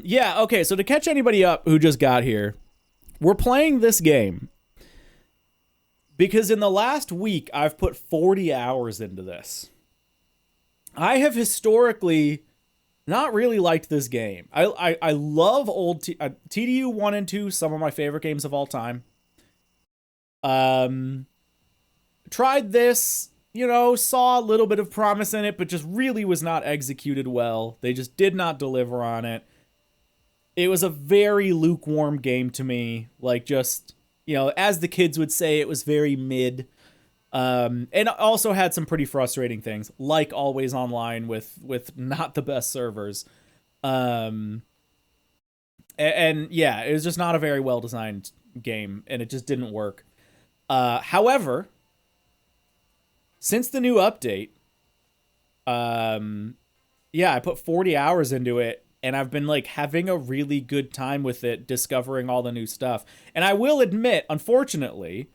Yeah, okay, so to catch anybody up who just got here, we're playing this game because in the last week, I've put 40 hours into this. I have historically not really liked this game. I love old TDU 1 and 2, some of my favorite games of all time. Tried this, saw a little bit of promise in it, but just really was not executed well. They just did not deliver on it. It was a very lukewarm game to me. Like, just, as the kids would say, it was very mid. And also had some pretty frustrating things, like always online with not the best servers. And yeah, it was just not a very well designed game, and it just didn't work. However, since the new update, yeah, I put 40 hours into it, and I've been like having a really good time with it, discovering all the new stuff. And I will admit, unfortunately,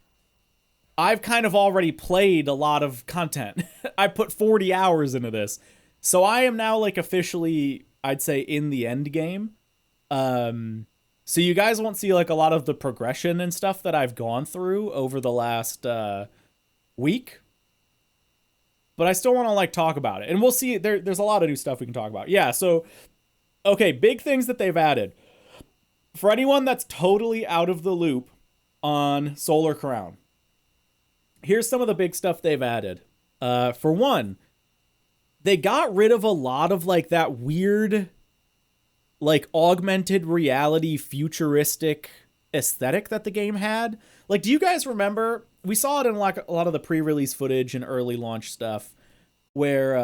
I've kind of already played a lot of content. I put 40 hours into this. So I am now like officially, I'd say, in the end game. So you guys won't see like a lot of the progression and stuff that I've gone through over the last week. But I still want to like talk about it. And we'll see, there's a lot of new stuff we can talk about. Yeah, so, okay, big things that they've added. For anyone that's totally out of the loop on Solar Crown, here's some of the big stuff they've added. For one, they got rid of a lot of like that weird, like augmented reality futuristic aesthetic that the game had. Like, do you guys remember? We saw it in like a lot of the pre-release footage and early launch stuff where,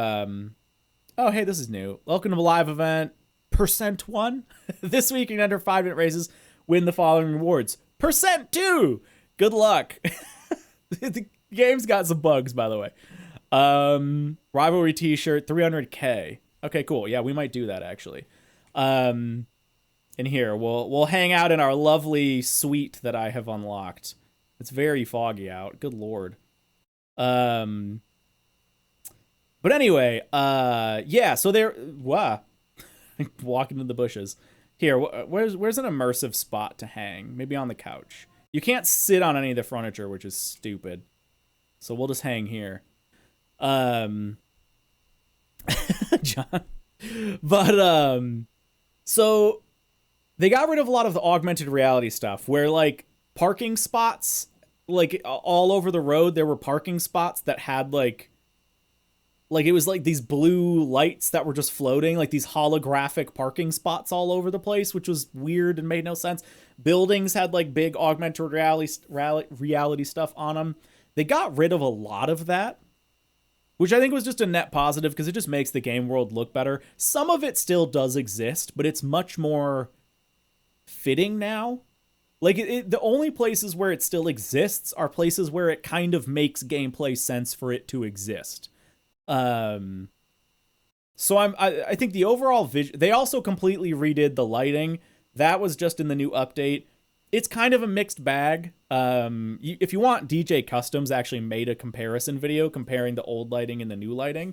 oh, hey, this is new. Welcome to the live event. %1. This week, you can enter 5-minute races, win the following rewards. %2. Good luck. The game's got some bugs, by the way. Rivalry t-shirt, 300k. Okay, cool. Yeah, we might do that, actually. In here, we'll hang out in our lovely suite that I have unlocked. It's very foggy out. Good lord. But anyway, yeah, so there... Wow. Walking in the bushes. Here, where's an immersive spot to hang? Maybe on the couch. You can't sit on any of the furniture, which is stupid. So we'll just hang here. John. But, so they got rid of a lot of the augmented reality stuff where, like, parking spots, like, all over the road, there were parking spots that had, like, it was like these blue lights that were just floating, like these holographic parking spots all over the place, which was weird and made no sense. Buildings had like big augmented reality stuff on them. They got rid of a lot of that, which I think was just a net positive because it just makes the game world look better. Some of it still does exist, but it's much more fitting now. Like, the only places where it still exists are places where it kind of makes gameplay sense for it to exist. So I think the overall vision, they also completely redid the lighting. That was just in the new update. It's kind of a mixed bag. If you want, DJ Customs actually made a comparison video comparing the old lighting and the new lighting.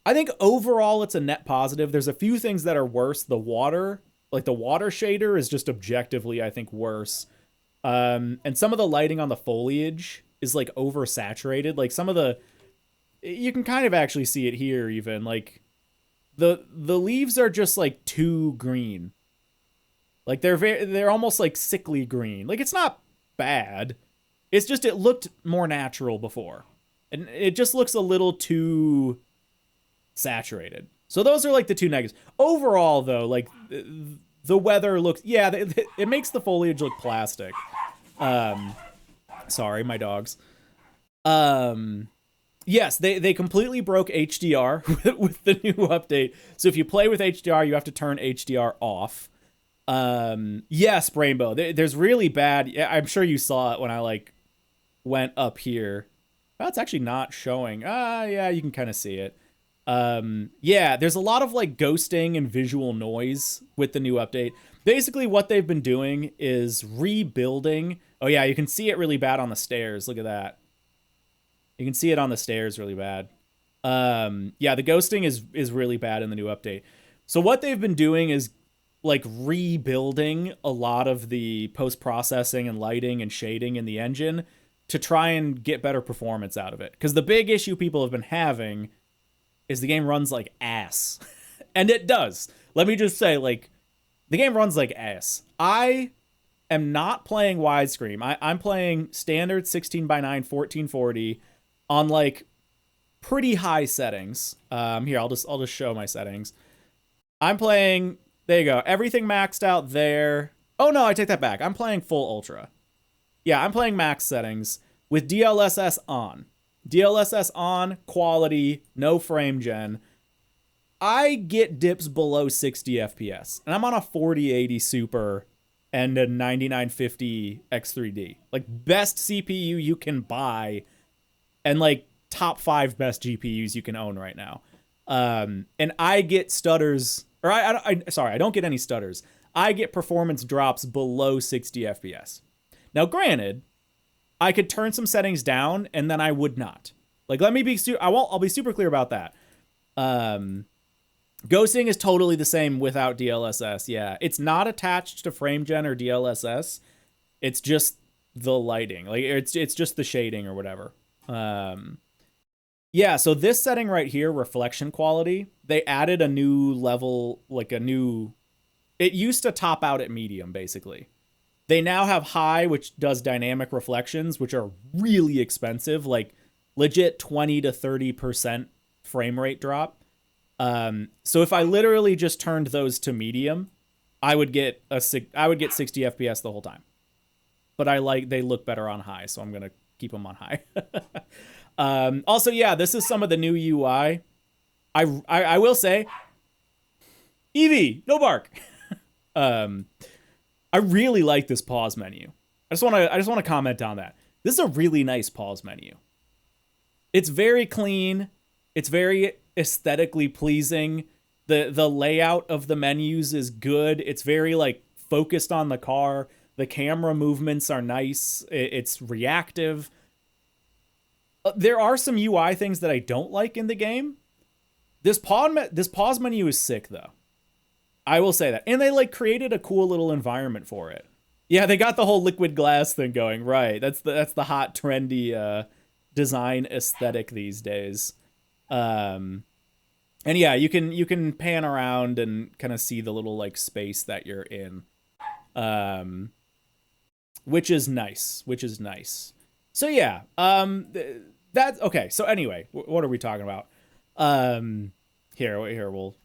I think overall it's a net positive. There's a few things that are worse. The water, like the water shader is just objectively, I think, worse. And some of the lighting on the foliage is like oversaturated. Like some of the, you can kind of actually see it here even, like the leaves are just like too green. Like they're almost like sickly green. Like it's not bad. It's just, it looked more natural before. And it just looks a little too saturated. So those are like the two negatives. Overall though, like the weather looks, yeah, it makes the foliage look plastic. Sorry, my dogs. Yes, they completely broke HDR with the new update. So if you play with HDR, you have to turn HDR off. Yes, Rainbow, there's really bad. I'm sure you saw it when I like went up here. Oh, it's actually not showing. Yeah, you can kind of see it. Yeah, there's a lot of like ghosting and visual noise with the new update. Basically what they've been doing is rebuilding. Oh yeah, you can see it really bad on the stairs. Look at that. You can see it on the stairs really bad. Yeah, the ghosting is really bad in the new update. So what they've been doing is like rebuilding a lot of the post-processing and lighting and shading in the engine to try and get better performance out of it. Because the big issue people have been having is the game runs like ass. And it does. Let me just say, like, the game runs like ass. I am not playing widescreen. I'm playing standard 16:9 1440 on like pretty high settings. Here, I'll just show my settings. I'm playing, there you go, everything maxed out there. Oh no, I take that back. I'm playing full ultra. Yeah, I'm playing max settings with DLSS on. DLSS on, quality, no frame gen. I get dips below 60 FPS, and I'm on a 4080 Super and a 9950 X3D. Like, best CPU you can buy, and like top 5 best GPUs you can own right now. And I get stutters, or sorry, I don't get any stutters. I get performance drops below 60 FPS. Now, granted, I could turn some settings down, and then I would not. Like, let me be, I'll be super clear about that. Ghosting is totally the same without DLSS. Yeah, it's not attached to frame gen or DLSS. It's just the lighting. Like, it's just the shading or whatever. Yeah, so this setting right here, reflection quality, they added a new level, like a new, it used to top out at medium, basically. They now have high, which does dynamic reflections, which are really expensive, like legit 20 to 30% frame rate drop. So if I literally just turned those to medium, I would get 60 FPS the whole time. But they look better on high, so I'm gonna keep them on high. Also, yeah, this is some of the new UI. I will say, Eevee, no bark. I really like this pause menu. I just want to comment on that. This is a really nice pause menu. It's very clean. It's very aesthetically pleasing. The layout of the menus is good. It's very like focused on the car. The camera movements are nice. It's reactive. There are some UI things that I don't like in the game. This pause menu is sick though. I will say that. And they like created a cool little environment for it. Yeah, they got the whole liquid glass thing going. Right. That's the hot trendy design aesthetic these days. And yeah, you can pan around and kind of see the little like space that you're in. Which is nice. So yeah, that's okay. So anyway, what are we talking about? Here we'll,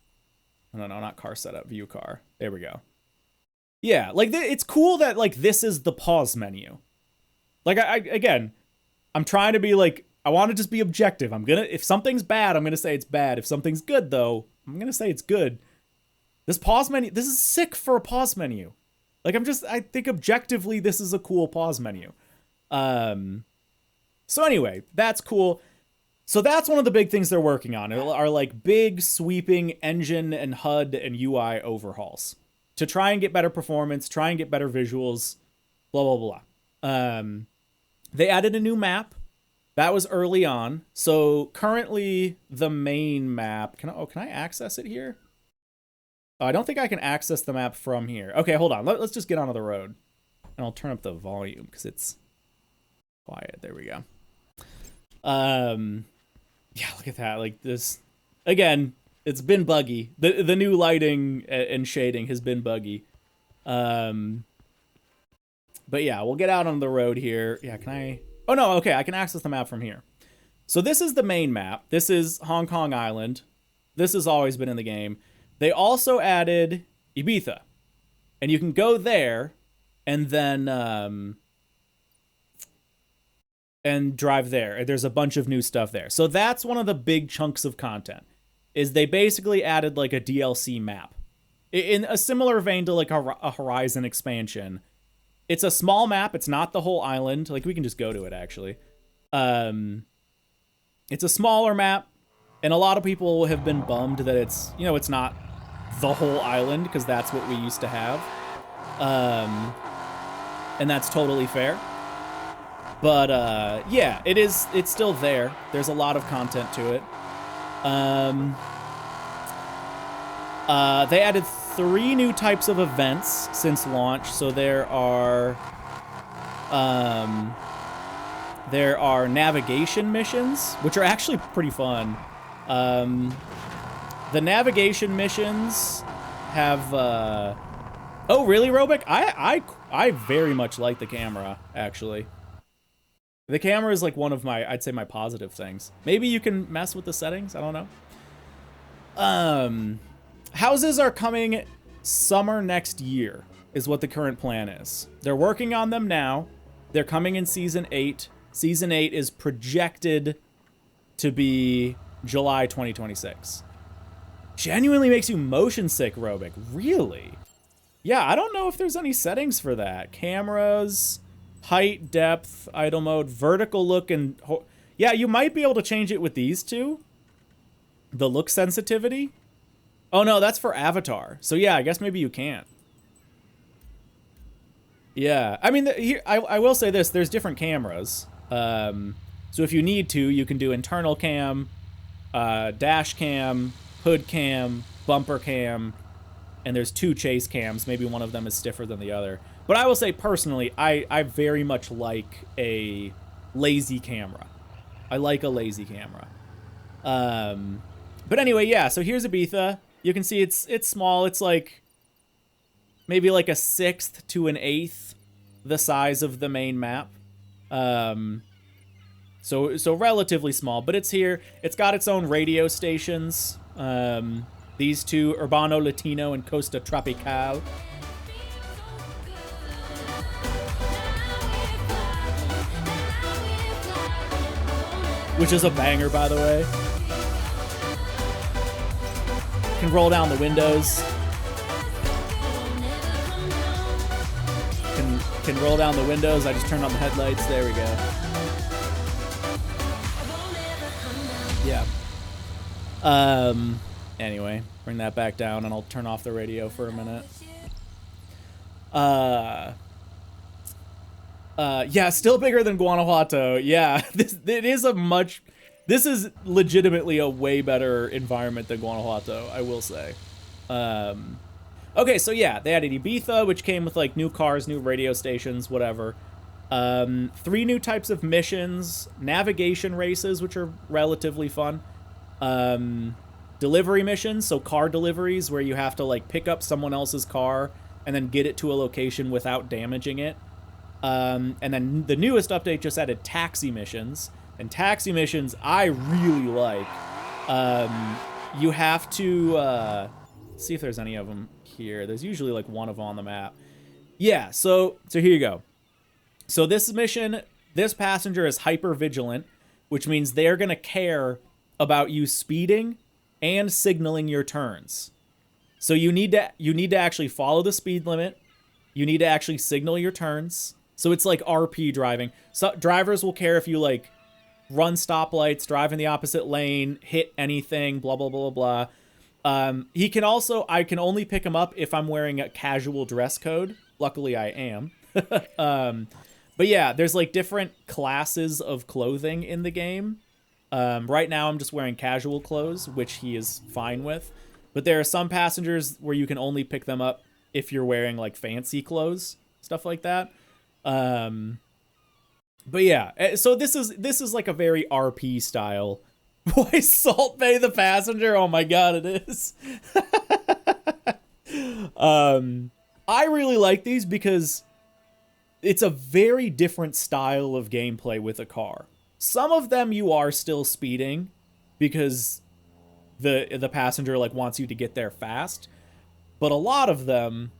no, not car setup, view car. There we go. Yeah, like it's cool that like this is the pause menu. Like I'm trying to be like, I want to just be objective. If something's bad, I'm gonna say it's bad. If something's good though, I'm gonna say it's good. This pause menu, this is sick for a pause menu. Like I think objectively this is a cool pause menu. So anyway, that's cool. So that's one of the big things they're working on are like big sweeping engine and HUD and UI overhauls to try and get better performance, try and get better visuals, blah, blah, blah. They added a new map. That was early on. So currently the main map, can I access it here? Oh, I don't think I can access the map from here. Okay, hold on. Let's just get onto the road and I'll turn up the volume because it's quiet. There we go. Yeah, look at that. Like this, again, it's been buggy. The new lighting and shading has been buggy. But yeah, we'll get out on the road here. Yeah, can I? Oh no, okay, I can access the map from here. So this is the main map. This is Hong Kong Island. This has always been in the game. They also added Ibiza. And you can go there and then and drive there. There's a bunch of new stuff there. So that's one of the big chunks of content, is they basically added like a DLC map. In a similar vein to like a Horizon expansion. It's a small map. It's not the whole island. Like we can just go to it actually. It's a smaller map. And a lot of people have been bummed that it's, it's not the whole island because that's what we used to have. And that's totally fair. But yeah, it's still there. There's a lot of content to it. They added 3 new types of events since launch. So there are navigation missions, which are actually pretty fun. The navigation missions have oh really, Robic? I very much like the camera, actually. The camera is like one of my, I'd say, my positive things. Maybe you can mess with the settings, I don't know. Houses are coming summer next year, is what the current plan is. They're working on them now. They're coming in Season 8. Season 8 is projected to be July 2026. Genuinely makes you motion sick, Robic. Really? Yeah, I don't know if there's any settings for that. Cameras, height, depth, idle mode, vertical look, and... yeah, you might be able to change it with these two. The look sensitivity. Oh, no, that's for avatar. So, yeah, I guess maybe you can't. Yeah, I mean, here, I will say this. There's different cameras. So if you need to, you can do internal cam, dash cam, hood cam, bumper cam, and there's 2 chase cams. Maybe one of them is stiffer than the other. But I will say, personally, I very much like a lazy camera. I like a lazy camera. But anyway, yeah, so here's Ibiza. You can see it's small. It's like maybe like a 1/6 to an 1/8 the size of the main map. So relatively small, but it's here. It's got its own radio stations. These two, Urbano Latino and Costa Tropical. Which is a banger, by the way. Can roll down the windows. Can roll down the windows. I just turned on the headlights. There we go. Yeah. Anyway, bring that back down and I'll turn off the radio for a minute. Yeah, still bigger than Guanajuato. Yeah, this is legitimately a way better environment than Guanajuato, I will say. Okay, so yeah, they added Ibiza, which came with like new cars, new radio stations, whatever. 3 new types of missions, navigation races, which are relatively fun. Delivery missions, so car deliveries where you have to like pick up someone else's car and then get it to a location without damaging it. And then the newest update just added taxi missions, and taxi missions I really like. You have to see if there's any of them here. There's usually like one of them on the map. Yeah, so here you go. So this mission, this passenger is hyper vigilant, which means they're gonna care about you speeding and signaling your turns. So you need to actually follow the speed limit. You need to actually signal your turns. So it's like RP driving. So drivers will care if you like run stoplights, drive in the opposite lane, hit anything, blah, blah, blah, blah, blah. He can also, I can only pick him up if I'm wearing a casual dress code. Luckily I am. But yeah, there's like different classes of clothing in the game. Right now I'm just wearing casual clothes, which he is fine with. But there are some passengers where you can only pick them up if you're wearing like fancy clothes, stuff like that. But yeah, so this is like a very RP style. Boy, Salt Bay the passenger. Oh my god, it is. I really like these because it's a very different style of gameplay with a car. Some of them you are still speeding because the passenger like wants you to get there fast, but a lot of them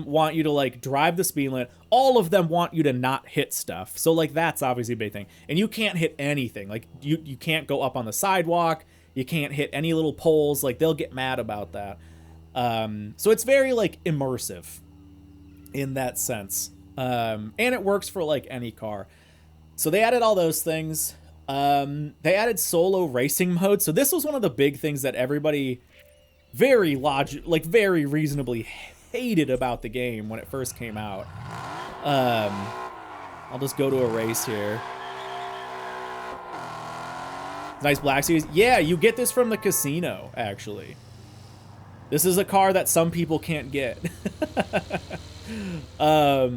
want you to like drive the speed limit. All of them want you to not hit stuff. So like that's obviously a big thing. And you can't hit anything. Like you can't go up on the sidewalk. You can't hit any little poles. Like they'll get mad about that. So it's very like immersive in that sense. And it works for like any car. So they added all those things. They added solo racing mode. So this was one of the big things that everybody very reasonably hated about the game when it first came out. I'll just go to a race here. Nice black series. Yeah, you get this from the casino, actually. This is a car that some people can't get. But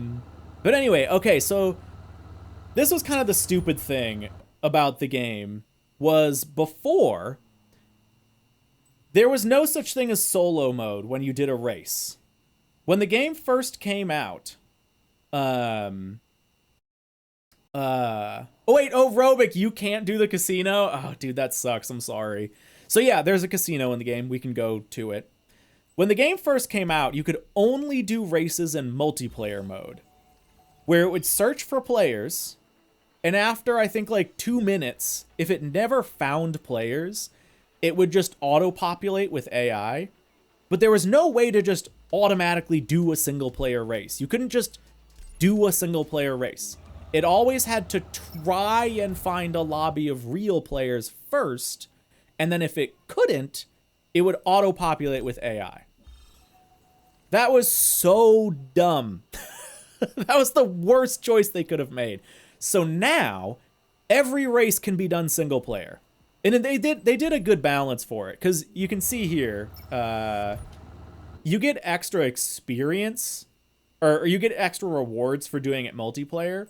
anyway, okay, so this was kind of the stupid thing about the game, was before, there was no such thing as solo mode when you did a race. When the game first came out, oh wait, oh, Robic, you can't do the casino? Oh, dude, that sucks, I'm sorry. So yeah, there's a casino in the game, we can go to it. When the game first came out, you could only do races in multiplayer mode, where it would search for players, and after, I think, like 2 minutes, if it never found players, it would just auto-populate with AI. But there was no way to just automatically do a single-player race. You couldn't just do a single-player race. It always had to try and find a lobby of real players first, and then if it couldn't, it would auto-populate with AI. That was so dumb. That was the worst choice they could have made. So now, every race can be done single player. And they did a good balance for it, because you can see here, you get extra experience, or you get extra rewards for doing it multiplayer,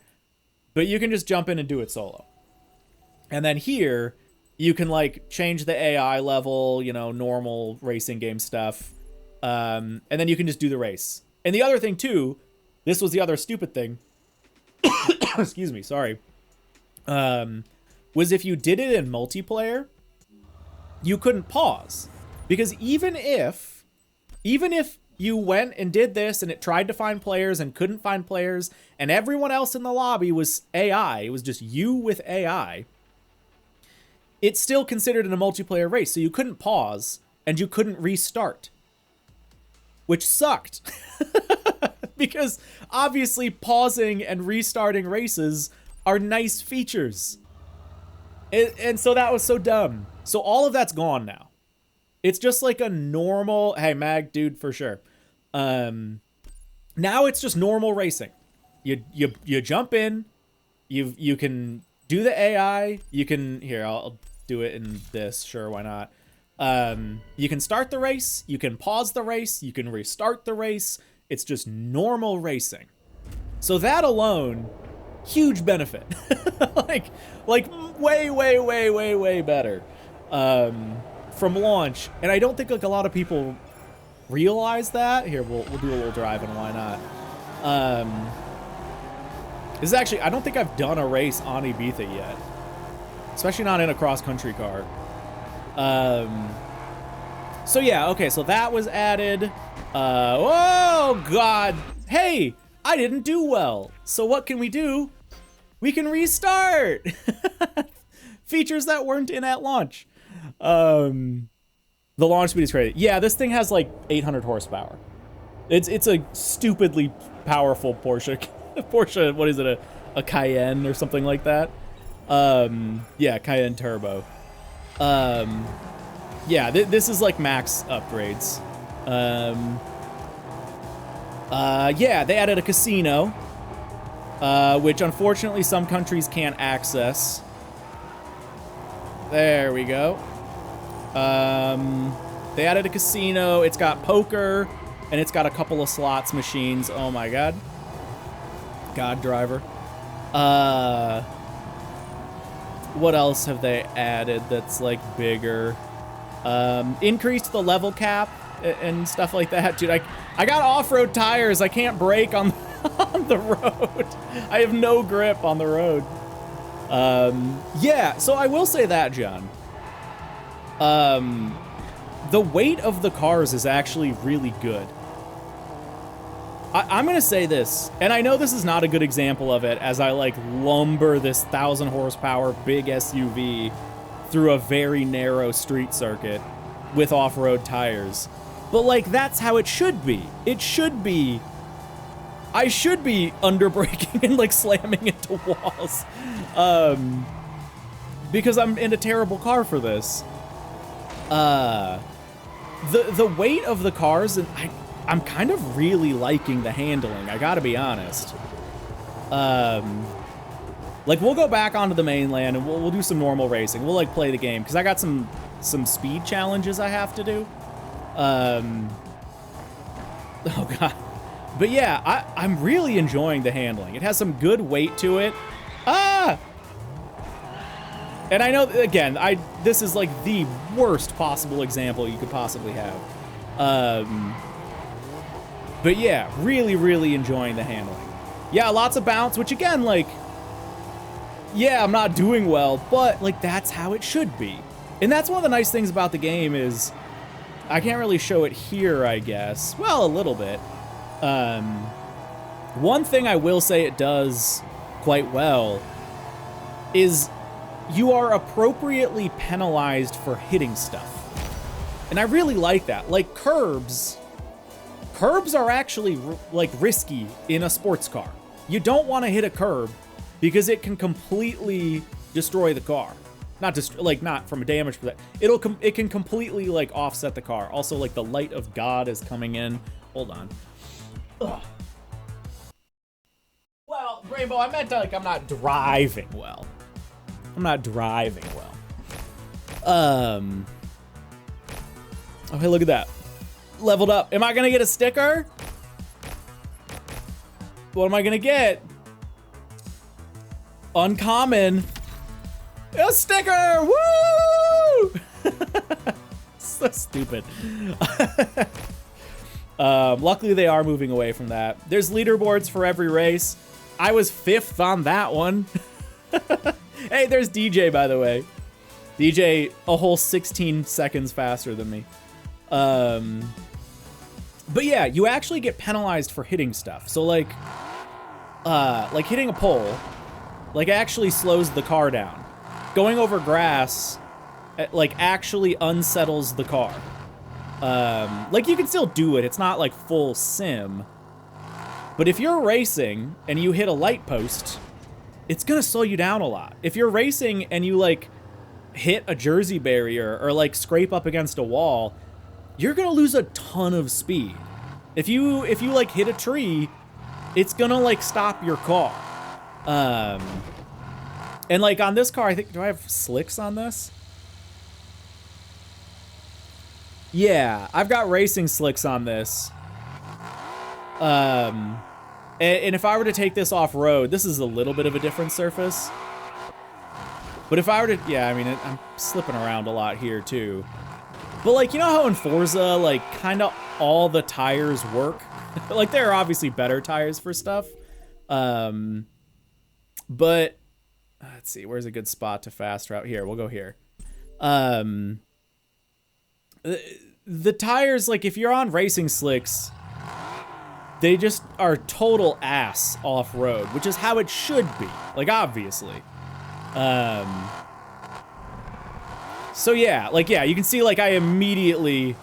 but you can just jump in and do it solo. And then here, you can like change the AI level, you know, normal racing game stuff, and then you can just do the race. And the other thing too, this was the other stupid thing, excuse me, sorry, was if you did it in multiplayer, you couldn't pause. Because even if you went and did this and it tried to find players and couldn't find players and everyone else in the lobby was AI, it was just you with AI, it's still considered in a multiplayer race. So you couldn't pause and you couldn't restart, which sucked. Because obviously pausing and restarting races are nice features. And so that was so dumb. So all of that's gone now. It's just like a normal, hey, Mag, dude, for sure. Now it's just normal racing. You jump in, you can do the AI, you can, here, I'll do it in this, sure, why not? You can start the race, you can pause the race, you can restart the race. It's just normal racing. So that alone, huge benefit. like way better from launch. And I don't think like a lot of people realize that. Here, we'll do a little drive and why not? This is actually, I don't think I've done a race on Ibiza yet, especially not in a cross-country car. So yeah, okay, so that was added. Oh God, hey, I didn't do well. So what can we do? We can restart. Features that weren't in at launch. The launch speed is crazy. Yeah, this thing has like 800 horsepower. It's a stupidly powerful Porsche. Porsche, what is it, a Cayenne or something like that? Yeah, Cayenne Turbo. Yeah, this is like max upgrades. Yeah, they added a casino, which unfortunately some countries can't access. There we go. They added a casino. It's got poker, and it's got a couple of slots machines. Oh my God. God driver. What else have they added that's like bigger? Increased the level cap and stuff like that. Dude, I got off-road tires. I can't brake on the road. I have no grip on the road. Yeah, so I will say that, John. The weight of the cars is actually really good. I'm gonna say this, and I know this is not a good example of it, as I like lumber this 1,000 horsepower big SUV through a very narrow street circuit with off-road tires. But like, that's how it should be. It should be, I should be under-braking and like slamming into walls. Because I'm in a terrible car for this. The weight of the cars, and I'm kind of really liking the handling, I gotta be honest. Like, we'll go back onto the mainland and we'll do some normal racing. We'll like play the game, because I got some speed challenges I have to do. Oh god. But yeah, I'm really enjoying the handling. It has some good weight to it. Ah! And I know, again, this is like the worst possible example you could possibly have. But yeah, really, really enjoying the handling. Yeah, lots of bounce, which again, like, yeah, I'm not doing well, but like that's how it should be. And that's one of the nice things about the game is, I can't really show it here, I guess. Well, a little bit. One thing I will say it does quite well is you are appropriately penalized for hitting stuff. And I really like that. Like curbs are actually like risky in a sports car. You don't want to hit a curb because it can completely destroy the car. Not from a damage perspective. It can completely like offset the car. Also, like the light of God is coming in. Hold on. Ugh. Well, Rainbow, I meant like I'm not driving well. I'm not driving well. Okay, look at that. Leveled up. Am I gonna get a sticker? What am I gonna get? Uncommon. A sticker! Woo! So stupid. Luckily they are moving away from that. There's leaderboards for every race. I was 5th on that one. Hey, there's DJ, by the way. DJ a whole 16 seconds faster than me. But yeah, you actually get penalized for hitting stuff. So like hitting a pole, like actually slows the car down. Going over grass, like actually unsettles the car. Like you can still do it. It's not like full sim. But if you're racing and you hit a light post, it's gonna slow you down a lot. If you're racing and you like hit a jersey barrier or like scrape up against a wall, you're gonna lose a ton of speed. If you like hit a tree, it's gonna like stop your car. And like on this car, I think, do I have slicks on this? Yeah, I've got racing slicks on this. And if I were to take this off-road, this is a little bit of a different surface. But if I were to, yeah, I mean, I'm slipping around a lot here too. But like, you know how in Forza, like kind of all the tires work? Like there are obviously better tires for stuff. But let's see, where's a good spot to fast route here? We'll go here. The tires, like if you're on racing slicks, they just are total ass off-road, which is how it should be, like obviously. So yeah, like yeah, you can see like I immediately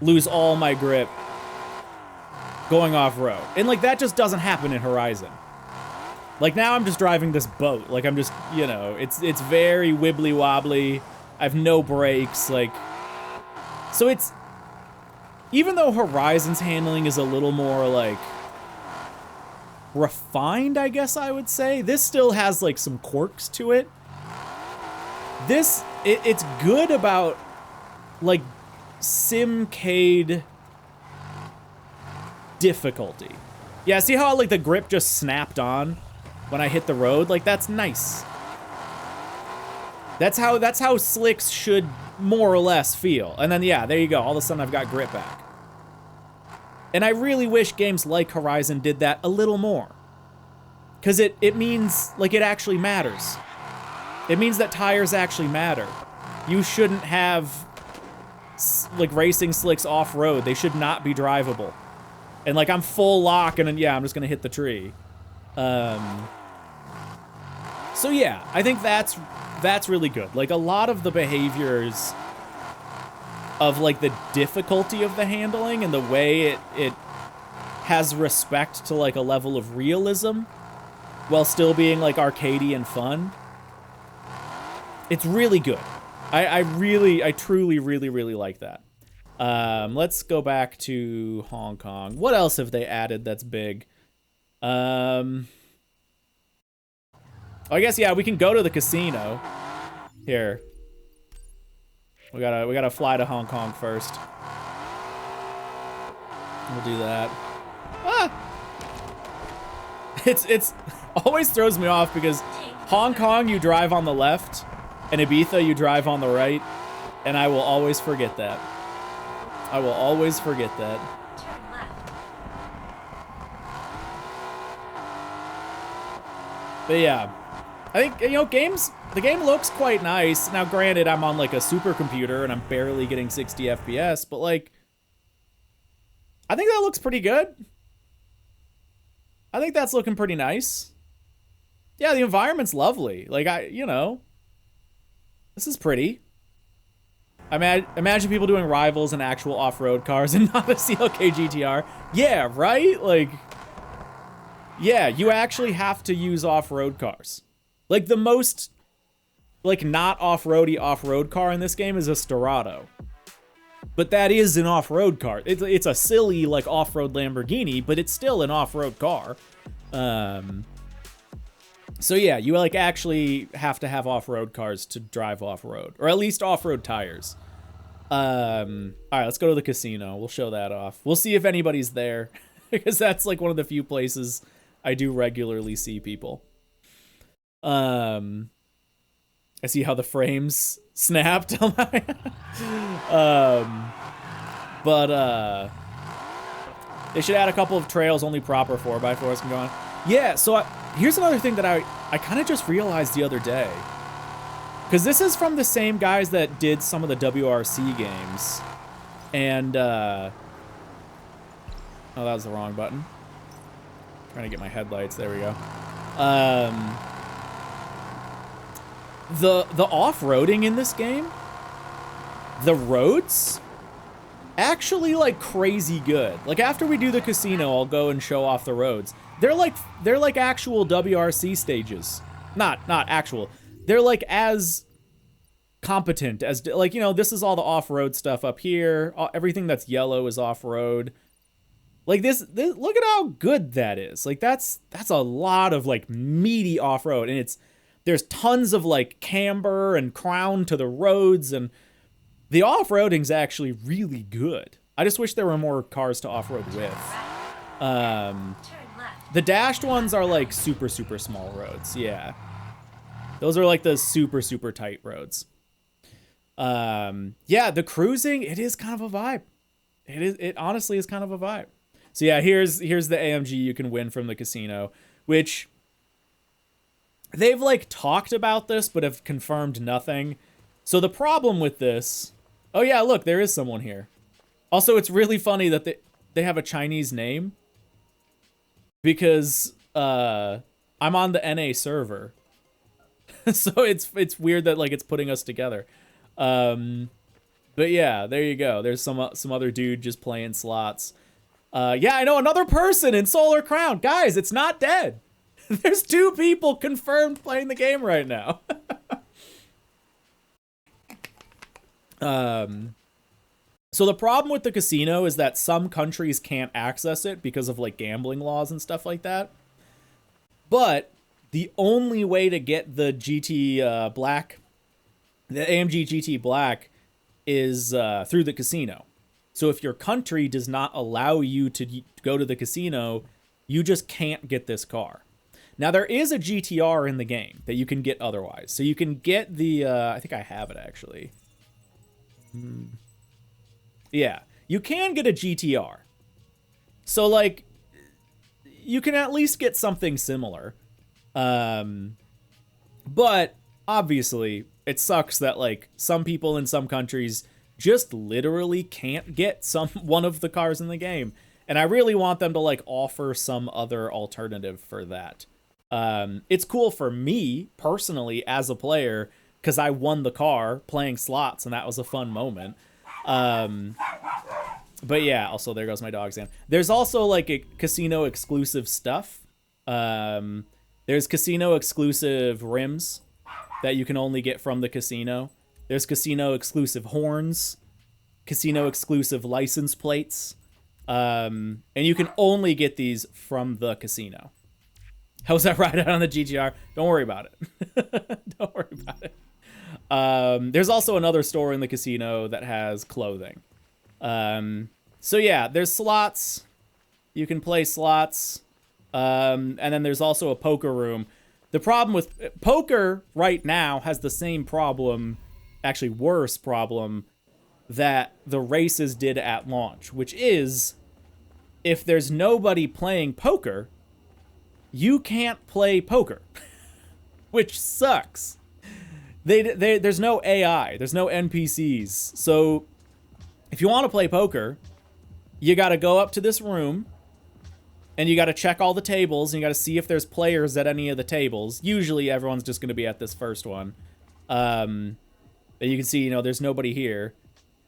lose all my grip going off-road. And like that just doesn't happen in Horizon. Like now I'm just driving this boat, like I'm just, you know, it's very wibbly wobbly. I have no brakes, like, so it's, even though Horizon's handling is a little more, like, refined, I guess I would say, this still has, like, some quirks to it. This, it's good about, like, Simcade difficulty. Yeah, see how, like, the grip just snapped on when I hit the road? Like, that's nice. That's how slicks should more or less feel. And then, yeah, there you go. All of a sudden, I've got grip back. And I really wish games like Horizon did that a little more. Because it means, like, it actually matters. It means that tires actually matter. You shouldn't have, like, racing slicks off-road. They should not be drivable. And, like, I'm full lock, and then, yeah, I'm just gonna hit the tree. So, yeah, I think that's really good. Like, a lot of the behaviors of, like, the difficulty of the handling and the way it has respect to, like, a level of realism while still being, like, arcadey and fun. It's really good. I truly, really, really like that. Let's go back to Hong Kong. What else have they added that's big? I guess, yeah, we can go to the casino. Here. We gotta fly to Hong Kong first. We'll do that. Ah! It's always throws me off because Hong Kong you drive on the left, and Ibiza you drive on the right, and I will always forget that. I will always forget that. But yeah, I think, you know, the game looks quite nice. Now, granted, I'm on like a supercomputer and I'm barely getting 60 FPS, but like, I think that looks pretty good. I think that's looking pretty nice. Yeah, the environment's lovely. Like, you know, this is pretty. Imagine people doing Rivals and actual off-road cars and not a CLK GTR. Yeah, right? Like, yeah, you actually have to use off-road cars. Like, the most, like, not off-roady off-road car in this game is a Storado. But that is an off-road car. It's a silly, like, off-road Lamborghini, but it's still an off-road car. So yeah, you, like, actually have to have off-road cars to drive off-road. Or at least off-road tires. Alright, let's go to the casino. We'll show that off. We'll see if anybody's there. Because that's, like, one of the few places I do regularly see people. I see how the frames snapped. But they should add a couple of trails only proper 4x4s can go on. Yeah, so here's another thing that I kind of just realized the other day. Because this is from the same guys that did some of the WRC games. And, oh, that was the wrong button. Trying to get my headlights, there we go. The off-roading in this game, the roads, actually, like, crazy good. Like, after we do the casino, I'll go and show off the roads. They're like actual WRC stages. Not actual. They're like as competent as, like, you know, this is all the off-road stuff up here. Everything that's yellow is off-road. Like this, look at how good that is. Like that's a lot of like meaty off-road, and there's tons of like camber and crown to the roads, and the off-roading's actually really good. I just wish there were more cars to off-road with. The dashed ones are like super small roads. Yeah. Those are like the super tight roads. Yeah, the cruising, it is kind of a vibe. It honestly is kind of a vibe. So yeah, here's the AMG you can win from the casino, which they've like talked about this but have confirmed nothing. So the problem with this, oh yeah, look, there is someone here. Also, it's really funny that they have a Chinese name because I'm on the NA server. So it's weird that like it's putting us together. But yeah, there you go. There's some other dude just playing slots. Yeah, I know another person in Solar Crown. Guys, it's not dead. There's 2 people confirmed playing the game right now. So the problem with the casino is that some countries can't access it because of like gambling laws and stuff like that. But the only way to get the GT Black, the AMG GT Black, is through the casino. So if your country does not allow you to go to the casino, you just can't get this car. Now, there is a GTR in the game that you can get otherwise. So you can get the, I think I have it actually. Yeah, you can get a GTR. So, like, you can at least get something similar. But, obviously, it sucks that, like, some people in some countries just literally can't get one of the cars in the game. And I really want them to, like, offer some other alternative for that. It's cool for me, personally, as a player, because I won the car playing slots, and that was a fun moment. But yeah, also there goes my dog's again. There's also like a casino exclusive stuff. There's casino exclusive rims that you can only get from the casino. There's casino exclusive horns, casino exclusive license plates. And you can only get these from the casino. How's that ride out on the GTR? Don't worry about it. Don't worry about it. There's also another store in the casino that has clothing. So yeah, there's slots. You can play slots. And then there's also a poker room. The problem with poker right now has the same problem, actually worse problem, that the races did at launch, which is if there's nobody playing poker, you can't play poker, which sucks. There's no AI, there's no NPCs. So if you want to play poker, you got to go up to this room and you got to check all the tables and you got to see if there's players at any of the tables. Usually everyone's just going to be at this first one. And you can see, there's nobody here.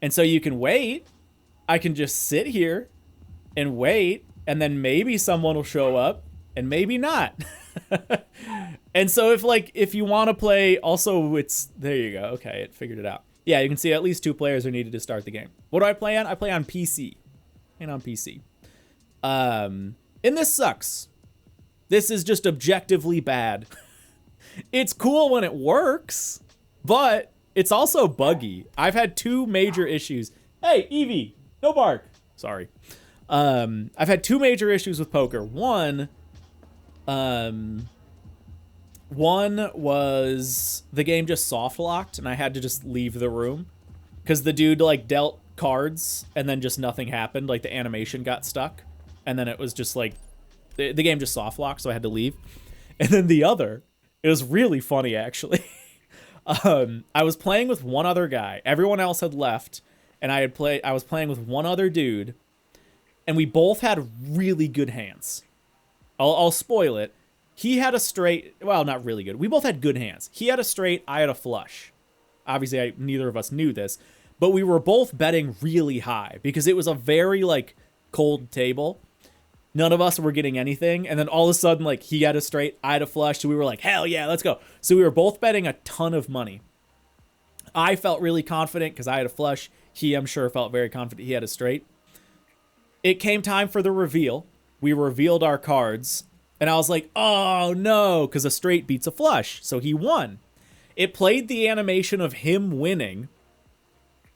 And so you can wait. I can just sit here and wait, and then maybe someone will show up and maybe not. And so if you want to play, also there you go. Okay, it figured it out. Yeah, you can see at least 2 players are needed to start the game. What do I play on? I play on PC. And on PC. And this sucks. This is just objectively bad. It's cool when it works, but it's also buggy. I've had 2 major issues. Hey, Evie, no bark. Sorry. I've had 2 major issues with poker. One was the game just soft locked and I had to just leave the room because the dude dealt cards and then just nothing happened. Like the animation got stuck and then it was just the game just soft locked, so I had to leave. And then the other, it was really funny actually. I was playing with one other guy. Everyone else had left and I was playing with one other dude and we both had really good hands. I'll spoil it. He had a straight, well, not really good. We both had good hands. He had a straight, I had a flush. Obviously, neither of us knew this, but we were both betting really high because it was a very, cold table. None of us were getting anything, and then all of a sudden, he had a straight, I had a flush, so we were like, hell yeah, let's go. So we were both betting a ton of money. I felt really confident because I had a flush. He, I'm sure, felt very confident he had a straight. It came time for the reveal. We revealed our cards. And I was like, oh no, because a straight beats a flush. So he won. It played the animation of him winning.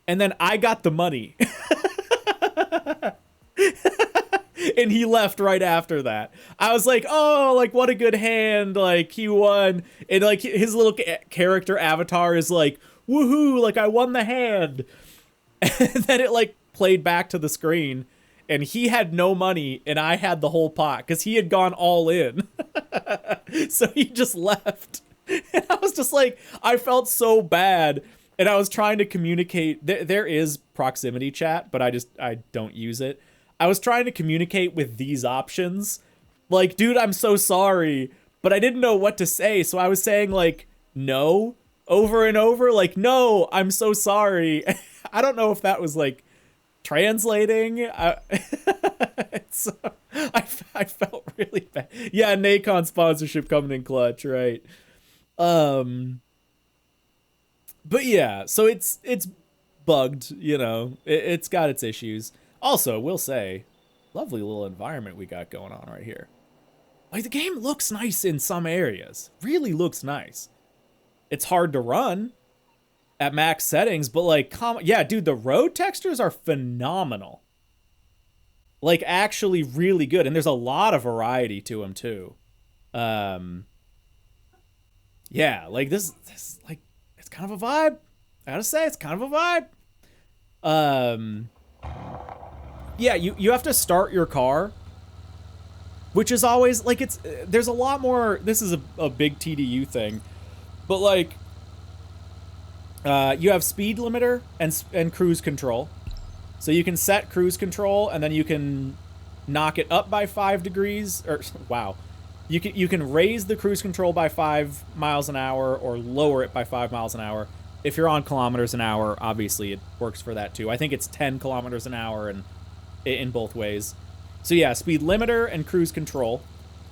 And then I got the money. And he left right after that. I was like, oh, what a good hand. He won. And his little character avatar is like, woohoo, I won the hand. And then it played back to the screen. And he had no money, and I had the whole pot, because he had gone all in. So he just left. And I was just I felt so bad. And I was trying to communicate. There is proximity chat, but I don't use it. I was trying to communicate with these options. Dude, I'm so sorry. But I didn't know what to say, so I was saying, no, over and over. No, I'm so sorry. I don't know if that was, translating. I felt really bad. Yeah, Nacon sponsorship coming in clutch, right? But yeah, so it's bugged, it's got its issues. Also, we'll say, lovely little environment we got going on right here. The game looks nice in some areas. Really looks nice. It's hard to run at max settings, but yeah, dude, the road textures are phenomenal. Actually really good, and there's a lot of variety to them too. Yeah, this it's kind of a vibe. I gotta say, it's kind of a vibe. Yeah, you have to start your car, which is always there's a lot more. This is a big TDU thing, but you have speed limiter and cruise control. So you can set cruise control and then you can knock it up by 5 degrees or wow. You can raise the cruise control by 5 miles an hour or lower it by 5 miles an hour. If you're on kilometers an hour, obviously it works for that too. I think it's 10 kilometers an hour and in both ways. So yeah, speed limiter and cruise control.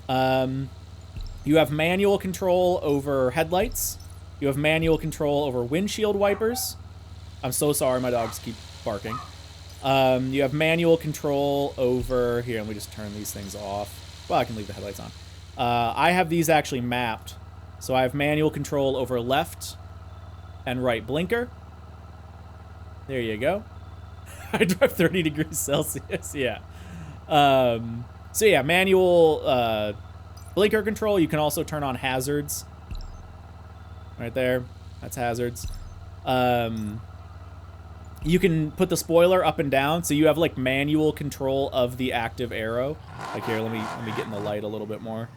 You have manual control over headlights. You have manual control over windshield wipers. I'm so sorry, my dogs keep barking. You have manual control over... Here, let me just turn these things off. Well, I can leave the headlights on. I have these actually mapped. So I have manual control over left, and right blinker. There you go. I drive 30 degrees Celsius, yeah. So yeah, manual blinker control. You can also turn on hazards. Right there, that's hazards. You can put the spoiler up and down, so you have like manual control of the active arrow. Like here, let me get in the light a little bit more.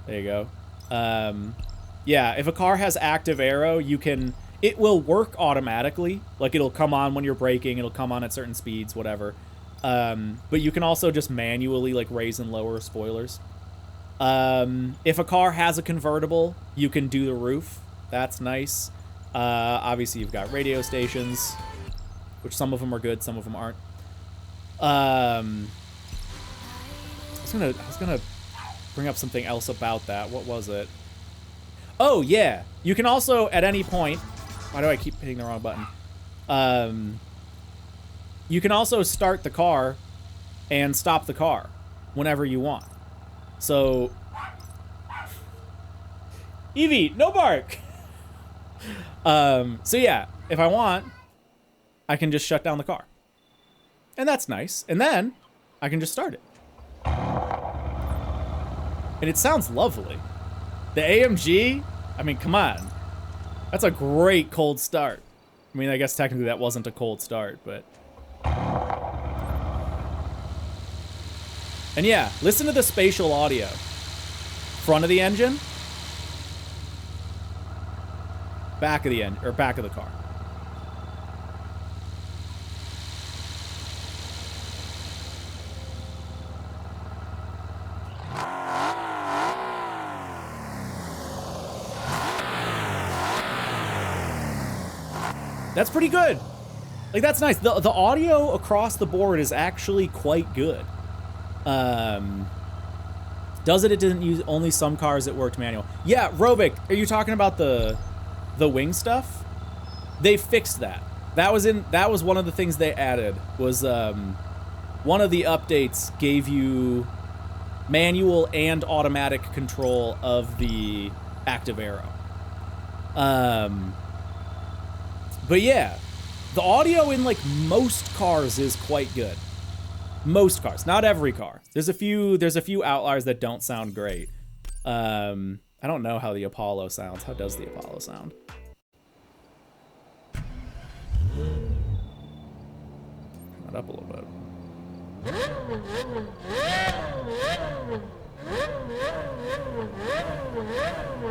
There you go. Yeah, if a car has active arrow, it will work automatically. Like it'll come on when you're braking, it'll come on at certain speeds, whatever. But you can also just manually like raise and lower spoilers. If a car has a convertible, you can do the roof. That's nice. Obviously you've got radio stations, which some of them are good, some of them aren't. I was gonna bring up something else about that. What was it? Oh yeah, you can also at any point. Why do I keep hitting the wrong button? You can also start the car and stop the car whenever you want. So, Evie, no bark. So yeah, if I want, I can just shut down the car. And that's nice. And then I can just start it. And it sounds lovely. The AMG, I mean, come on. That's a great cold start. I mean, I guess technically that wasn't a cold start, but. And yeah, listen to the spatial audio. Front of the engine. Back of the end, or back of the car. That's pretty good. Like, that's nice. The audio across the board is actually quite good. It didn't use only some cars that worked manual. Yeah, Robic, are you talking about the wing stuff? They fixed that. That was one of the things they added, was one of the updates gave you manual and automatic control of the active arrow. But yeah, the audio in like most cars is quite good. Most cars, not every car. There's a few outliers that don't sound great. I don't know how the Apollo sounds. How does the Apollo sound? Turn it up a little bit.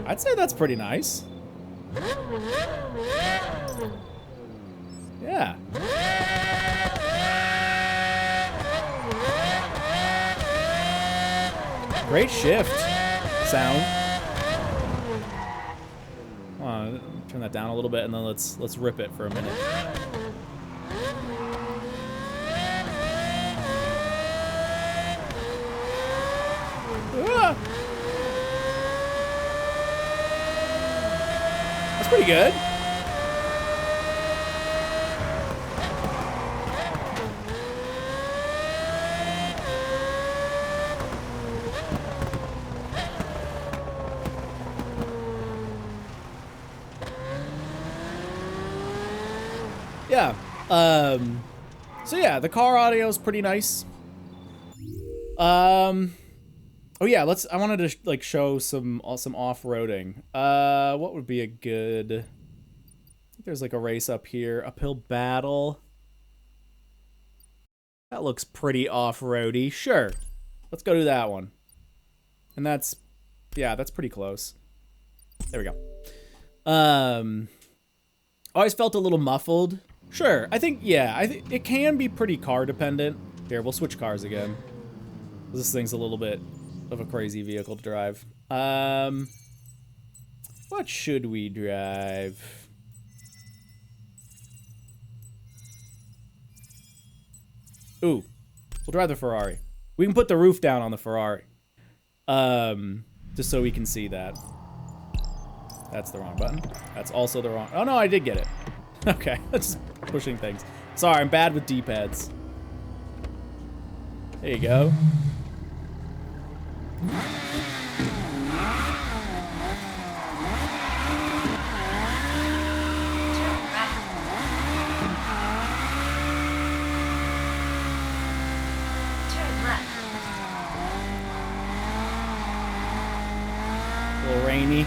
I'd say that's pretty nice. Yeah. Great shift sound. Come on, turn that down a little bit and then let's rip it for a minute. Ah! That's pretty good. Yeah. So yeah, the car audio is pretty nice. Oh yeah, I wanted to like show some off-roading. What would be a good? I think there's like a race up here, uphill battle. That looks pretty off-roady. Sure, let's go do that one. And that's pretty close. There we go. Always felt a little muffled. Sure, I think it can be pretty car dependent. Here, we'll switch cars again. This thing's a little bit of a crazy vehicle to drive. What should we drive? Ooh, we'll drive the Ferrari. We can put the roof down on the Ferrari. Just so we can see that. That's the wrong button. That's also the wrong... Oh no, I did get it. Okay, that's just pushing things. Sorry, I'm bad with D-pads. There you go. rainy.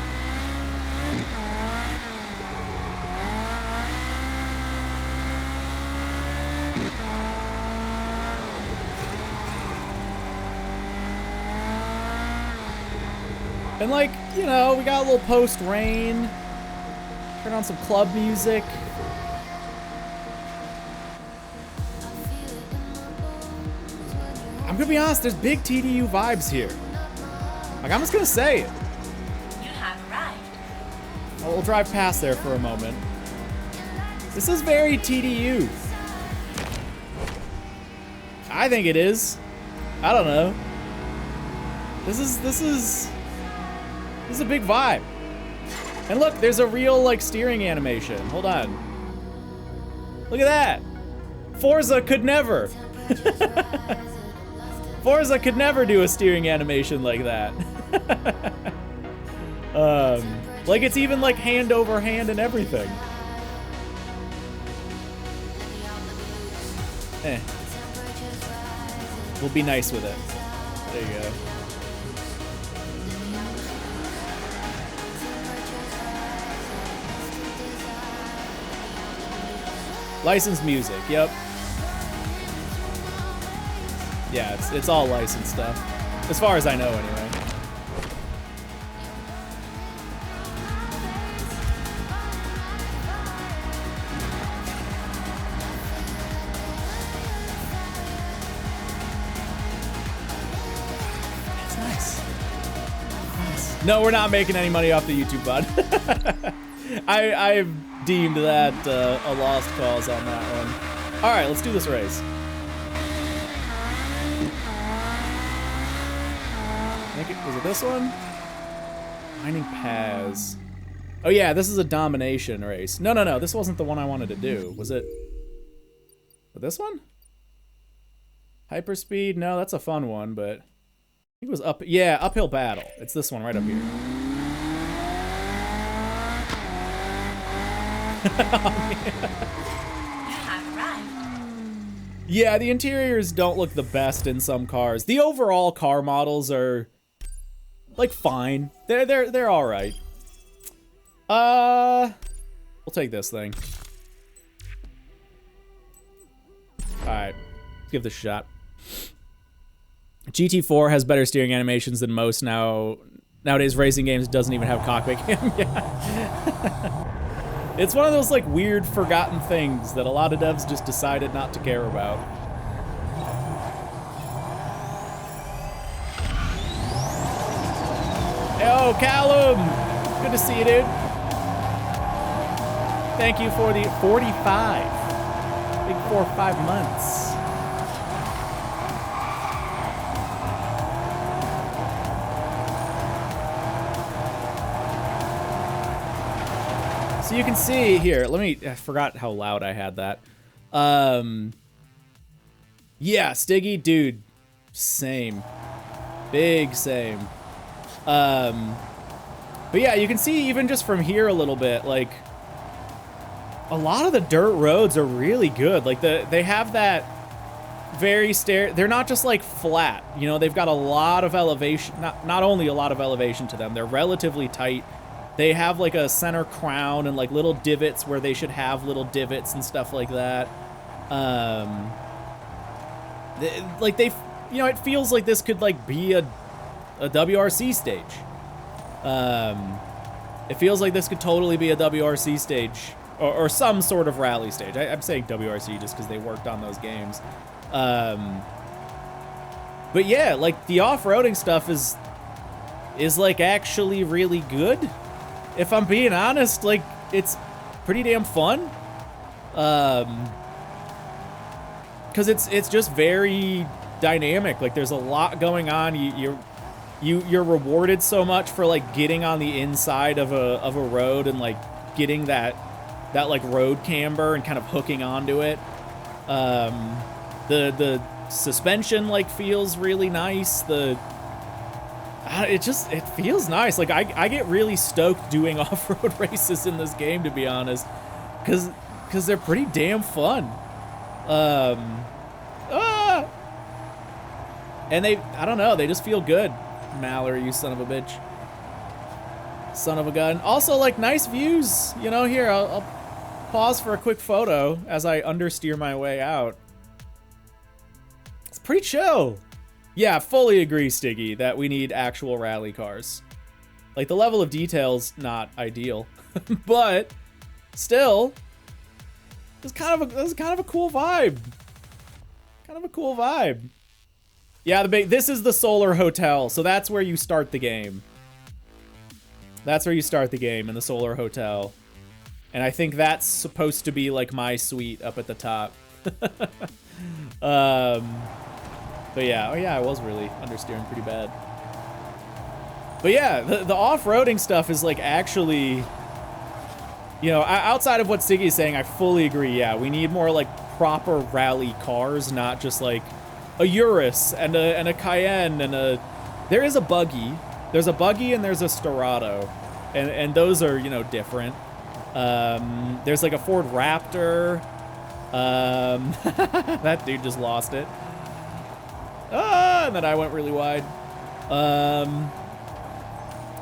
And like, you know, we got a little post-rain. Turn on some club music. I'm gonna be honest, there's big TDU vibes here. Like, I'm just gonna say it. You have arrived. We'll drive past there for a moment. This is very TDU. I think it is. I don't know. This is a big vibe. And look, there's a real like steering animation. Hold on. Look at that. Forza could never. Forza could never do a steering animation like that. Like it's even like hand over hand and everything. We'll be nice with it. There you go. Licensed music, yep. Yeah, it's all licensed stuff. As far as I know, anyway. That's nice. Nice. No, we're not making any money off the YouTube VOD. I've deemed that a lost cause on that one. All right, let's do this race. Was it this one? Mining paths. Oh yeah, this is a domination race. No, this wasn't the one I wanted to do. Was it this one? Hyperspeed? No, that's a fun one, but I think it was uphill battle. It's this one right up here. Yeah, the interiors don't look the best in some cars. The overall car models are like fine. They're all right. We'll take this thing. All right, let's give this a shot. GT4 has better steering animations than most nowadays racing games. Doesn't even have cockpit cam. Yeah. It's one of those like weird forgotten things that a lot of devs just decided not to care about. Yo, Callum! Good to see you, dude. Thank you for the 45. Big 4 or 5 months. So you can see here, I forgot how loud I had that. Yeah, Stiggy, dude, same. Big same. But yeah, you can see even just from here a little bit, like, a lot of the dirt roads are really good. Like, they have that very they're not just like flat, you know, they've got a lot of elevation, not only a lot of elevation to them, they're relatively tight. They have like a center crown and like little divots where they should have little divots and stuff like that. Like you know, it feels like this could like be a WRC stage. It feels like this could totally be a WRC stage or some sort of rally stage. I'm saying WRC just because they worked on those games. But yeah, like the off-roading stuff is like actually really good. If I'm being honest, like, it's pretty damn fun. Cause it's just very dynamic. Like, there's a lot going on. You're rewarded so much for like getting on the inside of a road and like getting that like road camber and kind of hooking onto it. The suspension like feels really nice. It feels nice. Like I get really stoked doing off-road races in this game, to be honest, because they're pretty damn fun. And I don't know, they just feel good. Mallory, you son of a bitch. Son of a gun. Also, like, nice views. You know, here, I'll pause for a quick photo as I understeer my way out. It's pretty chill. Yeah, fully agree, Stiggy, that we need actual rally cars. Like, the level of detail's not ideal, but still, it's kind of a cool vibe. Kind of a cool vibe. Yeah, this is the Solar Hotel, so that's where you start the game. That's where you start the game, in the Solar Hotel. And I think that's supposed to be like my suite up at the top. But yeah, oh yeah, I was really understeering pretty bad. But yeah, the off-roading stuff is like actually, you know, outside of what Stiggy is saying, I fully agree. Yeah, we need more like proper rally cars, not just like a Urus and a Cayenne and a. There is a buggy. There's a buggy and there's a Storado, and those are, you know, different. There's like a Ford Raptor. That dude just lost it. And then I went really wide.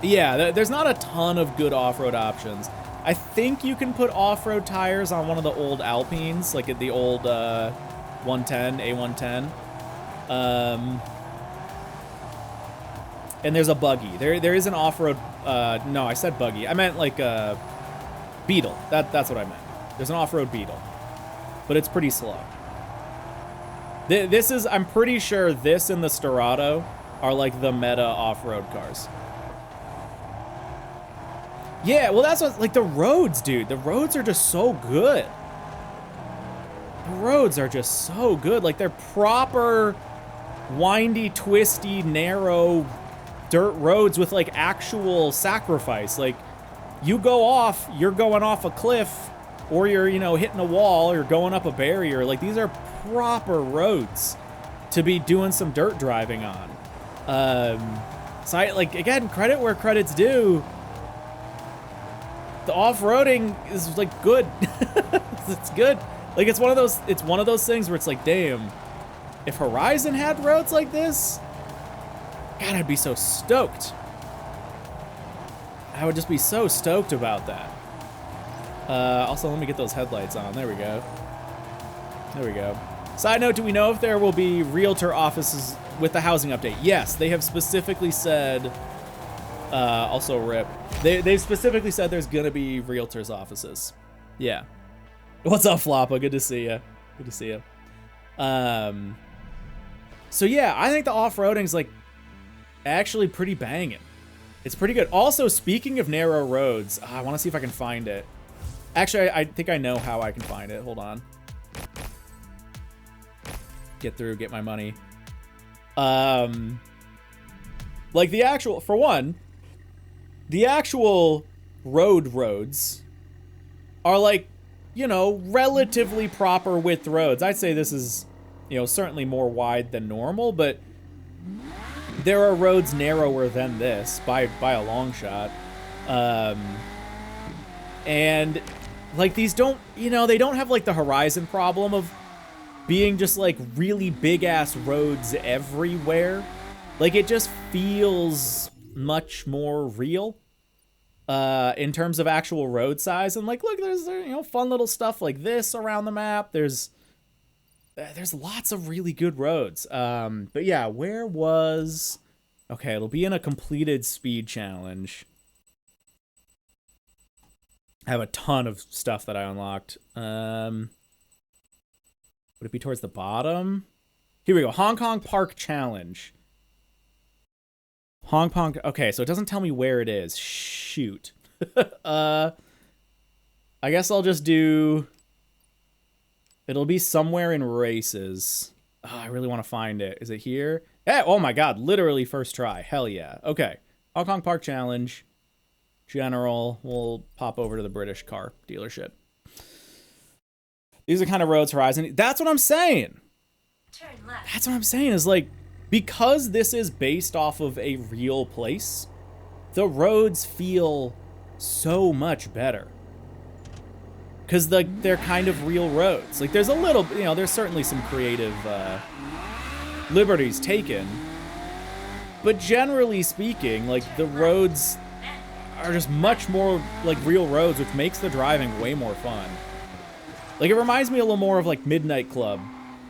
Yeah, there's not a ton of good off-road options. I think you can put off-road tires on one of the old Alpines, like at the old 110, A110. And there's a buggy. There is an off-road. No, I said buggy. I meant like a Beetle. That's what I meant. There's an off-road Beetle, but it's pretty slow. This is. I'm pretty sure this and the Storado are like the meta off-road cars. Yeah, well, that's what, like, the roads, dude. The roads are just so good. The roads are just so good. Like, they're proper windy, twisty, narrow dirt roads with, like, actual sacrifice. Like, you go off, you're going off a cliff, or you're, you know, hitting a wall, or going up a barrier. Like, these are proper roads to be doing some dirt driving on. So I, like, again, credit where credit's due. The off-roading is like good. It's good. Like, it's one of those things where it's like, damn, if Horizon had roads like this, God, I'd be so stoked. I would just be so stoked about that. Also, let me get those headlights on. There we go. There we go. Side note, do we know if there will be realtor offices with the housing update? Yes, they have specifically said, also RIP. They've specifically said there's gonna be realtors offices. Yeah. What's up, Floppa? Good to see you. Good to see you. So yeah, I think the off-roading's like actually pretty banging. It's pretty good. Also, speaking of narrow roads, I want to see if I can find it. Actually, I think I know how I can find it. Hold on. Get through, get my money. Like the actual, for one, the actual roads are like, you know, relatively proper width roads. I'd say this is, you know, certainly more wide than normal, but there are roads narrower than this by a long shot. And like these don't, you know, they don't have like the Horizon problem of being just like really big ass roads everywhere. Like, it just feels much more real in terms of actual road size. And like, look, there's, you know, fun little stuff like this around the map. There's lots of really good roads. But yeah, where was, okay, it'll be in a completed speed challenge. I have a ton of stuff that I unlocked. Would it be towards the bottom? Here we go. Hong Kong Park Challenge. Hong Kong. Okay, so it doesn't tell me where it is. Shoot. I guess I'll just do. It'll be somewhere in races. Oh, I really want to find it. Is it here? Hey, oh my God! Literally first try. Hell yeah. Okay. Hong Kong Park Challenge. General. We'll pop over to the British car dealership. These are kind of roads Horizon. That's what I'm saying. Turn left. That's what I'm saying is like, because this is based off of a real place, the roads feel so much better. Because they're kind of real roads. Like, there's a little, you know, there's certainly some creative liberties taken. But generally speaking, like, the roads are just much more like real roads, which makes the driving way more fun. Like, it reminds me a little more of like Midnight Club,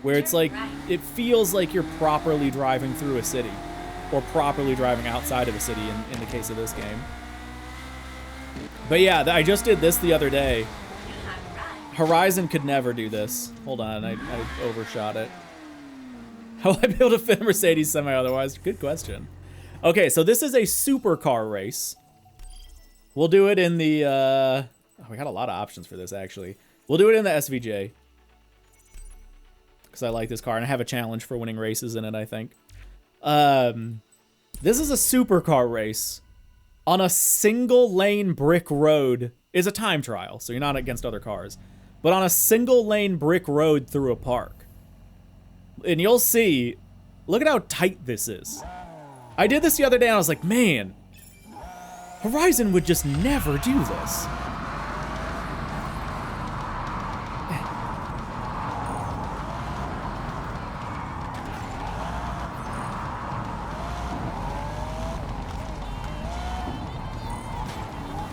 where it's like, it feels like you're properly driving through a city, or properly driving outside of a city in the case of this game. But yeah, I just did this the other day. Horizon could never do this. Hold on, I overshot it. How will I be able to fit a Mercedes semi otherwise? Good question. Okay, so this is a supercar race. We'll do it in the, oh, we got a lot of options for this, actually. We'll do it in the SVJ. Because I like this car, and I have a challenge for winning races in it, I think. This is a supercar race on a single lane brick road. Is a time trial, so you're not against other cars. But on a single lane brick road through a park. And you'll see, look at how tight this is. I did this the other day and I was like, man, Horizon would just never do this.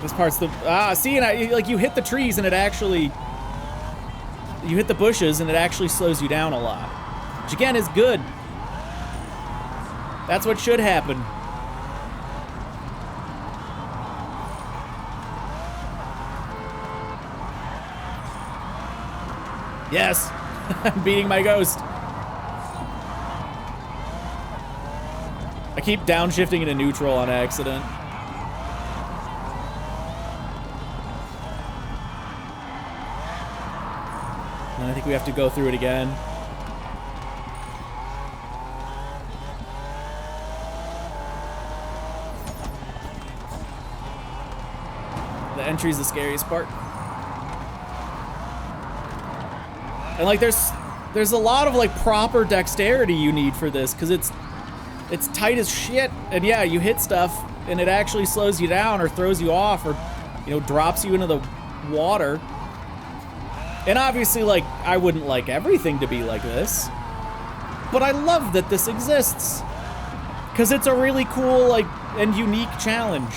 This part's the, see, and like you hit the trees and it actually, you hit the bushes and it actually slows you down a lot. Which again is good. That's what should happen. Yes, I'm beating my ghost. I keep downshifting into neutral on accident. And I think we have to go through it again. The entry's the scariest part. And like there's a lot of like proper dexterity you need for this, because it's tight as shit. And yeah, you hit stuff and it actually slows you down or throws you off or, you know, drops you into the water. And obviously, like, I wouldn't like everything to be like this, but I love that this exists, because it's a really cool, like, and unique challenge.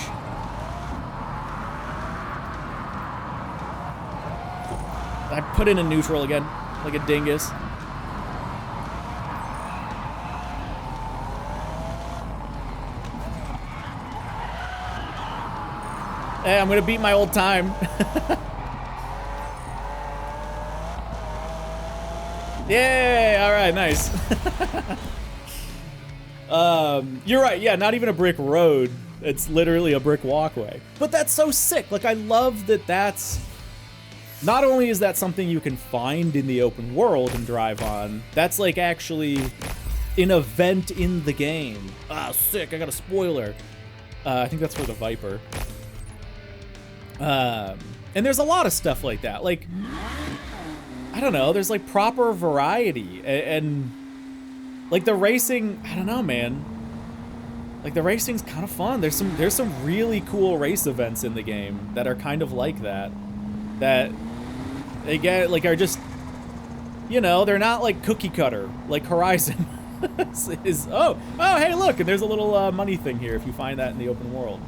I put in a neutral again, like a dingus. Hey, I'm gonna beat my old time. Yay! All right, nice. You're right. Yeah, not even a brick road. It's literally a brick walkway. But that's so sick. Like, I love that that's... Not only is that something you can find in the open world and drive on, that's, like, actually an event in the game. Ah, sick. I got a spoiler. I think that's for the Viper. And there's a lot of stuff like that. Like... I don't know, there's like proper variety and like the racing, I don't know, man. Like the racing's kind of fun. There's some really cool race events in the game that are kind of like that. That they get like are just, you know, they're not like cookie cutter like Horizon is. Oh, hey, look, and there's a little money thing here if you find that in the open world.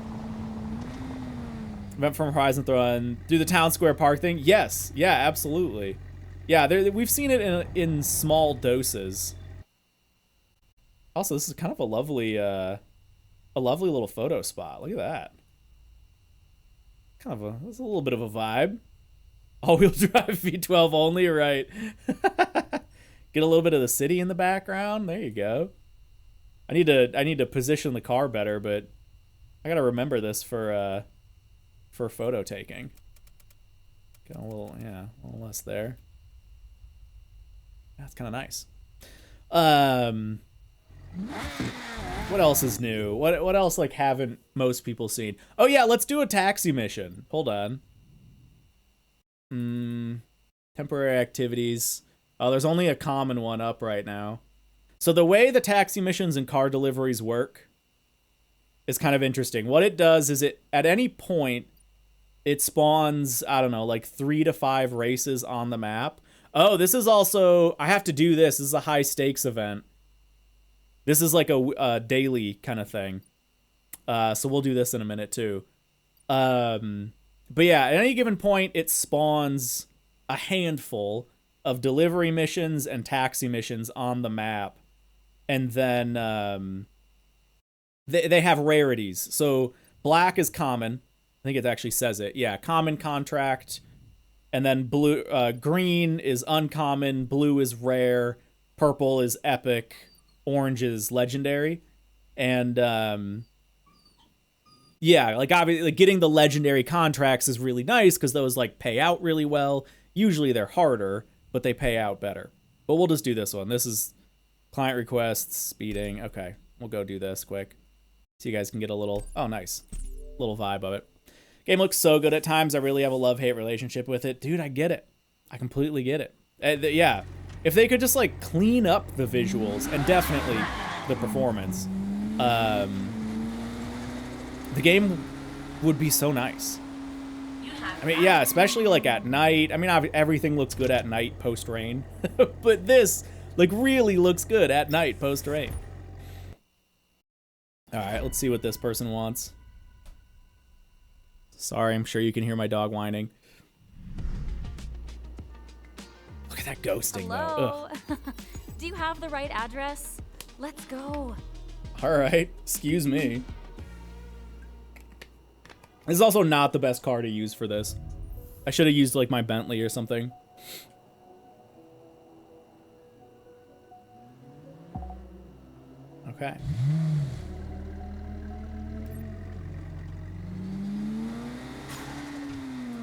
Event from Horizon Throne. Do the town square park thing? Yes, yeah, absolutely. Yeah, we've seen it in small doses. Also, this is kind of a lovely little photo spot. Look at that. There's a little bit of a vibe. All-wheel drive V12 only, right? Get a little bit of the city in the background. There you go. I need to position the car better, but I gotta remember this for photo taking. Got a little less there. That's kind of nice. What else is new? What else like haven't most people seen? Oh yeah, let's do a taxi mission. Hold on. Temporary activities. Oh, there's only a common one up right now. So the way the taxi missions and car deliveries work is kind of interesting. What it does is it at any point it spawns, I don't know, like 3 to 5 races on the map. Oh, this is also, I have to do this. This is a high stakes event. This is like a daily kind of thing. So we'll do this in a minute too. But yeah, at any given point, it spawns a handful of delivery missions and taxi missions on the map. And then they have rarities. So black is common. I think it actually says it. Yeah, common contract. And then green is uncommon. Blue is rare. Purple is epic. Orange is legendary. And yeah, like obviously, like getting the legendary contracts is really nice because those like pay out really well. Usually they're harder, but they pay out better. But we'll just do this one. This is client requests, speeding. Okay, we'll go do this quick. So you guys can get a little, oh, nice. Little vibe of it. Game looks so good at times. I really have a love-hate relationship with it. Dude, I get it. I completely get it. Yeah, if they could just like clean up the visuals and definitely the performance, the game would be so nice. I mean, yeah, especially like at night. I mean, everything looks good at night post-rain, but this like really looks good at night post-rain. All right, let's see what this person wants. Sorry, I'm sure you can hear my dog whining. Look at that ghosting, Hello? though. Do you have the right address? Let's go. All right, excuse me. This is also not the best car to use for this. I should have used like my Bentley or something. Okay.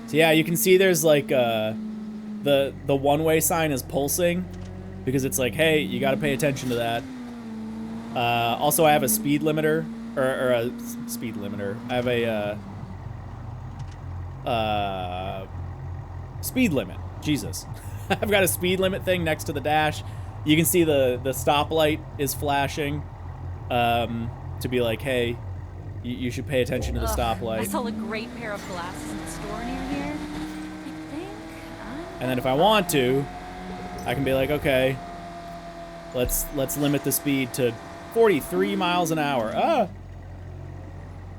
So yeah, you can see there's like the one-way sign is pulsing because it's like, hey, you got to pay attention to that. Also, I have a speed limiter or a speed limiter. I have a speed limit. Jesus. I've got a speed limit thing next to the dash. You can see the stoplight is flashing to be like, hey, you should pay attention to the stoplight. I saw a great pair of glasses in the store near here. I think and then if I want to, I can be like, okay, let's limit the speed to 43 miles an hour.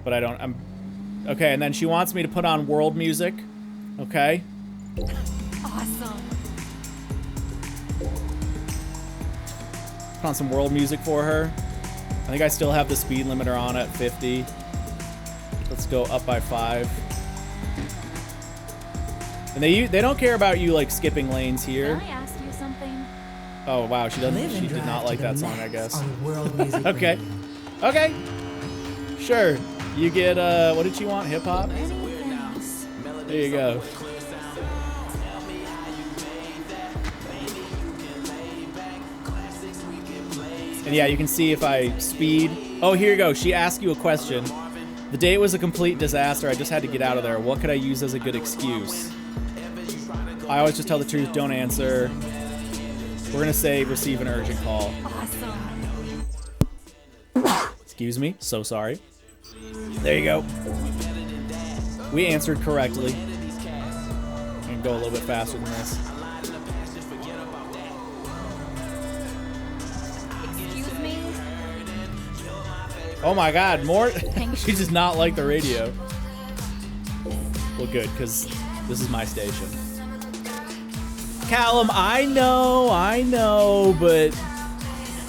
But I don't. Okay, and then she wants me to put on world music. Okay. Awesome. Put on some world music for her. I think I still have the speed limiter on at 50. Let's go up by 5. And they don't care about you like skipping lanes here. Can I ask you something? Oh wow, she did not like that song, I guess. Okay. Radio. Okay. Sure. You get what did she want? Hip hop? There you go. And yeah, you can see if I speed. Oh, here you go. She asked you a question. The date was a complete disaster. I just had to get out of there. What could I use as a good excuse? I always just tell the truth, don't answer. We're gonna say receive an urgent call. Awesome. Excuse me, so sorry. There you go. We answered correctly. And go a little bit faster than this. Excuse me? Oh my god, more? She does not like the radio. Well, good, because this is my station. Callum, I know, but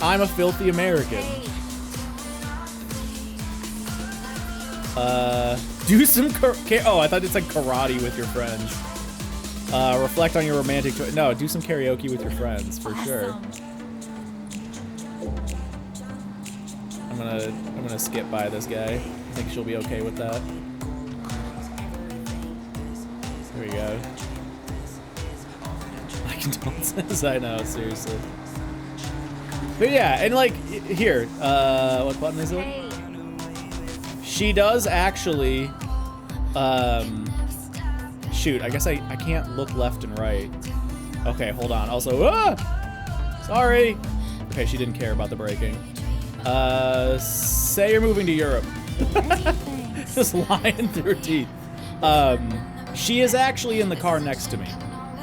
I'm a filthy American. Do some oh, I thought it said karate with your friends. Reflect on your romantic no, do some karaoke with your friends for sure. I'm gonna skip by this guy. I think she'll be okay with that. There we go. My condolences. I know, seriously. But yeah, and like here, what button is it? Hey. She does actually, shoot, I guess I can't look left and right. Okay, hold on. Also, sorry. Okay, she didn't care about the braking. Say you're moving to Europe. Just lying through her teeth. She is actually in the car next to me.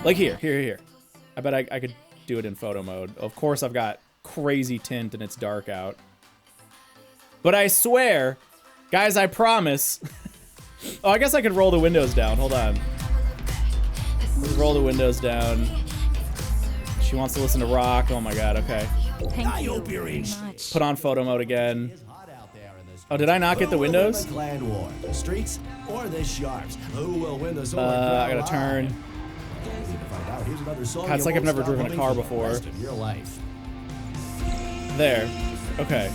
Like here. I bet I could do it in photo mode. Of course I've got crazy tint and it's dark out. But I swear, guys, I promise, Oh, I guess I could roll the windows down. Hold on. Let's roll the windows down. She wants to listen to rock. Oh my god, okay. Thank you very much. Put on photo mode again. Oh, did I not get the windows? Clan war, the streets or the sharps. Who will win the solar I gotta turn. God, it's like I've never driven a car before. There. Okay.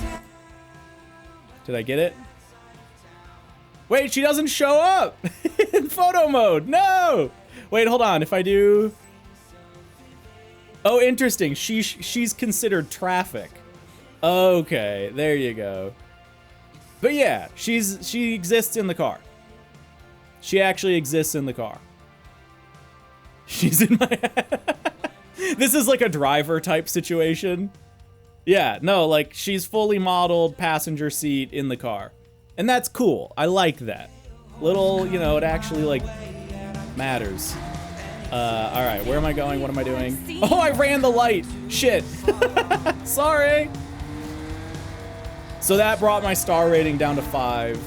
Did I get it? Wait, she doesn't show up in photo mode. No. Wait, hold on. If I do. Oh, interesting. She's considered traffic. Okay, there you go. But yeah, she exists in the car. She actually exists in the car. She's in my head. This is like a driver type situation. Yeah, no, like she's fully modeled passenger seat in the car. And that's cool. I like that. Little, you know, it actually like matters. All right, where am I going? What am I doing? Oh, I ran the light. Shit. Sorry. So that brought my star rating down to 5.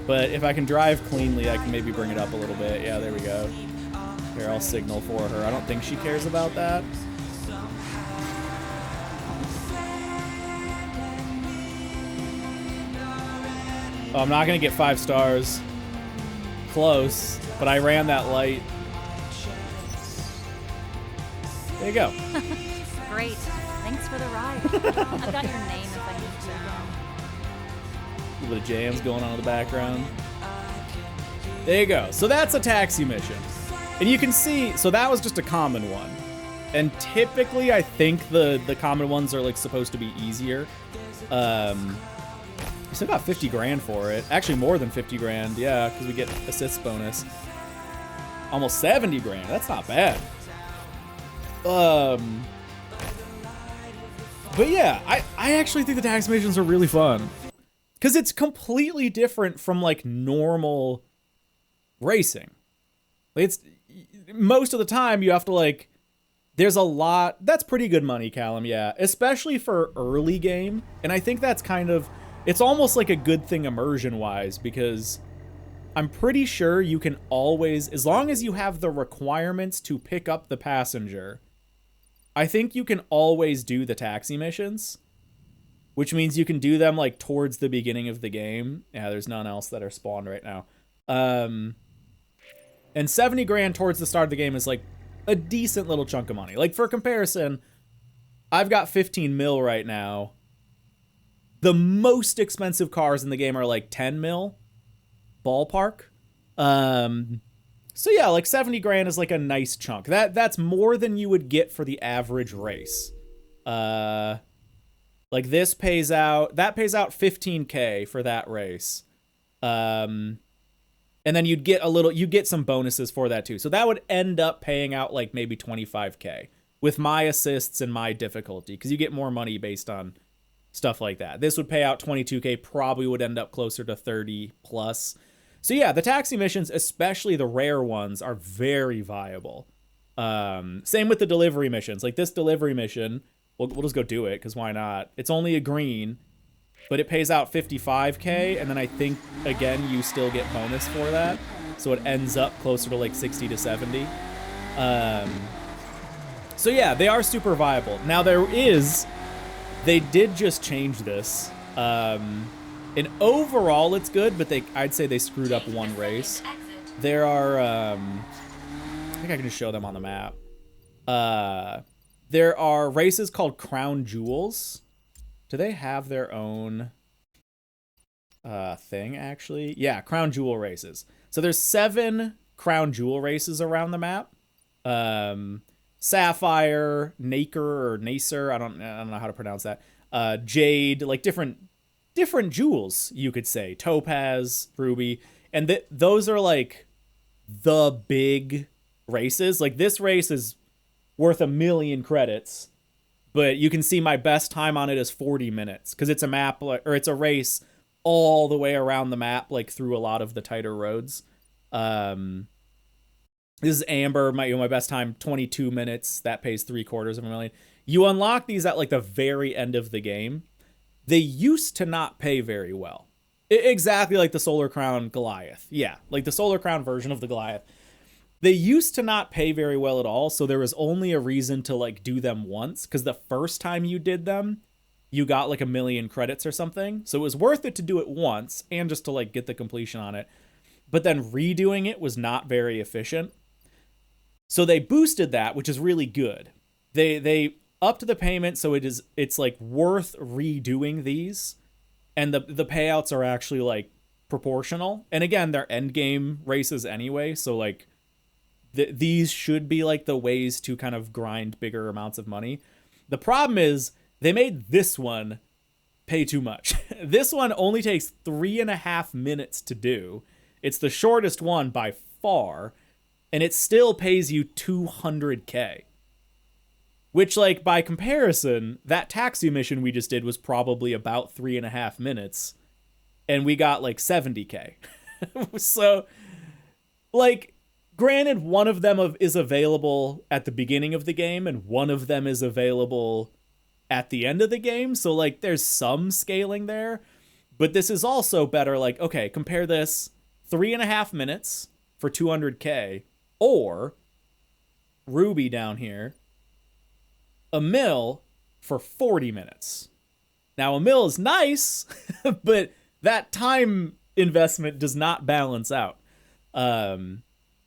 But if I can drive cleanly, I can maybe bring it up a little bit. Yeah, there we go. Here, I'll signal for her. I don't think she cares about that. Oh, I'm not gonna get 5 stars. Close, but I ran that light. There you go. Great. Thanks for the ride. I've got your name if I need to. A little bit of jams going on in the background. There you go. So that's a taxi mission. And you can see, so that was just a common one. And typically, I think the common ones are like supposed to be easier. We still got 50 grand for it. Actually, more than 50 grand. Yeah, because we get assist bonus. Almost 70 grand. That's not bad. But yeah, I actually think the tax missions are really fun. Because it's completely different from, like, normal racing. It's most of the time you have to, like, there's a lot. That's pretty good money, Callum, yeah. Especially for early game. And I think that's kind of, it's almost like a good thing immersion-wise, because I'm pretty sure you can always, as long as you have the requirements to pick up the passenger, I think you can always do the taxi missions, which means you can do them like towards the beginning of the game. Yeah, there's none else that are spawned right now. And 70 grand towards the start of the game is like a decent little chunk of money. Like for comparison, I've got 15 mil right now. The most expensive cars in the game are like 10 mil ballpark. So yeah, like 70 grand is like a nice chunk. That's more than you would get for the average race. Like this pays out 15K for that race. And then you'd get some bonuses for that too. So that would end up paying out like maybe 25K with my assists and my difficulty, because you get more money based on stuff like that. This would pay out 22K, probably would end up closer to 30 plus. So yeah, the taxi missions, especially the rare ones, are very viable. Same with the delivery missions. Like this delivery mission, we'll just go do it, because why not? It's only a green, but it pays out 55K, and then I think, again, you still get bonus for that. So it ends up closer to like 60 to 70. So yeah, they are super viable. Now they did just change this. And overall, it's good, but I'd say they screwed up one race. There are, I think I can just show them on the map. There are races called Crown Jewels. Do they have their own thing, actually? Yeah, Crown Jewel races. So there's 7 Crown Jewel races around the map. Sapphire, Naker or Nacer, I don't know how to pronounce that. Jade, like different jewels, you could say. Topaz, Ruby. And those are like the big races. Like this race is worth 1 million credits, but you can see my best time on it is 40 minutes because it's a map, or it's a race all the way around the map, like through a lot of the tighter roads. This is Amber. My best time, 22 minutes. That pays 750,000. You unlock these at like the very end of the game. They used to not pay very well. Exactly like the Solar Crown Goliath. Yeah, like the Solar Crown version of the Goliath. They used to not pay very well at all, so there was only a reason to like do them once, because the first time you did them, you got like 1,000,000 credits or something. So it was worth it to do it once and just to like get the completion on it. But then redoing it was not very efficient. So they boosted that, which is really good. They upped the payment, so it's like worth redoing these, and the payouts are actually like proportional. And again, they're end game races anyway, so like these should be like the ways to kind of grind bigger amounts of money. The problem is they made this one pay too much. This one only takes 3.5 minutes to do. It's the shortest one by far, and it still pays you 200K. Which, like, by comparison, that taxi mission we just did was probably about 3.5 minutes, and we got like 70K. So, like, granted, one of them is available at the beginning of the game, and one of them is available at the end of the game. So, like, there's some scaling there. But this is also better. Like, okay, compare this 3.5 minutes for 200K, or Ruby down here, 1,000,000 for 40 minutes. Now, 1,000,000 is nice, but that time investment does not balance out.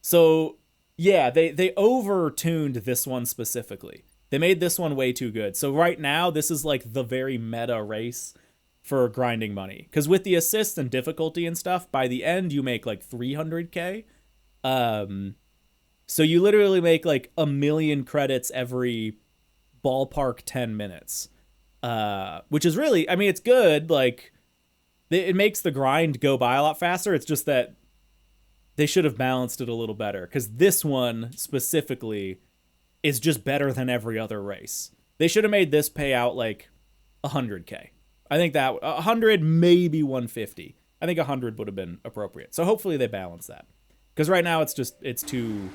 So yeah, they over-tuned this one specifically. They made this one way too good. So right now, this is like the very meta race for grinding money. Because with the assists and difficulty and stuff, by the end, you make like 300K. So you literally make like 1,000,000 credits every ballpark 10 minutes. Which is really, I mean, it's good. Like, it makes the grind go by a lot faster. It's just that they should have balanced it a little better, because this one specifically is just better than every other race. They should have made this pay out like 100K. I think that 100, maybe 150. I think 100 would have been appropriate. So hopefully they balance that, because right now it's too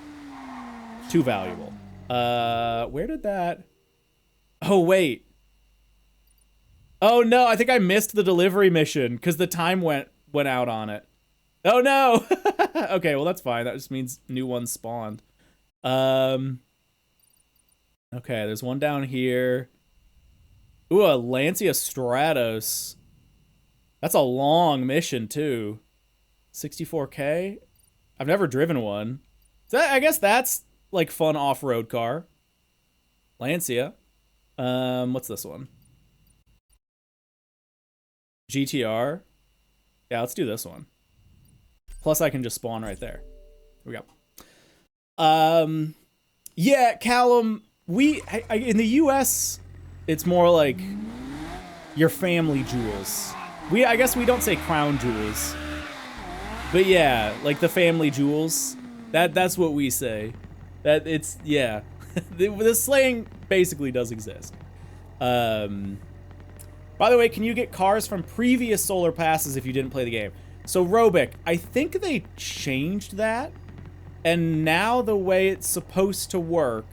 valuable. Where did that? Oh wait. Oh no, I think I missed the delivery mission because the time went out on it. Oh no. Okay, well that's fine. That just means new ones spawned. Okay, there's one down here. Ooh, a Lancia Stratos. That's a long mission too. 64K. I've never driven one. So I guess that's like fun off-road car. Lancia. What's this one? GTR. Yeah, let's do this one. Plus, I can just spawn right there. Here we go. Yeah, Callum. In the U.S., it's more like your family jewels. I guess we don't say crown jewels, but yeah, like the family jewels. That's what we say. That it's yeah. The slang basically does exist. By the way, can you get cars from previous solar passes if you didn't play the game? So Robic, I think they changed that, and now the way it's supposed to work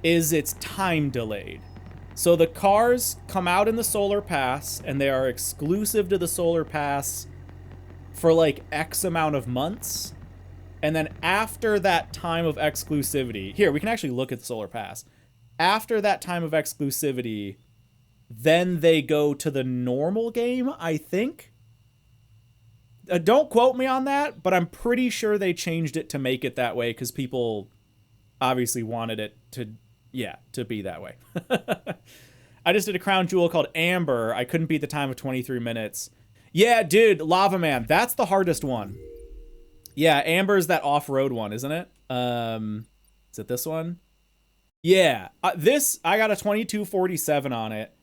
is it's time delayed. So the cars come out in the solar pass, and they are exclusive to the solar pass for like X amount of months. And then after that time of exclusivity, here, we can actually look at the solar pass. After that time of exclusivity, then they go to the normal game, I think. Don't quote me on that, but I'm pretty sure they changed it to make it that way because people obviously wanted it to be that way. I just did a crown jewel called Amber. I couldn't beat the time of 23 minutes. Yeah, dude, Lava Man, that's the hardest one. Yeah, Amber's that off-road one, isn't it? Is it this one? Yeah, this, I got a 2247 on it.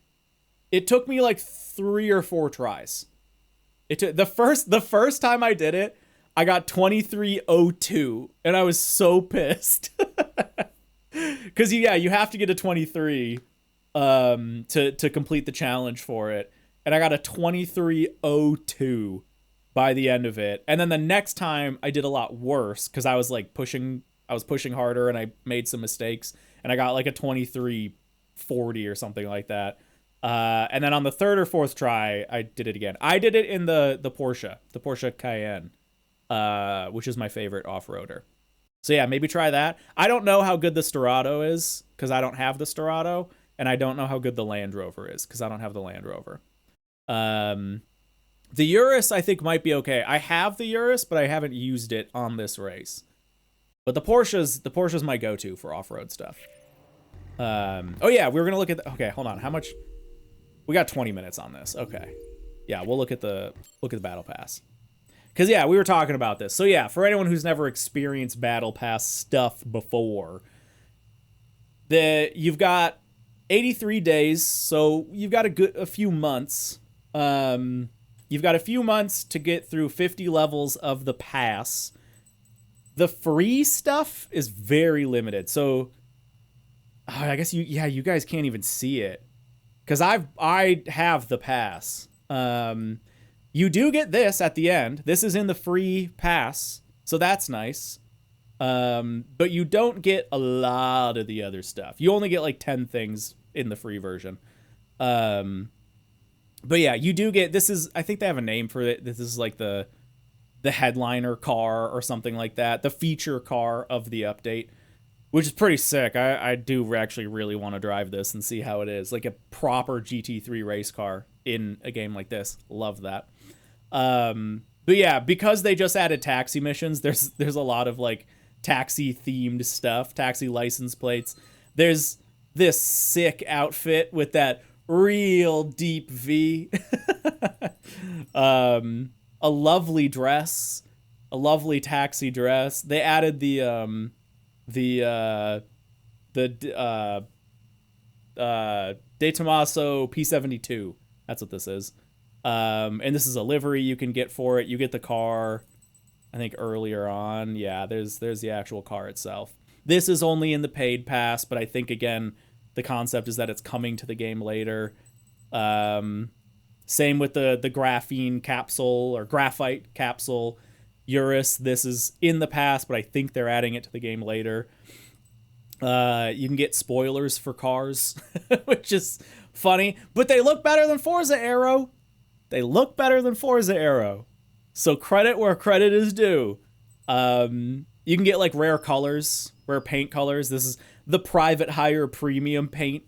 It took me like 3 or 4 tries. It took the first time I did it, I got 2302, and I was so pissed. Cause you have to get a 23 to complete the challenge for it. And I got a 2302 by the end of it. And then the next time I did a lot worse because I was pushing harder and I made some mistakes, and I got like a 2340 or something like that. And then on the third or fourth try, I did it again. I did it in the Porsche Cayenne, which is my favorite off-roader. So yeah, maybe try that. I don't know how good the Storado is because I don't have the Storado, and I don't know how good the Land Rover is because I don't have the Land Rover. The Urus I think might be okay. I have the Urus, but I haven't used it on this race. But the Porsche's my go-to for off-road stuff. Oh yeah, we were gonna look at okay, hold on. How much? We got 20 minutes on this. Okay. Yeah, we'll look at the battle pass. Cause yeah, we were talking about this. So yeah, for anyone who's never experienced battle pass stuff before, you've got 83 days, so you've got a few months. You've got a few months to get through 50 levels of the pass. The free stuff is very limited. So I guess you guys can't even see it. Cause I have the pass. You do get this at the end. This is in the free pass, so that's nice. But you don't get a lot of the other stuff. You only get like 10 things in the free version. But yeah, you do get, this is, I think they have a name for it. This is like the headliner car or something like that. The feature car of the update, which is pretty sick. I do actually really want to drive this and see how it is. Like a proper GT3 race car in a game like this. Love that. But yeah, because they just added taxi missions, there's a lot of like taxi themed stuff, taxi license plates. There's this sick outfit with that real deep V. A lovely dress, a lovely taxi dress. They added the De Tomaso P72. That's what this is. And this is a livery you can get for it. You get the car, I think earlier on. Yeah, there's the actual car itself. This is only in the paid pass, but I think again, the concept is that it's coming to the game later. Same with the graphene capsule or graphite capsule Urus. This is in the past, but I think they're adding it to the game later. You can get spoilers for cars, which is funny, but they look better than Forza Aero. They look better than Forza Aero. So credit where credit is due. You can get like rare colors, rare paint colors. This is the private hire premium paint.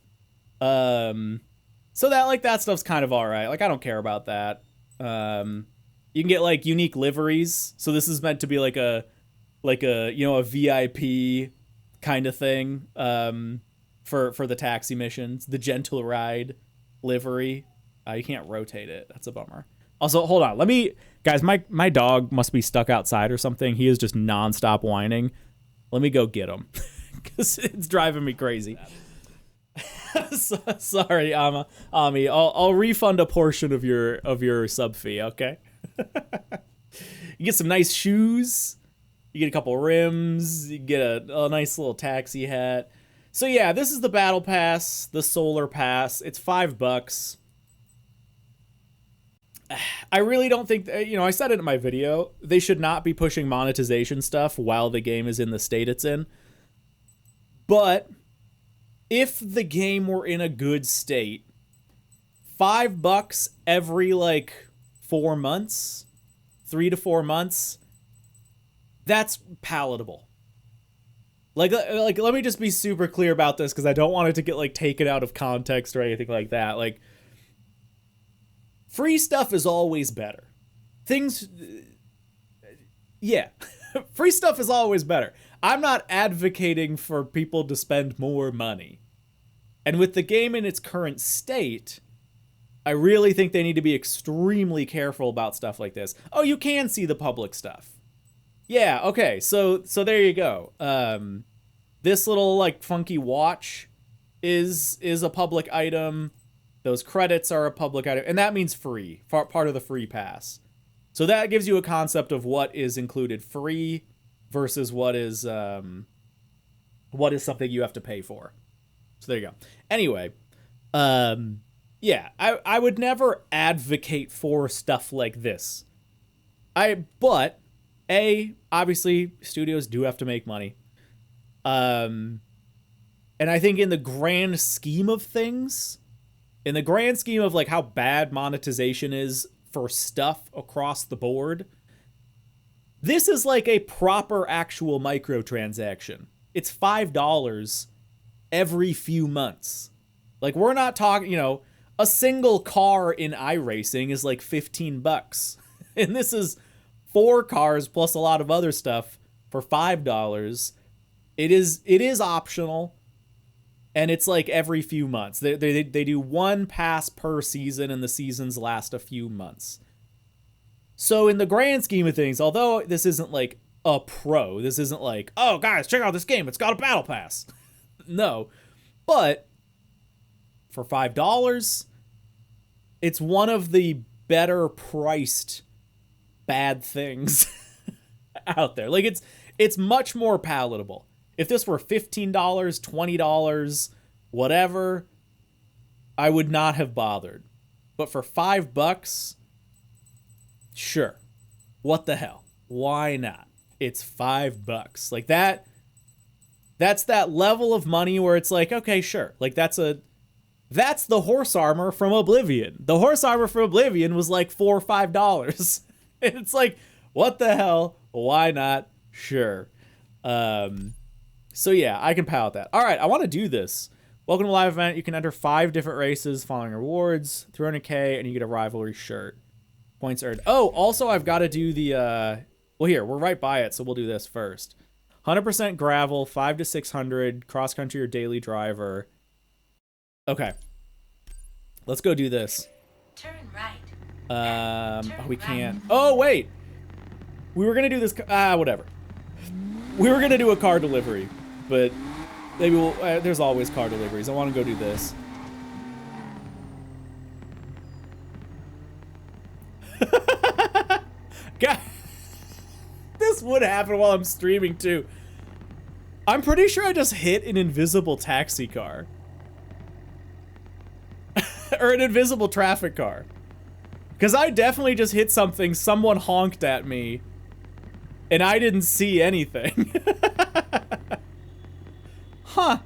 So that stuff's kind of all right. Like I don't care about that. You can get like unique liveries. So this is meant to be like a a VIP kind of thing for the taxi missions. The Gentle Ride livery. You can't rotate it. That's a bummer. Also, hold on. Let me, guys, my dog must be stuck outside or something. He is just nonstop whining. Let me go get him because it's driving me crazy. Sorry, Ami. I'll refund a portion of your sub fee. Okay. You get some nice shoes. You get a couple rims. You get a nice little taxi hat. So yeah, this is the battle pass, the solar pass. It's $5. I really don't think, I said it in my video, they should not be pushing monetization stuff while the game is in the state it's in. But if the game were in a good state, $5 every 4 months, 3 to 4 months, that's palatable. Like let me just be super clear about this because I don't want it to get taken out of context or anything like that. Free stuff is always better. Free stuff is always better. I'm not advocating for people to spend more money. And with the game in its current state, I really think they need to be extremely careful about stuff like this. Oh, you can see the public stuff. Yeah, okay, so there you go. This little funky watch is a public item. Those credits are a public item, and that means free, part of the free pass. So that gives you a concept of what is included free versus what is something you have to pay for. So there you go. Anyway, yeah, I would never advocate for stuff like this. But obviously studios do have to make money. And I think in the grand scheme of things, in the grand scheme of like how bad monetization is for stuff across the board, this is like a proper actual microtransaction. It's $5 every few months. Like, we're not talking, you know, a single car in iRacing is like $15. And this is 4 cars plus a lot of other stuff for $5. It is optional, and it's like every few months. They do 1 pass per season, and the seasons last a few months. So in the grand scheme of things, although this isn't like a pro, this isn't like, oh guys, check out this game, it's got a battle pass. No, but for $5, it's one of the better priced bad things out there. Like, it's much more palatable. If this were $15, $20, whatever, I would not have bothered. But for $5, sure. What the hell? Why not? It's $5. Like, that's that level of money where it's like, okay, sure. Like, that's the horse armor from Oblivion. The horse armor from Oblivion was like $4 or $5. And it's like, what the hell? Why not? Sure. So yeah, I can palate that. All right, I want to do this. Welcome to live event. You can enter 5 different races, following rewards, 300K, and you get a rivalry shirt. Points earned. Oh, also I've got to do the, well here, we're right by it, so we'll do this first. 100% gravel, 5 to 600, cross country or daily driver. Okay. Let's go do this. Turn right. We can't. Oh, wait. We were going to do this, whatever. We were going to do a car delivery, but maybe we'll, there's always car deliveries. I want to go do this. God, this would happen while I'm streaming too. I'm pretty sure I just hit an invisible taxi car. Or an invisible traffic car. Because I definitely just hit something, someone honked at me, and I didn't see anything. Huh.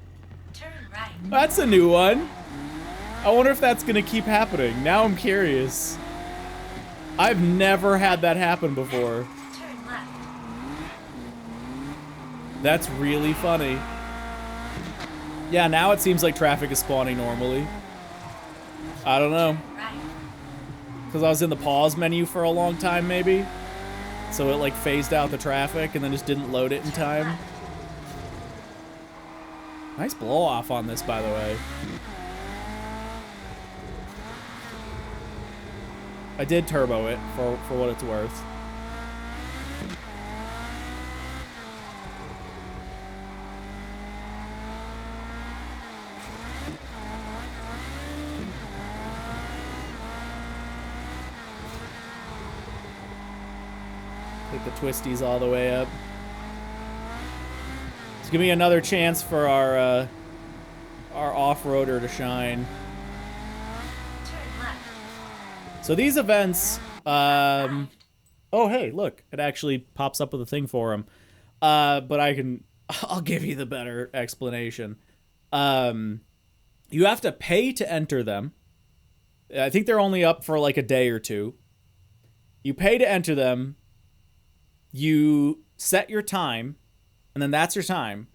Turn right. That's a new one. I wonder if that's gonna keep happening. Now I'm curious. I've never had that happen before. Turn left. That's really funny. Yeah, now it seems like traffic is spawning normally. I don't know. Right. Because I was in the pause menu for a long time, maybe. So it like phased out the traffic and then just didn't load it in time. Nice blow off on this, by the way. I did turbo it for what it's worth. Take the twisties all the way up. Give me another chance for our off-roader to shine. Turn left. So these events, oh hey, look, it actually pops up with a thing for them. But I'll give you the better explanation. You have to pay to enter them. I think they're only up for like a day or two. You pay to enter them. You set your time. And then that's your time.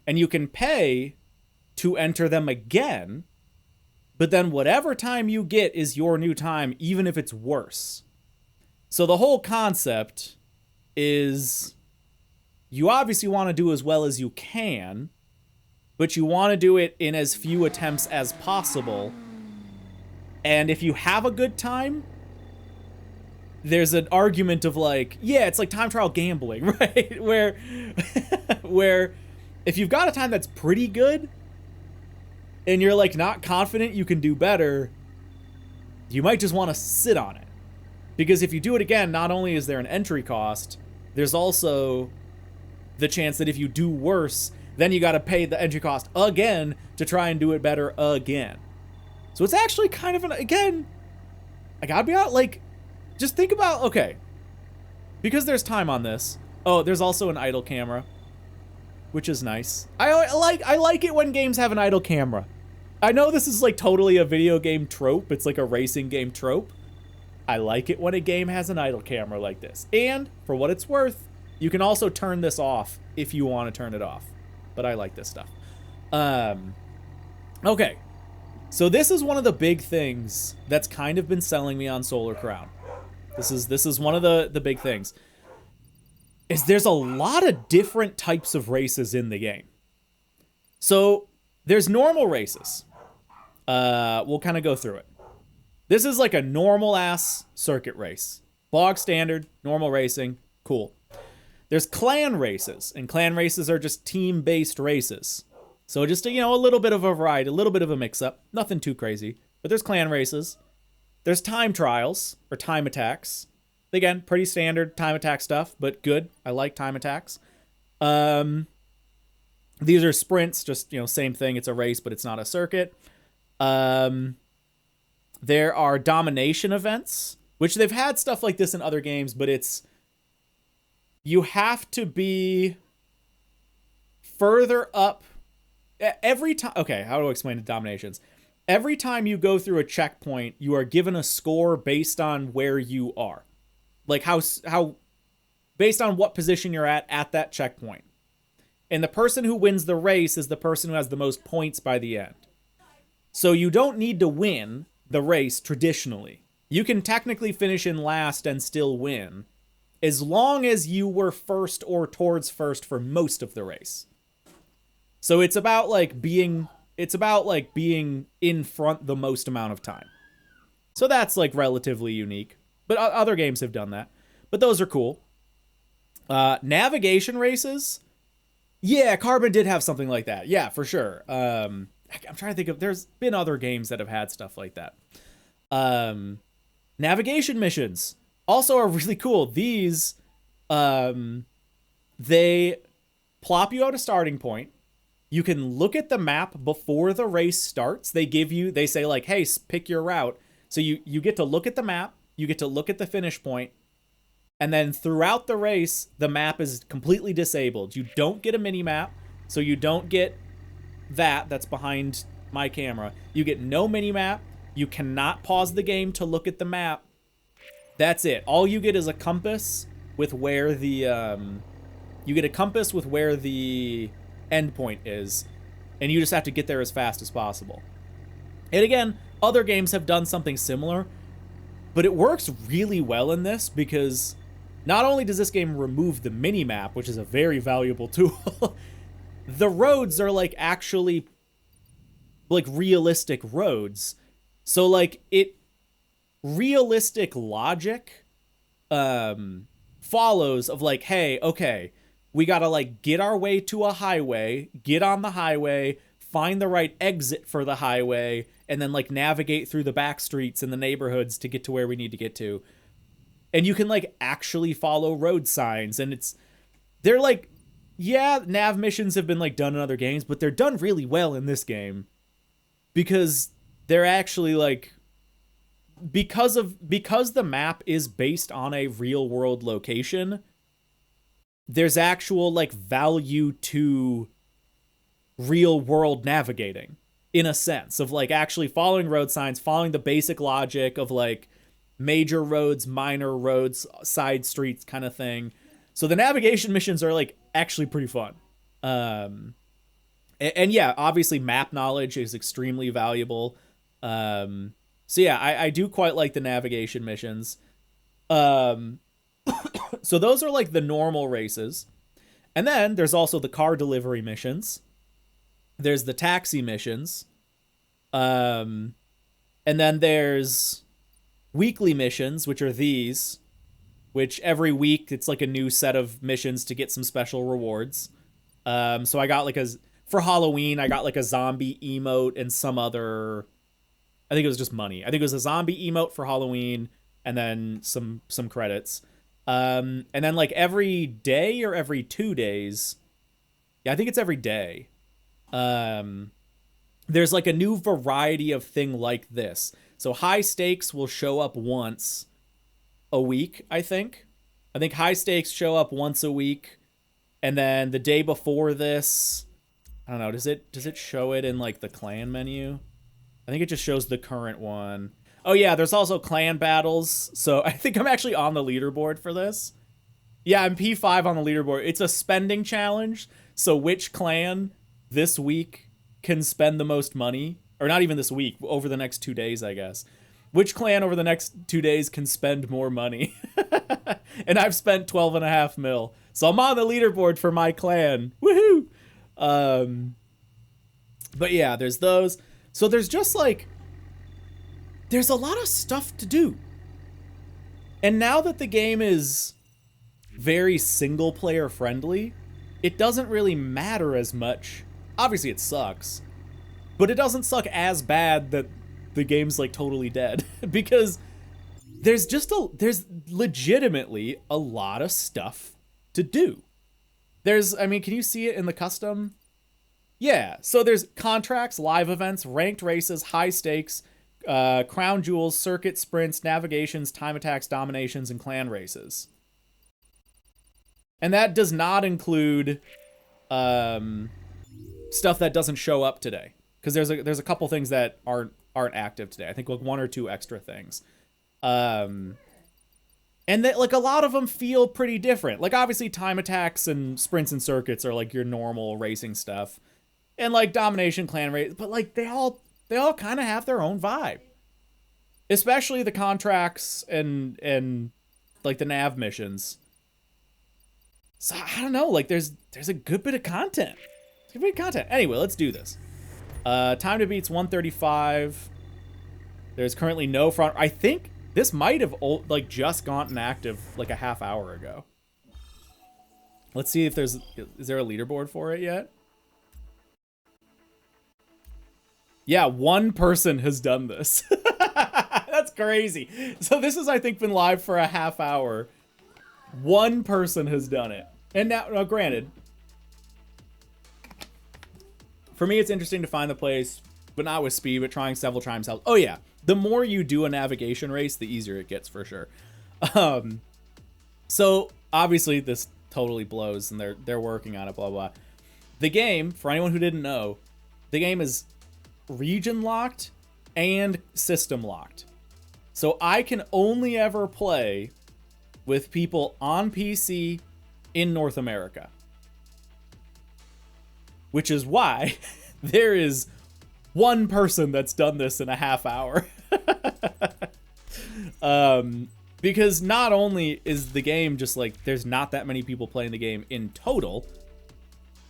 And you can pay to enter them again, but then whatever time you get is your new time, even if it's worse. So the whole concept is you obviously want to do as well as you can, but you want to do it in as few attempts as possible. And if you have a good time, there's an argument of like, yeah, it's like time trial gambling, right? Where if you've got a time that's pretty good and you're like not confident you can do better, you might just want to sit on it. Because if you do it again, not only is there an entry cost, there's also the chance that if you do worse, then you got to pay the entry cost again to try and do it better again. So it's actually kind of again, I gotta be out, like, just think about, okay, because there's time on this. Oh, there's also an idle camera, which is nice. I like it when games have an idle camera. I know this is like totally a video game trope. It's like a racing game trope. I like it when a game has an idle camera like this. And for what it's worth, you can also turn this off if you want to turn it off. But I like this stuff. Okay. So this is one of the big things that's kind of been selling me on Solar Crown. This is one of the big things. Is there's a lot of different types of races in the game. So there's normal races. We'll kind of go through it. This is like a normal ass circuit race. Bog standard, normal racing, cool. There's clan races, and clan races are just team-based races. So just, a little bit of a variety, a little bit of a mix-up. Nothing too crazy. But there's clan races. There's time trials, or time attacks. Again, pretty standard time attack stuff, but good. I like time attacks. These are sprints, just, same thing. It's a race, but it's not a circuit. There are domination events, which they've had stuff like this in other games, but you have to be further up every time. Okay, how do I explain the dominations? Every time you go through a checkpoint, you are given a score based on where you are. Like how based on what position you're at that checkpoint. And the person who wins the race is the person who has the most points by the end. So you don't need to win the race traditionally. You can technically finish in last and still win, as long as you were first or towards first for most of the race. So it's about being in front the most amount of time. So that's relatively unique. But other games have done that. But those are cool. Navigation races. Yeah, Carbon did have something like that. Yeah, for sure. I'm trying to think of, there's been other games that have had stuff like that. Navigation missions also are really cool. These, they plop you at a starting point. You can look at the map before the race starts. They say hey, pick your route. So you get to look at the map. You get to look at the finish point. And then throughout the race, the map is completely disabled. You don't get a mini map. So you don't get that's behind my camera. You get no mini map. You cannot pause the game to look at the map. That's it. All you get is a compass with where the endpoint is, and you just have to get there as fast as possible. And again, other games have done something similar, but it works really well in this because not only does this game remove the mini map, which is a very valuable tool, the roads are actually realistic roads. So realistic logic follows of hey, okay, we gotta get our way to a highway, get on the highway, find the right exit for the highway, and then navigate through the back streets and the neighborhoods to get to where we need to get to. And you can actually follow road signs, and they're yeah, nav missions have been done in other games, but they're done really well in this game because they're actually because the map is based on a real world location, there's actual value to real world navigating in a sense of actually following road signs, following the basic logic of major roads, minor roads, side streets kind of thing. So the navigation missions are actually pretty fun. And yeah, obviously map knowledge is extremely valuable. So yeah, I do quite like the navigation missions. So those are the normal races. And then there's also the car delivery missions. There's the taxi missions. And then there's weekly missions, which are these, which every week it's a new set of missions to get some special rewards. So I got for Halloween, I got a zombie emote and some other, I think it was just money. I think it was a zombie emote for Halloween and then some credits. And then every day or every 2 days, yeah, I think it's every day. There's a new variety of thing like this. So high stakes will show up once a week, I think. I think high stakes show up once a week. And then the day before this, I don't know, does it show it in the clan menu? I think it just shows the current one. Oh yeah, there's also clan battles. So I think I'm actually on the leaderboard for this. Yeah, I'm P5 on the leaderboard. It's a spending challenge. So which clan this week can spend the most money? Or not even this week, over the next 2 days, I guess. Which clan over the next 2 days can spend more money? And I've spent 12.5 mil. So I'm on the leaderboard for my clan. Woohoo! But yeah, there's those. So there's just like, there's a lot of stuff to do. And now that the game is very single player friendly, it doesn't really matter as much. Obviously it sucks, but it doesn't suck as bad that the game's like totally dead because there's legitimately a lot of stuff to do. I mean, can you see it in the custom? Yeah, so there's contracts, live events, ranked races, high stakes, crown jewels, circuit sprints, navigations, time attacks, dominations, and clan races. And that does not include stuff that doesn't show up today, because there's a couple things that aren't active today. I think like 1 or 2 extra things, and that like a lot of them feel pretty different. Like obviously time attacks and sprints and circuits are like your normal racing stuff, and like domination, clan race, but like they all kind of have their own vibe, especially the contracts and like the nav missions. So I don't know, like there's a good bit of content. Anyway, let's do this. Time to beat's 135. There's currently no front. I think this might have like just gotten active like a half hour ago. Let's see if is there a leaderboard for it yet? Yeah, 1 person has done this. That's crazy. So this has, I think, been live for a half hour. 1 person has done it. And now granted, for me, it's interesting to find the place, but not with speed, but trying several times helps. Oh yeah, the more you do a navigation race, the easier it gets for sure. So obviously this totally blows, and they're working on it, blah blah. The game, for anyone who didn't know, the game is region locked and system locked. So I can only ever play with people on PC in North America. Which is why there is 1 person that's done this in a half hour. Because not only is the game just like, there's not that many people playing the game in total.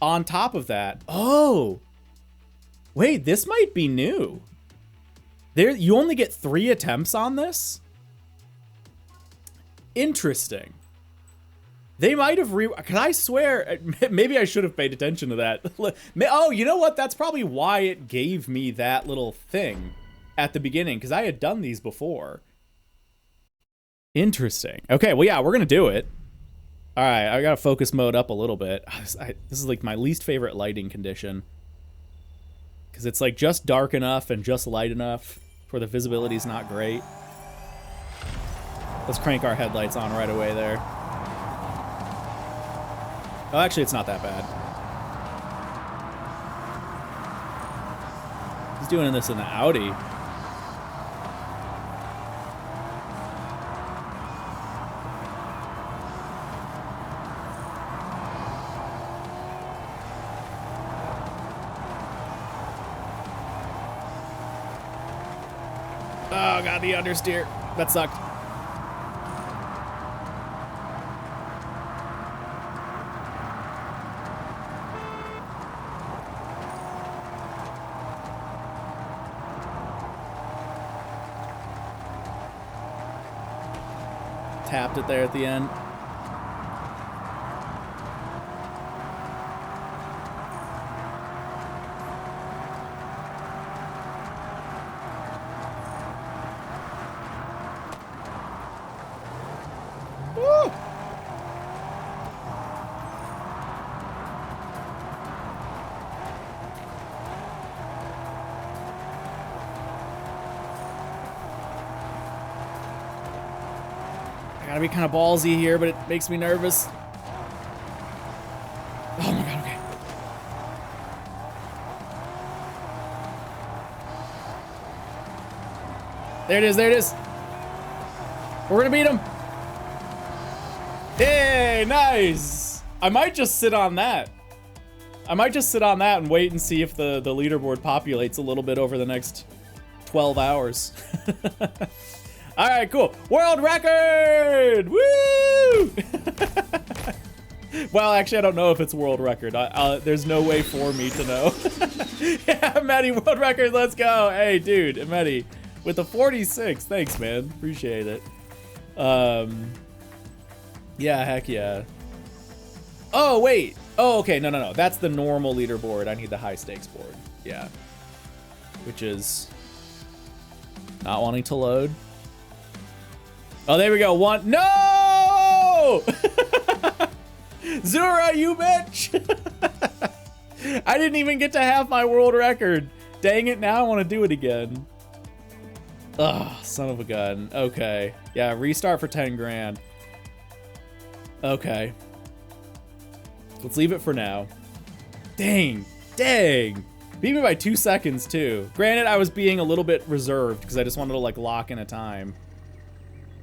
On top of that, oh, wait, this might be new. You only get 3 attempts on this? Interesting. They might have can I swear, maybe I should have paid attention to that. Oh, you know what? That's probably why it gave me that little thing at the beginning, because I had done these before. Interesting. Okay, well, yeah, we're going to do it. All right, I got to focus mode up a little bit. This is like my least favorite lighting condition, because it's like just dark enough and just light enough where the visibility is not great. Let's crank our headlights on right away there. Oh, actually, it's not that bad. He's doing this in the Audi. Oh, got the understeer. That sucked. Tapped it there at the end. Woo! Gotta be kind of ballsy here, but it makes me nervous. Oh my god, okay. There it is, there it is. We're gonna beat him. Hey, nice. I might just sit on that. I might just sit on that and wait and see if the leaderboard populates a little bit over the next 12 hours. All right, cool. World record! Woo! Well, actually, I don't know if it's world record. There's no way for me to know. Yeah, Matty, world record, let's go. Hey, dude, Matty, with the 46. Thanks, man. Appreciate it. Yeah, heck yeah. Oh, wait. Oh, okay, no. That's the normal leaderboard. I need the high stakes board. Yeah. Which is not wanting to load. Oh, there we go. One. No! Zura, you bitch! I didn't even get to have my world record. Dang it, now I want to do it again. Ugh, son of a gun. Okay. Yeah, restart for 10 grand. Okay. Let's leave it for now. Dang. Beat me by 2 seconds, too. Granted, I was being a little bit reserved because I just wanted to, like, lock in a time.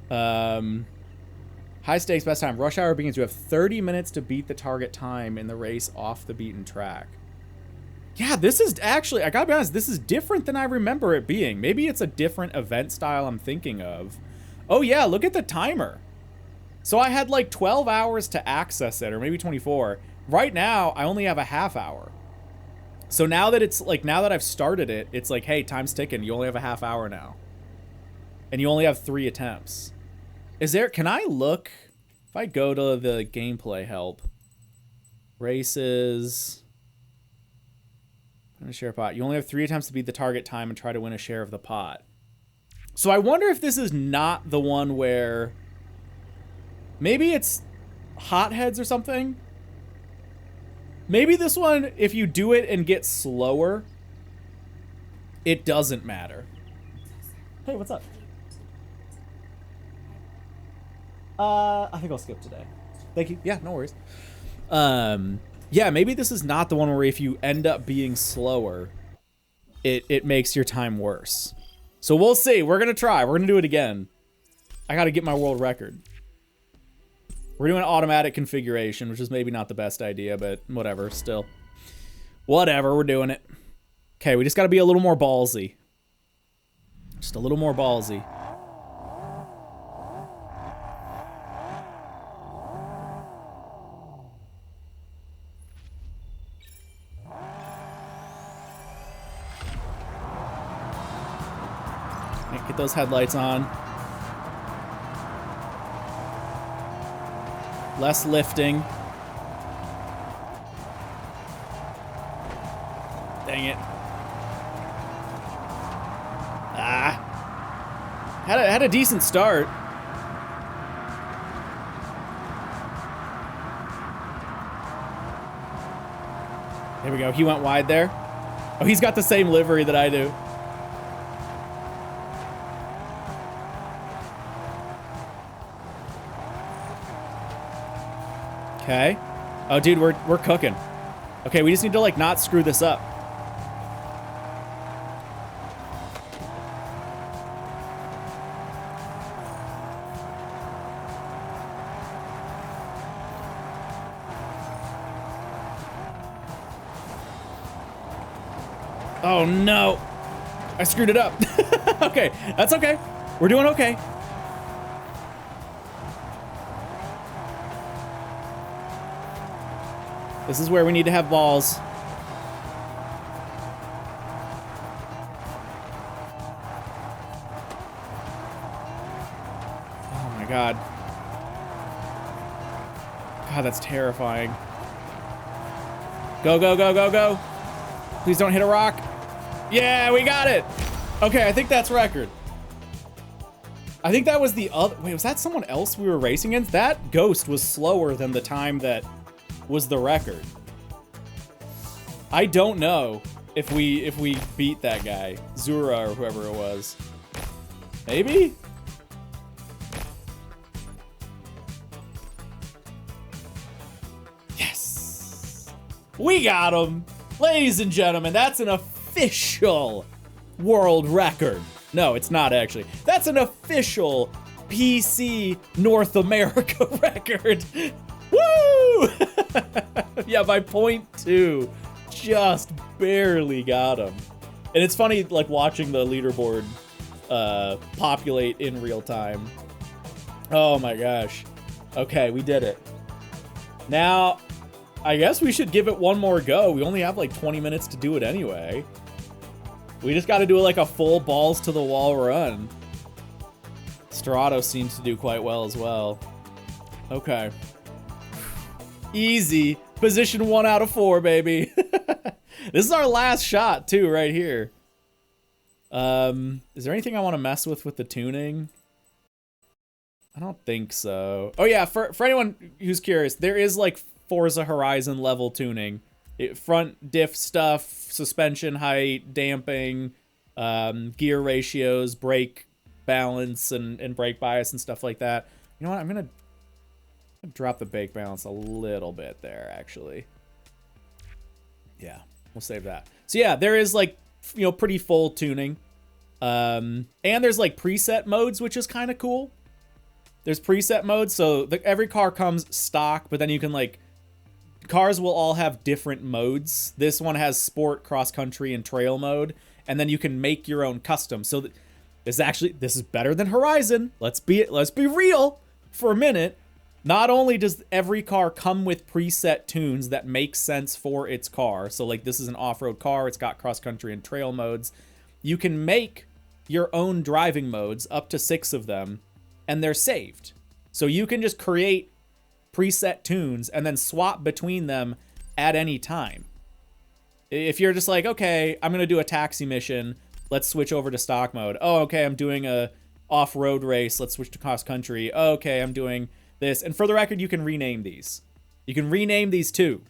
High stakes, best time. Rush hour begins. You have 30 minutes to beat the target time in the race off the beaten track. Yeah, this is actually, I gotta be honest, this is different than I remember it being. Maybe it's a different event style I'm thinking of. Oh yeah, look at the timer. So I had like 12 hours to access it, or maybe 24. Right now, I only have a half hour. So now that it's like, now that I've started it, it's like, hey, time's ticking. You only have a half hour now. And you only have 3 attempts. Is there, can I look, if I go to the gameplay help, races, I'm gonna share a pot. You only have 3 attempts to beat the target time and try to win a share of the pot. So I wonder if this is not the one where, maybe it's hotheads or something. Maybe this one, if you do it and get slower, it doesn't matter. Hey, what's up? I think I'll skip today. Thank you. Yeah, no worries. Yeah, maybe this is not the one where if you end up being slower, it makes your time worse. So we'll see. We're gonna try. We're gonna do it again. I gotta get my world record. We're doing automatic configuration, which is maybe not the best idea, but whatever, still. Whatever, we're doing it. Okay, we just gotta be a little more ballsy. Just a little more ballsy. Get those headlights on. Less lifting. Dang it. Ah. Had a decent start. There we go. He went wide there. Oh, he's got the same livery that I do. Okay. Oh, dude, we're cooking. Okay, we just need to, like, not screw this up. Oh, no. I screwed it up. Okay, that's okay. We're doing okay. This is where we need to have balls. Oh my god. God, that's terrifying. Go, go, go, go, go. Please don't hit a rock. Yeah, we got it. Okay, I think that's record. I think that was the other... Wait, was that someone else we were racing against? That ghost was slower than the time that was the record. I don't know if we beat that guy, Zura or whoever it was. Maybe? Yes! We got him! Ladies and gentlemen, that's an official world record. No, it's not actually. That's an official PC North America record. Woo! Yeah, by 0.2. Just barely got him. And it's funny, like, watching the leaderboard populate in real time. Oh my gosh. Okay, we did it. Now, I guess we should give it one more go. We only have like 20 minutes to do it anyway. We just got to do like a full balls to the wall run. Strato seems to do quite well as well. Okay. Easy. Position 1 out of 4, baby. This is our last shot too, right here. Is there anything I want to mess with the tuning? I don't think so. Oh yeah, for anyone who's curious, there is like Forza Horizon level tuning. Front diff stuff, suspension height, damping, gear ratios, brake balance, and brake bias and stuff like that. You know what? I'm gonna drop the brake balance a little bit there, actually. Yeah, we'll save that. So yeah, there is like, you know, pretty full tuning. And there's like preset modes, which is kind of cool. There's preset modes, so every car comes stock, but then you can like, cars will all have different modes. This one has sport, cross country, and trail mode, and then you can make your own custom. So this is better than Horizon. Let's be real for a minute. Not only does every car come with preset tunes that make sense for its car, so like this is an off-road car, it's got cross country and trail modes. You can make your own driving modes, up to 6 of them, and they're saved. So you can just create preset tunes and then swap between them at any time. If you're just like, okay, I'm gonna do a taxi mission, let's switch over to stock mode. Oh, okay, I'm doing a off-road race, let's switch to cross country. Oh, okay, I'm doing this. And for the record, you can rename these. You can rename these too,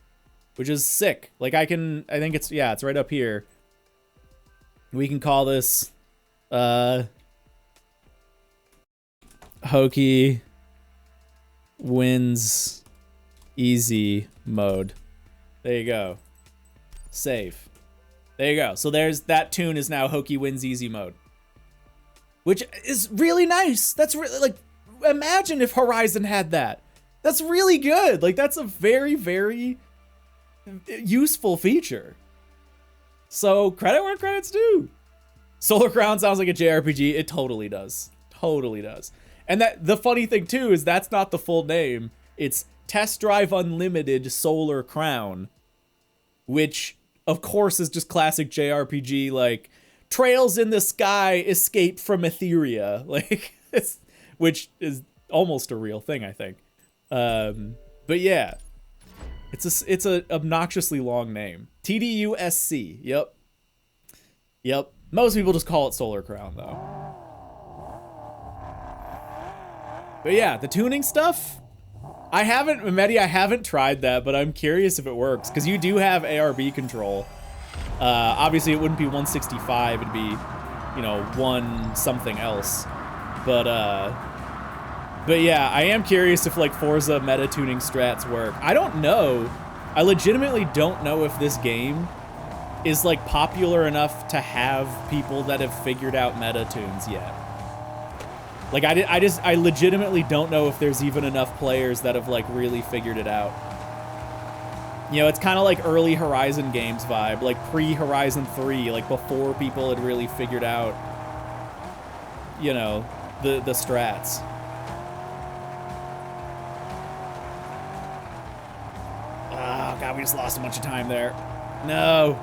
which is sick. Like I think it's right up here. We can call this Hoki wins easy mode. There you go. Save. There you go. So that tune is now Hoki wins easy mode, which is really nice. That's really, like, imagine if Horizon had that. That's really good. Like, that's a very, very useful feature. So credit where credit's due. Solar Crown sounds like a JRPG. It totally does. Totally does. And the funny thing too is that's not the full name. It's Test Drive Unlimited Solar Crown, which of course is just classic JRPG, like trails in the sky escape from Etheria, like which is almost a real thing, I think. But yeah, it's a obnoxiously long name. TDU SC. Yep. Most people just call it Solar Crown though. But yeah, the tuning stuff, I haven't tried that, but I'm curious if it works, because you do have ARB control. Obviously it wouldn't be 165, it'd be, you know, one something else. But yeah, I am curious if like Forza meta tuning strats work. I don't know. I legitimately don't know if this game is like popular enough to have people that have figured out meta tunes yet. Like I legitimately don't know if there's even enough players that have like really figured it out. You know, it's kind of like early Horizon games vibe, like pre-Horizon 3, like before people had really figured out, you know, the strats. Oh god, we just lost a bunch of time there. No.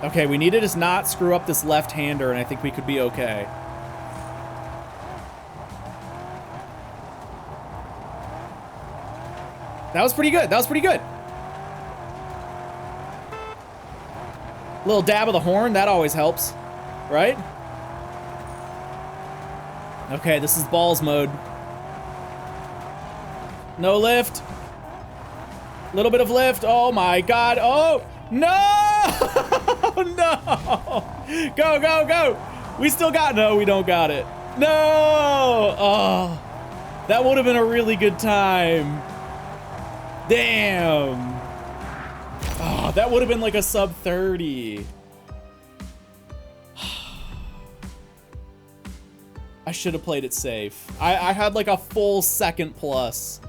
Okay, we need to just not screw up this left-hander, and I think we could be okay. That was pretty good. Little dab of the horn, that always helps, right? Okay, this is balls mode. No lift. Little bit of lift. Oh my god. Oh, no! No! Go! We still got, no, we don't got it. No! Oh, that would have been a really good time. Damn. Oh, that would have been like a sub 30. I should have played it safe. I had like a full second plus.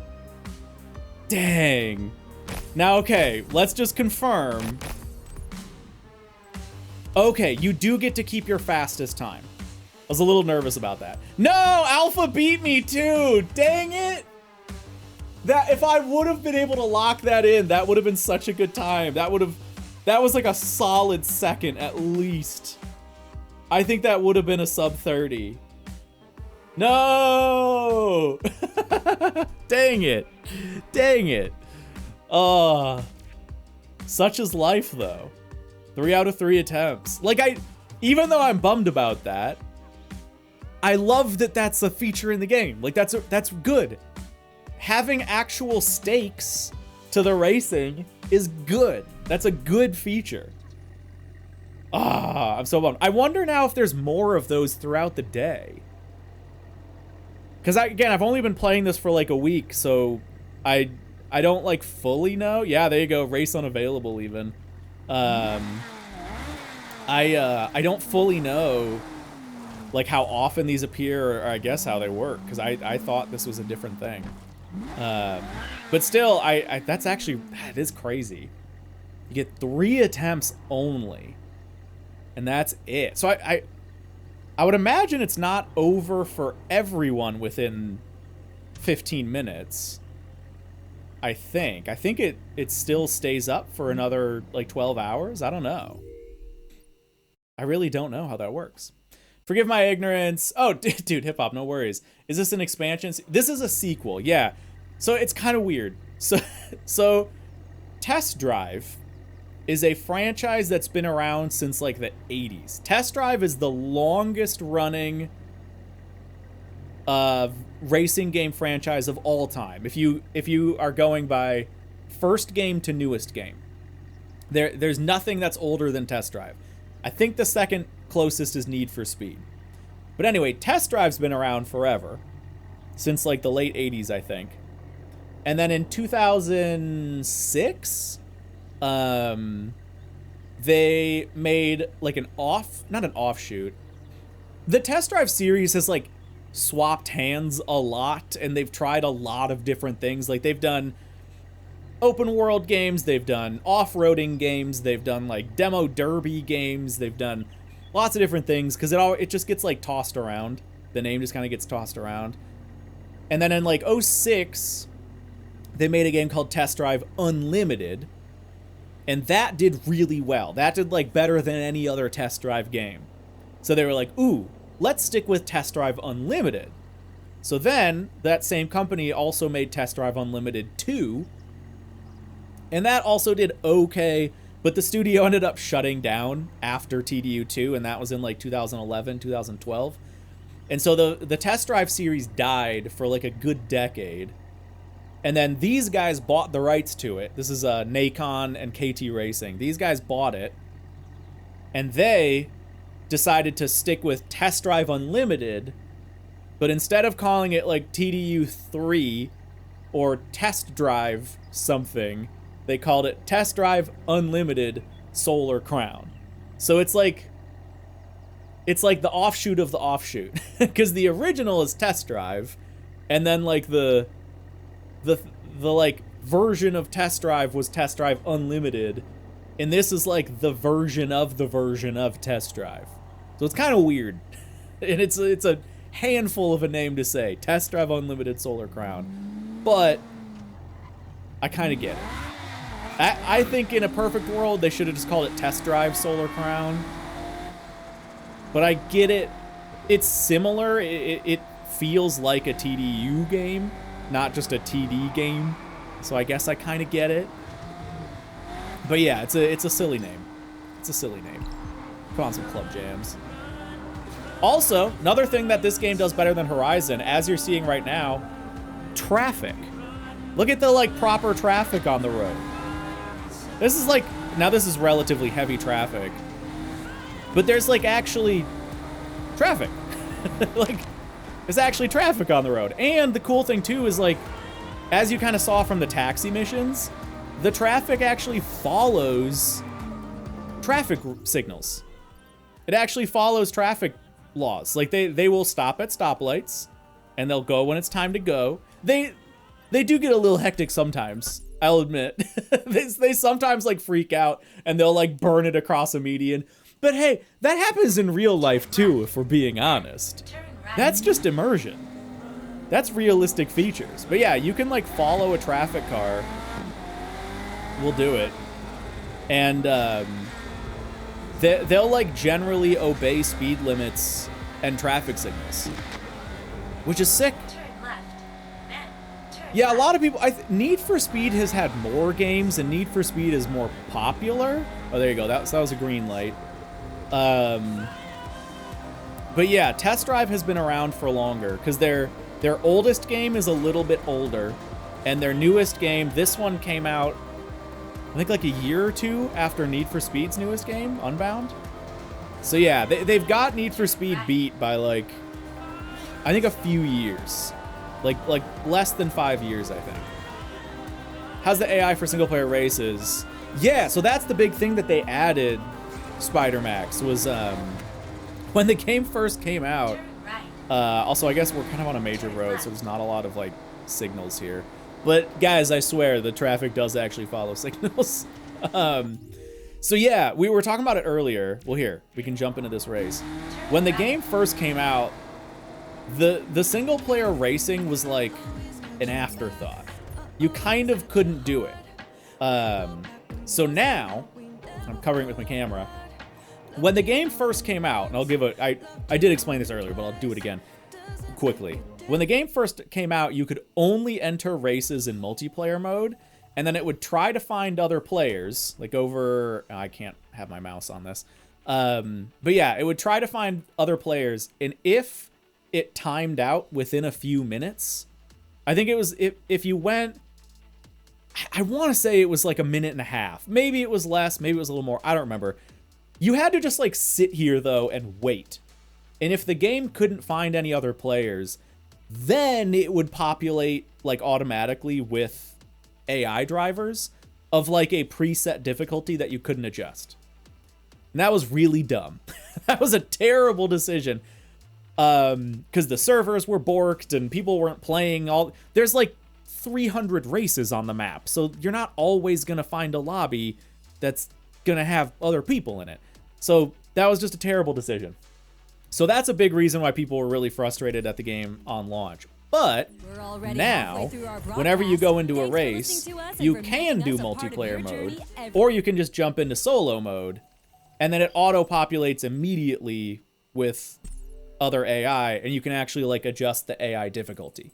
Dang. Now, okay, let's just confirm. Okay, you do get to keep your fastest time. I was a little nervous about that. No, Alpha beat me too. Dang it. That if I would have been able to lock that in, that would have been such a good time. That was like a solid second at least. I think that would have been a sub 30. No! Dang it. Dang it. Such is life though. 3 out of 3 attempts. Like even though I'm bummed about that, I love that that's a feature in the game. Like that's good. Having actual stakes to the racing is good. That's a good feature. I'm so bummed. I wonder now if there's more of those throughout the day. Because again, I've only been playing this for like a week, so I don't like fully know. Yeah, there you go. Race unavailable even. I don't fully know like how often these appear, or I guess how they work, because I thought this was a different thing. But still, that's actually, that is crazy. You get 3 attempts only, and that's it. So I would imagine it's not over for everyone within 15 minutes. I think it still stays up for another like 12 hours. I don't know. I really don't know how that works. Forgive my ignorance. Oh, dude, hip hop, no worries. Is this an expansion? This is a sequel. Yeah. So it's kind of weird. So Test Drive is a franchise that's been around since like the 80s. Test Drive is the longest running racing game franchise of all time. If you are going by first game to newest game, there's nothing that's older than Test Drive. I think the second closest is Need for Speed. But anyway, Test Drive's been around forever, since like the late 80s, I think. And then in 2006, they made like not an offshoot. The Test Drive series has like swapped hands a lot, and they've tried a lot of different things. Like they've done open world games, they've done off-roading games, they've done like demo derby games, they've done lots of different things, because it just gets like tossed around. The name just kind of gets tossed around. And then in like 2006, they made a game called Test Drive Unlimited, and that did really well. That did like better than any other Test Drive game. So they were like, ooh, let's stick with Test Drive Unlimited. So then that same company also made Test Drive Unlimited 2, and that also did okay, but the studio ended up shutting down after TDU 2, and that was in like 2011, 2012. And so the Test Drive series died for like a good decade. And then these guys bought the rights to it. This is Nacon and KT Racing. These guys bought it, and they decided to stick with Test Drive Unlimited, but instead of calling it like TDU 3 or Test Drive something, they called it Test Drive Unlimited Solar Crown. So it's like the offshoot of the offshoot, because the original is Test Drive, and then like the like version of Test Drive was Test Drive Unlimited, and this is like the version of Test Drive. So it's kind of weird, and it's a handful of a name to say, Test Drive Unlimited Solar Crown, but I kind of get it. I think in a perfect world they should have just called it Test Drive Solar Crown, but I get it. It's similar. It feels like a TDU game, not just a TD game, so I guess I kind of get it. But yeah, it's a silly name. It's a silly name. Put on some club jams. Also, another thing that this game does better than Horizon, as you're seeing right now, traffic. Look at the like proper traffic on the road. This is like, now this is relatively heavy traffic, but there's like actually traffic. Like, there's actually traffic on the road. And the cool thing too is like, as you kind of saw from the taxi missions, the traffic actually follows traffic signals. It actually follows traffic laws. Like they will stop at stoplights and they'll go when it's time to go. They do get a little hectic sometimes, I'll admit. they sometimes like freak out and they'll like burn it across a median. But hey, that happens in real life too, if we're being honest. Turn right. That's just immersion. That's realistic features. But yeah, you can like follow a traffic car. We'll do it. And they'll like generally obey speed limits and traffic signals, which is sick. Turn left. Then turn Yeah, a left. lot of people, Need for Speed has had more games and Need for Speed is more popular. Oh, there you go. That was a green light. But yeah, Test Drive has been around for longer because their oldest game is a little bit older, and their newest game, this one came out, I think like a year or two after Need for Speed's newest game, Unbound. So yeah, they've got Need for Speed beat by like, I think a few years, like less than 5 years, I think. How's the AI for single player races? Yeah, so that's the big thing that they added, Spider Max, was when the game first came out. Turn right. Also, I guess we're kind of on a major road, so there's not a lot of like signals here. But guys, I swear the traffic does actually follow signals. So yeah, we were talking about it earlier. Well, here, we can jump into this race. When the game first came out, the single player racing was like an afterthought. You kind of couldn't do it. So now, I'm covering it with my camera. When the game first came out, and I did explain this earlier, but I'll do it again quickly. When the game first came out, you could only enter races in multiplayer mode, and then it would try to find other players, like over, I can't have my mouse on this. But yeah, it would try to find other players, and if it timed out within a few minutes, I think it was, if you went, I want to say it was like a minute and a half. Maybe it was less, maybe it was a little more, I don't remember. You had to just like sit here though and wait. And if the game couldn't find any other players, then it would populate like automatically with AI drivers of like a preset difficulty that you couldn't adjust. And that was really dumb. That was a terrible decision. Because the servers were borked and people weren't playing there's like 300 races on the map. So you're not always going to find a lobby that's going to have other people in it. So that was just a terrible decision. So that's a big reason why people were really frustrated at the game on launch. But now, whenever you go into a race, you can do multiplayer mode, or you can just jump into solo mode, and then it auto-populates immediately with other AI, and you can actually like adjust the AI difficulty.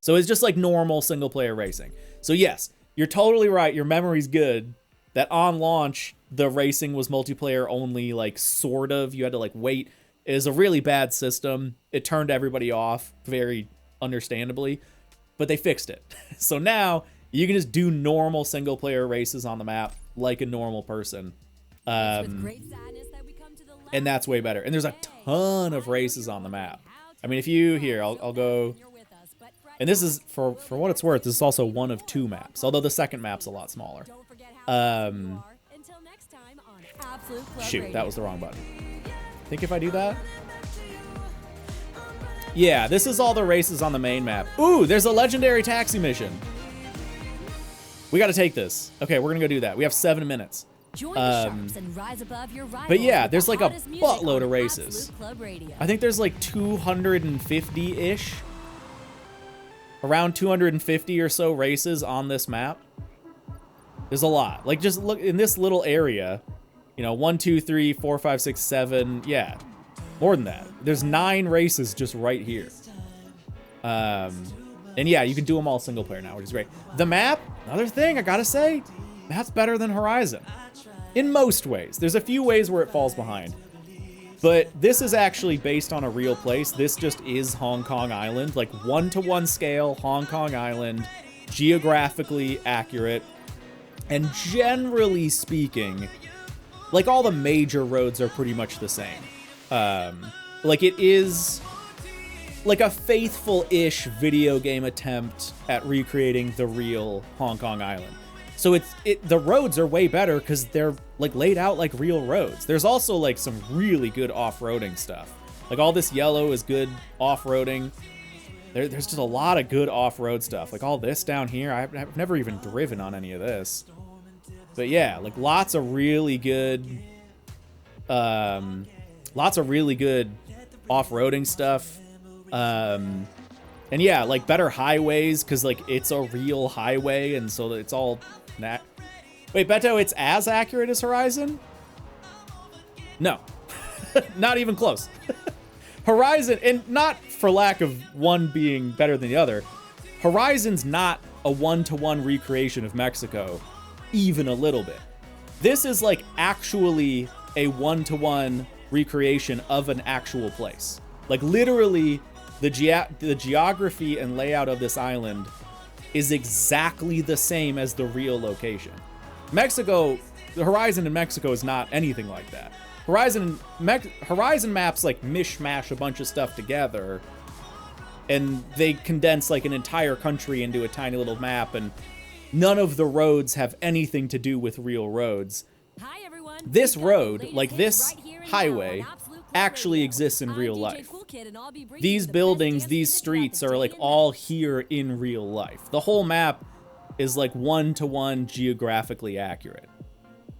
So it's just like normal single-player racing. So yes, you're totally right, your memory's good, that on launch, the racing was multiplayer only, like sort of, you had to like wait. It is a really bad system. It turned everybody off, very understandably, but they fixed it. So now you can just do normal single player races on the map like a normal person. And that's way better. And there's a ton of races on the map. I mean, if you, here, I'll go, and this is, for what it's worth, this is also one of 2 maps, although the second map's a lot smaller. Shoot, that was the wrong button. I think if I do that. Yeah, this is all the races on the main map. Ooh, there's a legendary taxi mission. We got to take this. Okay, we're going to go do that. We have 7 minutes. But yeah, there's like a buttload of races. I think there's like 250-ish. Around 250 or so races on this map. There's a lot. Like, just look in this little area. You know, 1, 2, 3, 4, 5, 6, 7. Yeah, more than that. There's 9 races just right here. And yeah, you can do them all single player now, which is great. The map, another thing I gotta say, that's better than Horizon. In most ways. There's a few ways where it falls behind. But this is actually based on a real place. This just is Hong Kong Island. Like 1-to-1 scale, Hong Kong Island. Geographically accurate. And generally speaking, like all the major roads are pretty much the same. Like it is like a faithful-ish video game attempt at recreating the real Hong Kong Island. So the roads are way better because they're like laid out like real roads. There's also like some really good off-roading stuff. Like all this yellow is good off-roading. There's just a lot of good off-road stuff. Like all this down here, I've never even driven on any of this. But yeah, like lots of really good off-roading stuff. And yeah, like better highways because like it's a real highway, and so it's all Wait, Beto, it's as accurate as Horizon? No. Not even close. Horizon, and not for lack of one being better than the other, Horizon's not a one-to-one recreation of Mexico, even a little bit. This is like actually a one-to-one recreation of an actual place. Like literally, the geography and layout of this island is exactly the same as the real location. Mexico, the Horizon in Mexico is not anything like that. Horizon maps like mishmash a bunch of stuff together, and they condense like an entire country into a tiny little map, and none of the roads have anything to do with real roads. Hi, everyone. This road, like this highway, actually exists in real life. These buildings, these streets are like all here in real life. The whole map is like one-to-one geographically accurate.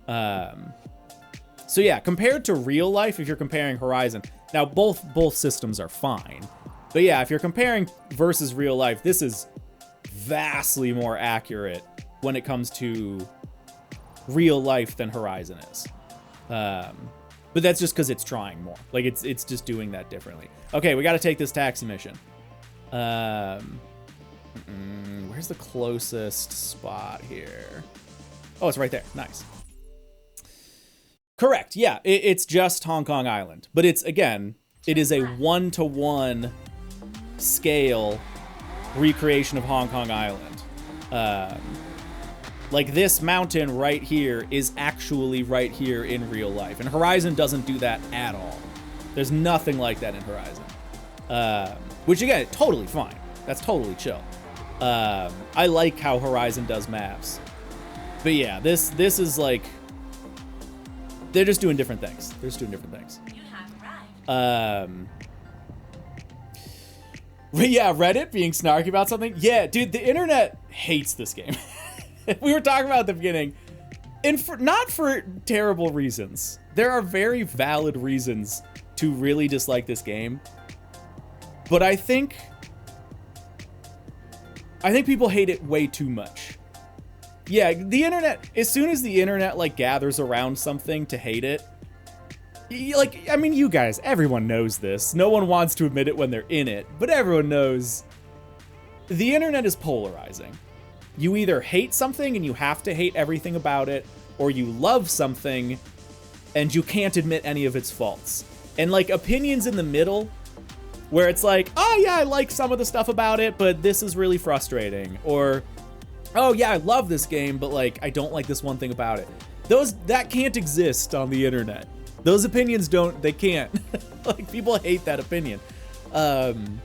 So yeah, compared to real life, if you're comparing Horizon, now both systems are fine. But yeah, if you're comparing versus real life, this is vastly more accurate when it comes to real life than Horizon is. But that's just because it's trying more. Like it's just doing that differently. Okay, we got to take this taxi mission. Where's the closest spot here? Oh, it's right there. Nice. Correct. Yeah, it's just Hong Kong Island, but it's again, it is a one-to-one scale recreation of Hong Kong Island. Like this mountain right here is actually right here in real life. And Horizon doesn't do that at all. There's nothing like that in Horizon. Which again, totally fine. That's totally chill. I like how Horizon does maps. But yeah, this is like, they're just doing different things. They're just doing different things. You have arrived. Yeah, Reddit being snarky about something. Yeah, dude, the internet hates this game. We were talking about at the beginning, and not for terrible reasons. There are very valid reasons to really dislike this game, but I think people hate it way too much. Yeah, the internet, as soon as the internet like gathers around something to hate it, like, I mean, you guys, everyone knows this. No one wants to admit it when they're in it, but everyone knows the internet is polarizing. You either hate something and you have to hate everything about it, or you love something and you can't admit any of its faults. And like opinions in the middle, where it's like, oh yeah, I like some of the stuff about it, but this is really frustrating. Or, oh yeah, I love this game, but like, I don't like this one thing about it. That can't exist on the internet. Those opinions they can't. Like, people hate that opinion. And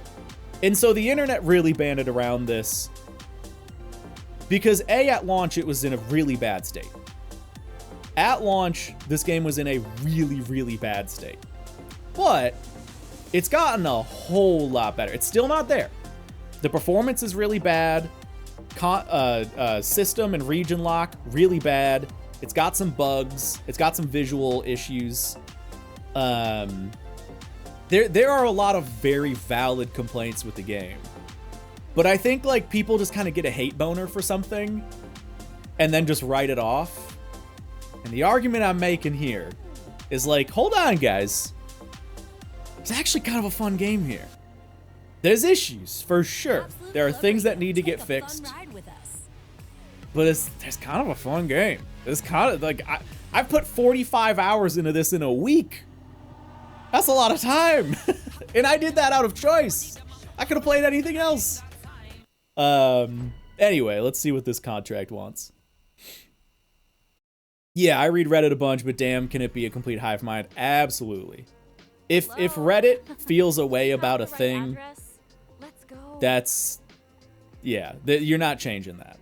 so the internet really banded around this because at launch, it was in a really bad state. At launch, this game was in a really, really bad state. But it's gotten a whole lot better. It's still not there. The performance is really bad. System and region lock, really bad. It's got some bugs. It's got some visual issues. There are a lot of very valid complaints with the game. But I think like people just kind of get a hate boner for something and then just write it off. And the argument I'm making here is like, hold on, guys. It's actually kind of a fun game here. There's issues, for sure. There are things that need to get fixed. But it's kind of a fun game. It's kind of like, I've put 45 hours into this in a week. That's a lot of time. And I did that out of choice. I could have played anything else. Anyway, let's see what this contract wants. Yeah, I read Reddit a bunch, but damn, can it be a complete hive mind? Absolutely. If Reddit feels a way about a thing, that's, yeah, you're not changing that.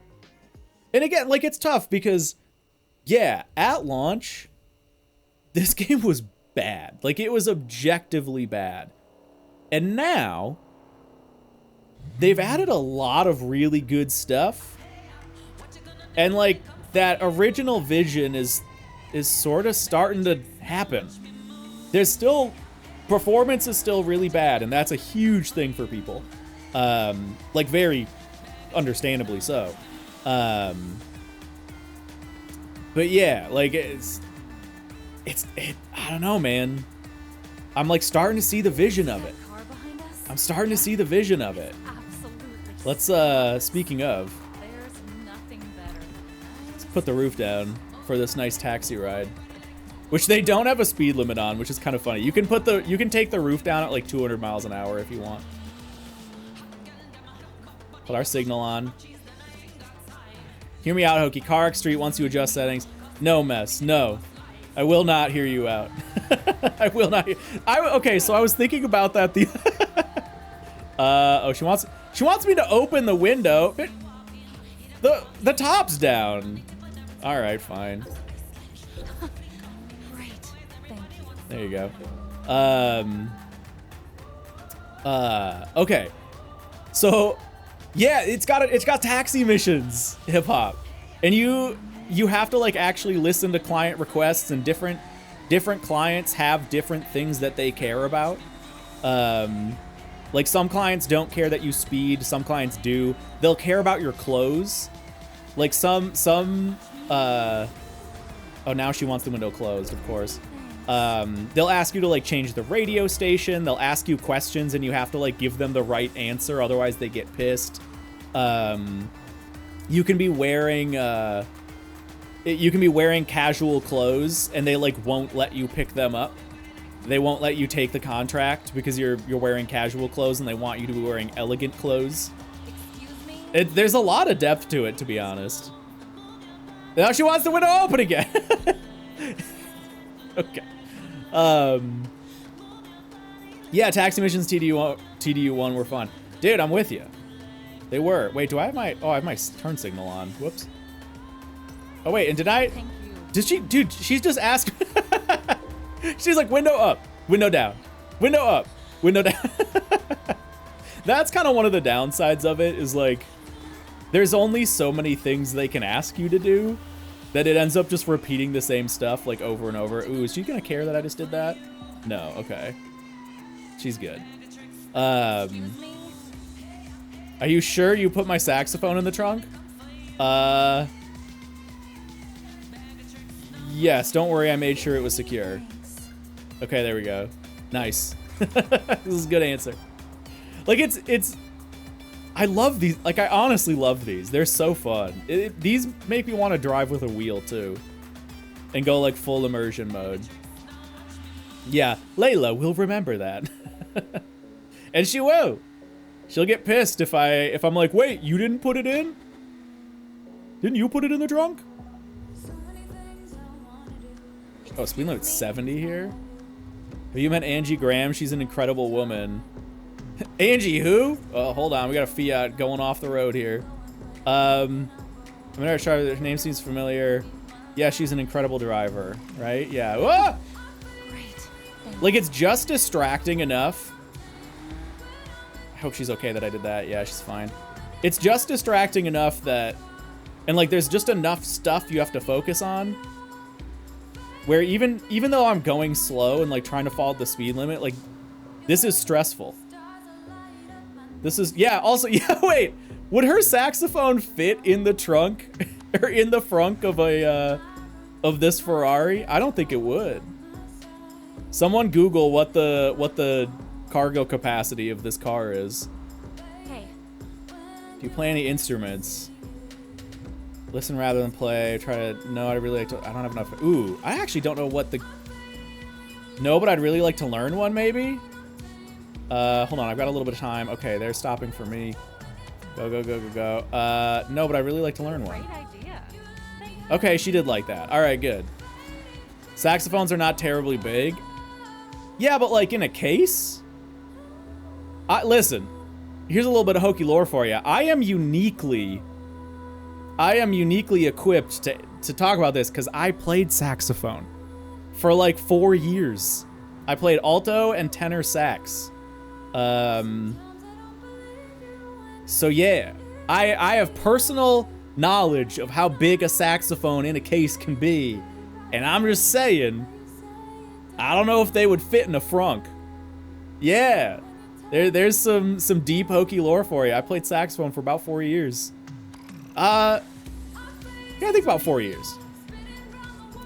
And again, like, it's tough because, yeah, at launch, this game was bad. Like, it was objectively bad. And now, they've added a lot of really good stuff. And, like, that original vision is sort of starting to happen. There's still... Performance is still really bad, and that's a huge thing for people. Like, very understandably so. But yeah, like, I don't know, man. I'm, like, starting to see the vision of it. Car behind us? I'm starting to see the vision of it. Absolutely. Let's, speaking of, There's nothing better. let's put the roof down for this nice taxi ride. Which they don't have a speed limit on, which is kind of funny. You can take the roof down at like 200 miles an hour if you want. Put our signal on. Hear me out, Hoki. Car Street once you adjust settings. No mess. No. I will not hear you out. I will not hear. Okay, so I was thinking about that oh, she wants me to open the window. The top's down. All right, fine. There you go. Okay. So, yeah, it's got taxi missions, hip hop. And you have to like actually listen to client requests, and different clients have different things that they care about. Like some clients don't care that you speed, some clients do. They'll care about your clothes. Like some oh, now she wants the window closed, of course. They'll ask you to like change the radio station. They'll ask you questions and you have to like give them the right answer, otherwise they get pissed. You can be wearing casual clothes and they like won't let you pick them up. They won't let you take the contract because you're wearing casual clothes, and they want you to be wearing elegant clothes. Excuse me? There's a lot of depth to it, to be honest. Now she wants the window open again. Okay. Yeah, taxi missions TDU1 were fun. Dude, I'm with you. They were. Wait, do I have my... Oh, I have my turn signal on. Whoops. Oh, wait, and did I... Thank you. Did she... Dude, she's just asked... She's like, window up, window down, window up, window down. That's kind of one of the downsides of it, is like, there's only so many things they can ask you to do that it ends up just repeating the same stuff like over and over. Ooh, is she gonna care that I just did that? No, okay. She's good. Excuse me? Are you sure you put my saxophone in the trunk? Yes, don't worry, I made sure it was secure. Okay, there we go. Nice. This is a good answer. Like, it's... I love these. Like, I honestly love these. They're so fun. These make me want to drive with a wheel, too. And go, like, full immersion mode. Yeah, Layla will remember that. And she will. She'll get pissed if I'm like, wait, you didn't put it in? Didn't you put it in the trunk? Oh, speed limit's 70 here? Oh, you meant Angie Graham? She's an incredible woman. Angie who? Oh, hold on. We got a Fiat going off the road here. I'm gonna try. Her name seems familiar. Yeah, she's an incredible driver, right? Yeah. Whoa! Great. Like, it's just distracting enough. I hope she's okay that I did that. Yeah, she's fine. It's just distracting enough that... And, like, there's just enough stuff you have to focus on where even though I'm going slow and like trying to follow the speed limit, like, this is stressful. This is, yeah, also, yeah, wait, would her saxophone fit in the trunk or in the frunk of of this Ferrari? I don't think it would. Someone Google what the cargo capacity of this car is. Hey. Do you play any instruments? Listen rather than play. Try to... No, I really like to... I don't have enough... Ooh, I actually don't know what the... No, but I'd really like to learn one, maybe? Hold on, I've got a little bit of time. Okay, they're stopping for me. Go, go, go, go, go. No, but I'd really like to learn one. Great idea. Okay, she did like that. All right, good. Saxophones are not terribly big. Yeah, but like in a case? Listen, here's a little bit of Hoki lore for you. I am uniquely I am uniquely equipped to talk about this because I played saxophone for like 4 years. I played alto and tenor sax. So yeah, I have personal knowledge of how big a saxophone in a case can be, and I'm just saying, I don't know if they would fit in a frunk. Yeah, there's some deep Hoki lore for you. I played saxophone for about 4 years. Yeah, I think about 4 years.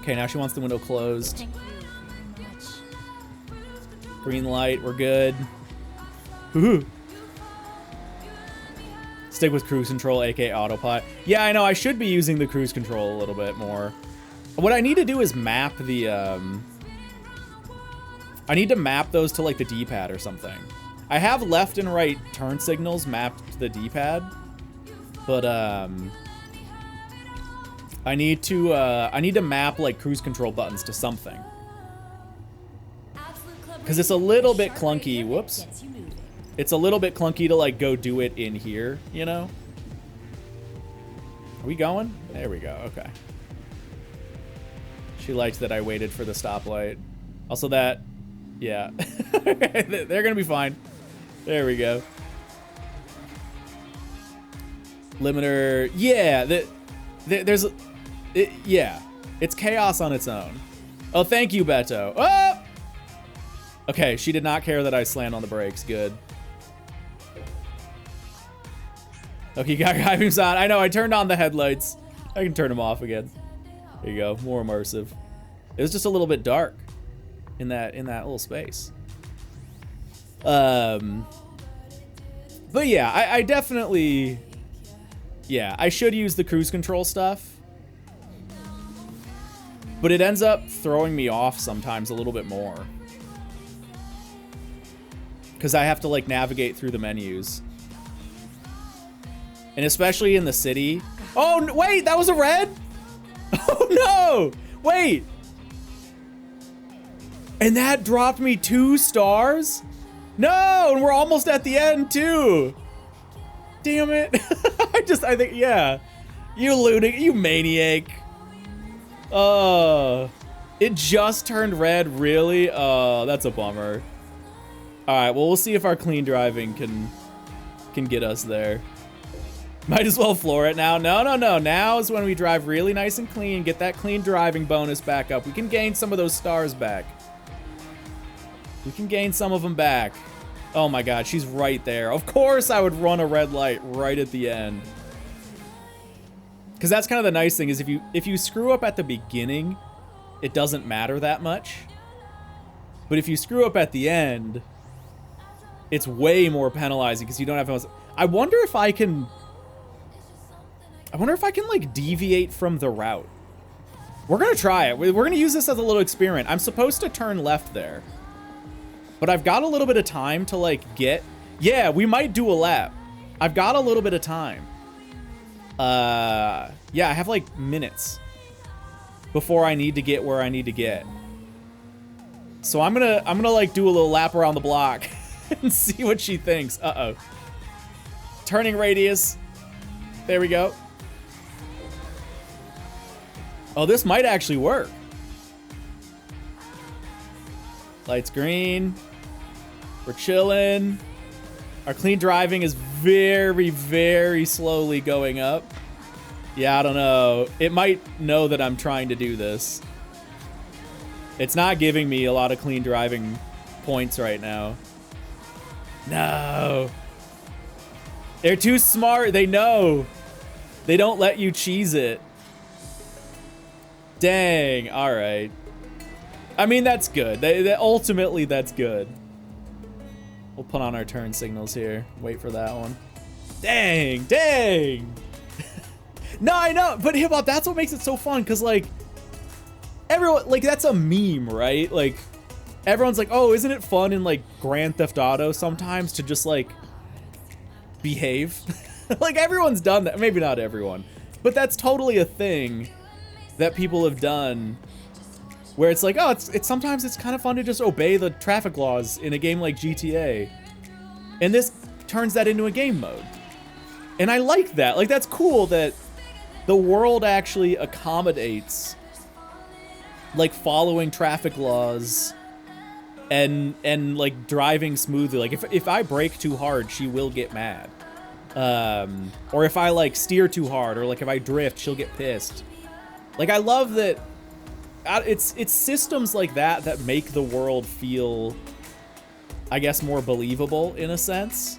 Okay, now she wants the window closed. Thank you very much. Green light, we're good. Woohoo. Stick with cruise control, aka autopilot. Yeah, I know, I should be using the cruise control a little bit more. What I need to do is map the, I need to map those to like the D-pad or something. I have left and right turn signals mapped to the D-pad, but I need to map like cruise control buttons to something. Because it's a little bit clunky, whoops. It's a little bit clunky to like go do it in here, you know? Are we going? There we go, okay. She liked that I waited for the stoplight. Also that, yeah. They're gonna be fine. There we go. Limiter, yeah, yeah, it's chaos on its own. Oh, thank you, Beto. Oh! Okay, she did not care that I slammed on the brakes, good. Okay, got high beams on. I know, I turned on the headlights. I can turn them off again. There you go, more immersive. It was just a little bit dark in that little space. But yeah, I definitely, yeah, I should use the cruise control stuff. But it ends up throwing me off sometimes a little bit more. Because I have to like navigate through the menus. And especially in the city. Oh, wait, that was a red? Oh, no. Wait. And that dropped me 2 stars? No, and we're almost at the end, too. Damn it. I think, yeah. You looting, you maniac. It just turned red, really? That's a bummer. All right, well, we'll see if our clean driving can get us there. Might as well floor it now. No. Now is when we drive really nice and clean, get that clean driving bonus back up. We can gain some of those stars back. We can gain some of them back. Oh my God, she's right there. Of course I would run a red light right at the end. Because that's kind of the nice thing is if you screw up at the beginning, it doesn't matter that much. But if you screw up at the end, it's way more penalizing because you don't have. I wonder if I can like deviate from the route. We're gonna try it. We're gonna use this as a little experiment. I'm supposed to turn left there, but I've got a little bit of time to like get. Yeah, we might do a lap. I've got a little bit of time. Yeah, I have like minutes before I need to get where I need to get. So I'm gonna like do a little lap around the block and see what she thinks. Uh-oh. Turning radius. There we go. Oh, this might actually work. Lights green. We're chilling. Our clean driving is very, very slowly going up. Yeah, I don't know. It might know that I'm trying to do this. It's not giving me a lot of clean driving points right now. No. They're too smart. They know. They don't let you cheese it. Dang. All right. I mean, that's good. Ultimately, that's good. We'll put on our turn signals here. Wait for that one. Dang. Dang. No, I know. But Hip Hop, that's what makes it so fun. Because, like, everyone, like, that's a meme, right? Like, everyone's like, oh, isn't it fun in, like, Grand Theft Auto sometimes to just, like, behave? Like, everyone's done that. Maybe not everyone. But that's totally a thing that people have done where it's like, oh, it's sometimes it's kind of fun to just obey the traffic laws in a game like GTA. And this turns that into a game mode. And I like that. Like, that's cool that the world actually accommodates like following traffic laws and like driving smoothly. Like if I brake too hard, she will get mad. Or if I like steer too hard, or like if I drift, she'll get pissed. Like I love that it's systems like that that make the world feel, I guess, more believable in a sense.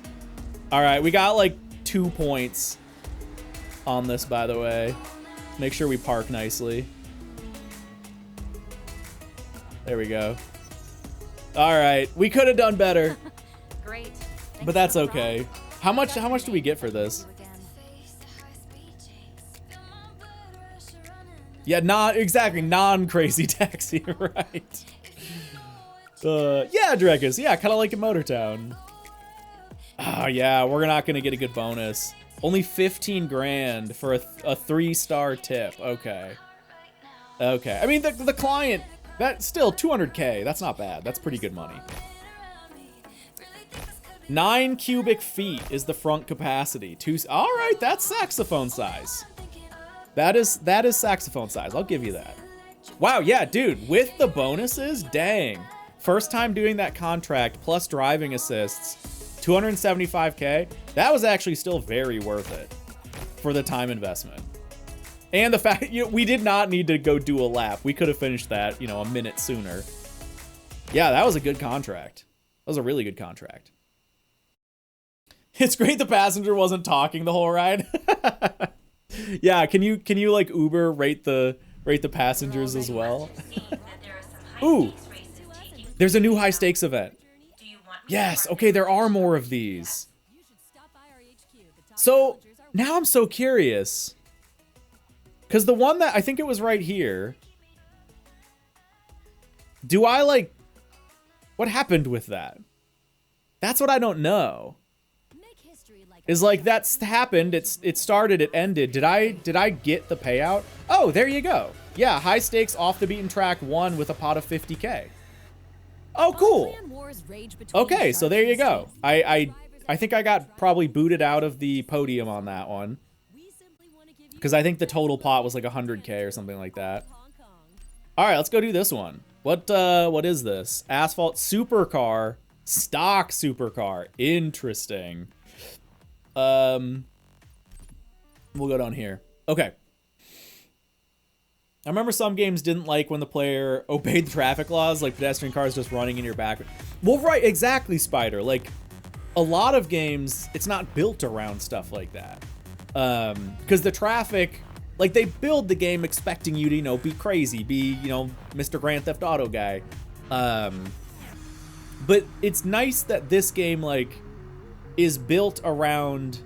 All right, we got like 2 points on this, by the way. Make sure we park nicely. There we go. All right, we could have done better. Great. But that's okay. How much do we get for this? Yeah, non-crazy taxi, right? Yeah, Drekus, yeah, kind of like in Motortown. Oh yeah, we're not gonna get a good bonus. Only 15 grand for a 3-star tip. Okay. Okay. I mean, the client, that's still 200K. That's not bad. That's pretty good money. 9 cubic feet is the front capacity. All right, that's saxophone size. That is saxophone size. I'll give you that. Wow, yeah, dude, with the bonuses, dang. First time doing that contract plus driving assists, 275K. That was actually still very worth it for the time investment. And the fact, we did not need to go do a lap. We could have finished that, a minute sooner. Yeah, that was a good contract. That was a really good contract. It's great the passenger wasn't talking the whole ride. Yeah, can you like Uber rate the passengers as well? Ooh, there's a new high stakes event. Yes, okay, there are more of these. So now I'm so curious. Because the one that, I think it was right here. Do I like, what happened with that? That's what I don't know. Is like, that's happened, it started, it ended. Did I get the payout? Oh, there you go. Yeah, high stakes off the beaten track 1 with a pot of 50K. Oh, cool. Okay, so there you go. I think I got probably booted out of the podium on that one. Because I think the total pot was like 100K or something like that. All right, let's go do this one. What is this? Asphalt supercar, stock supercar. Interesting. We'll go down here. Okay. I remember some games didn't like when the player obeyed the traffic laws, like pedestrian cars just running in your back. Well, right, exactly, Spider. Like, a lot of games, it's not built around stuff like that. Because the traffic, like, they build the game expecting you to, be crazy, be, Mr. Grand Theft Auto guy. But it's nice that this game, like, is built around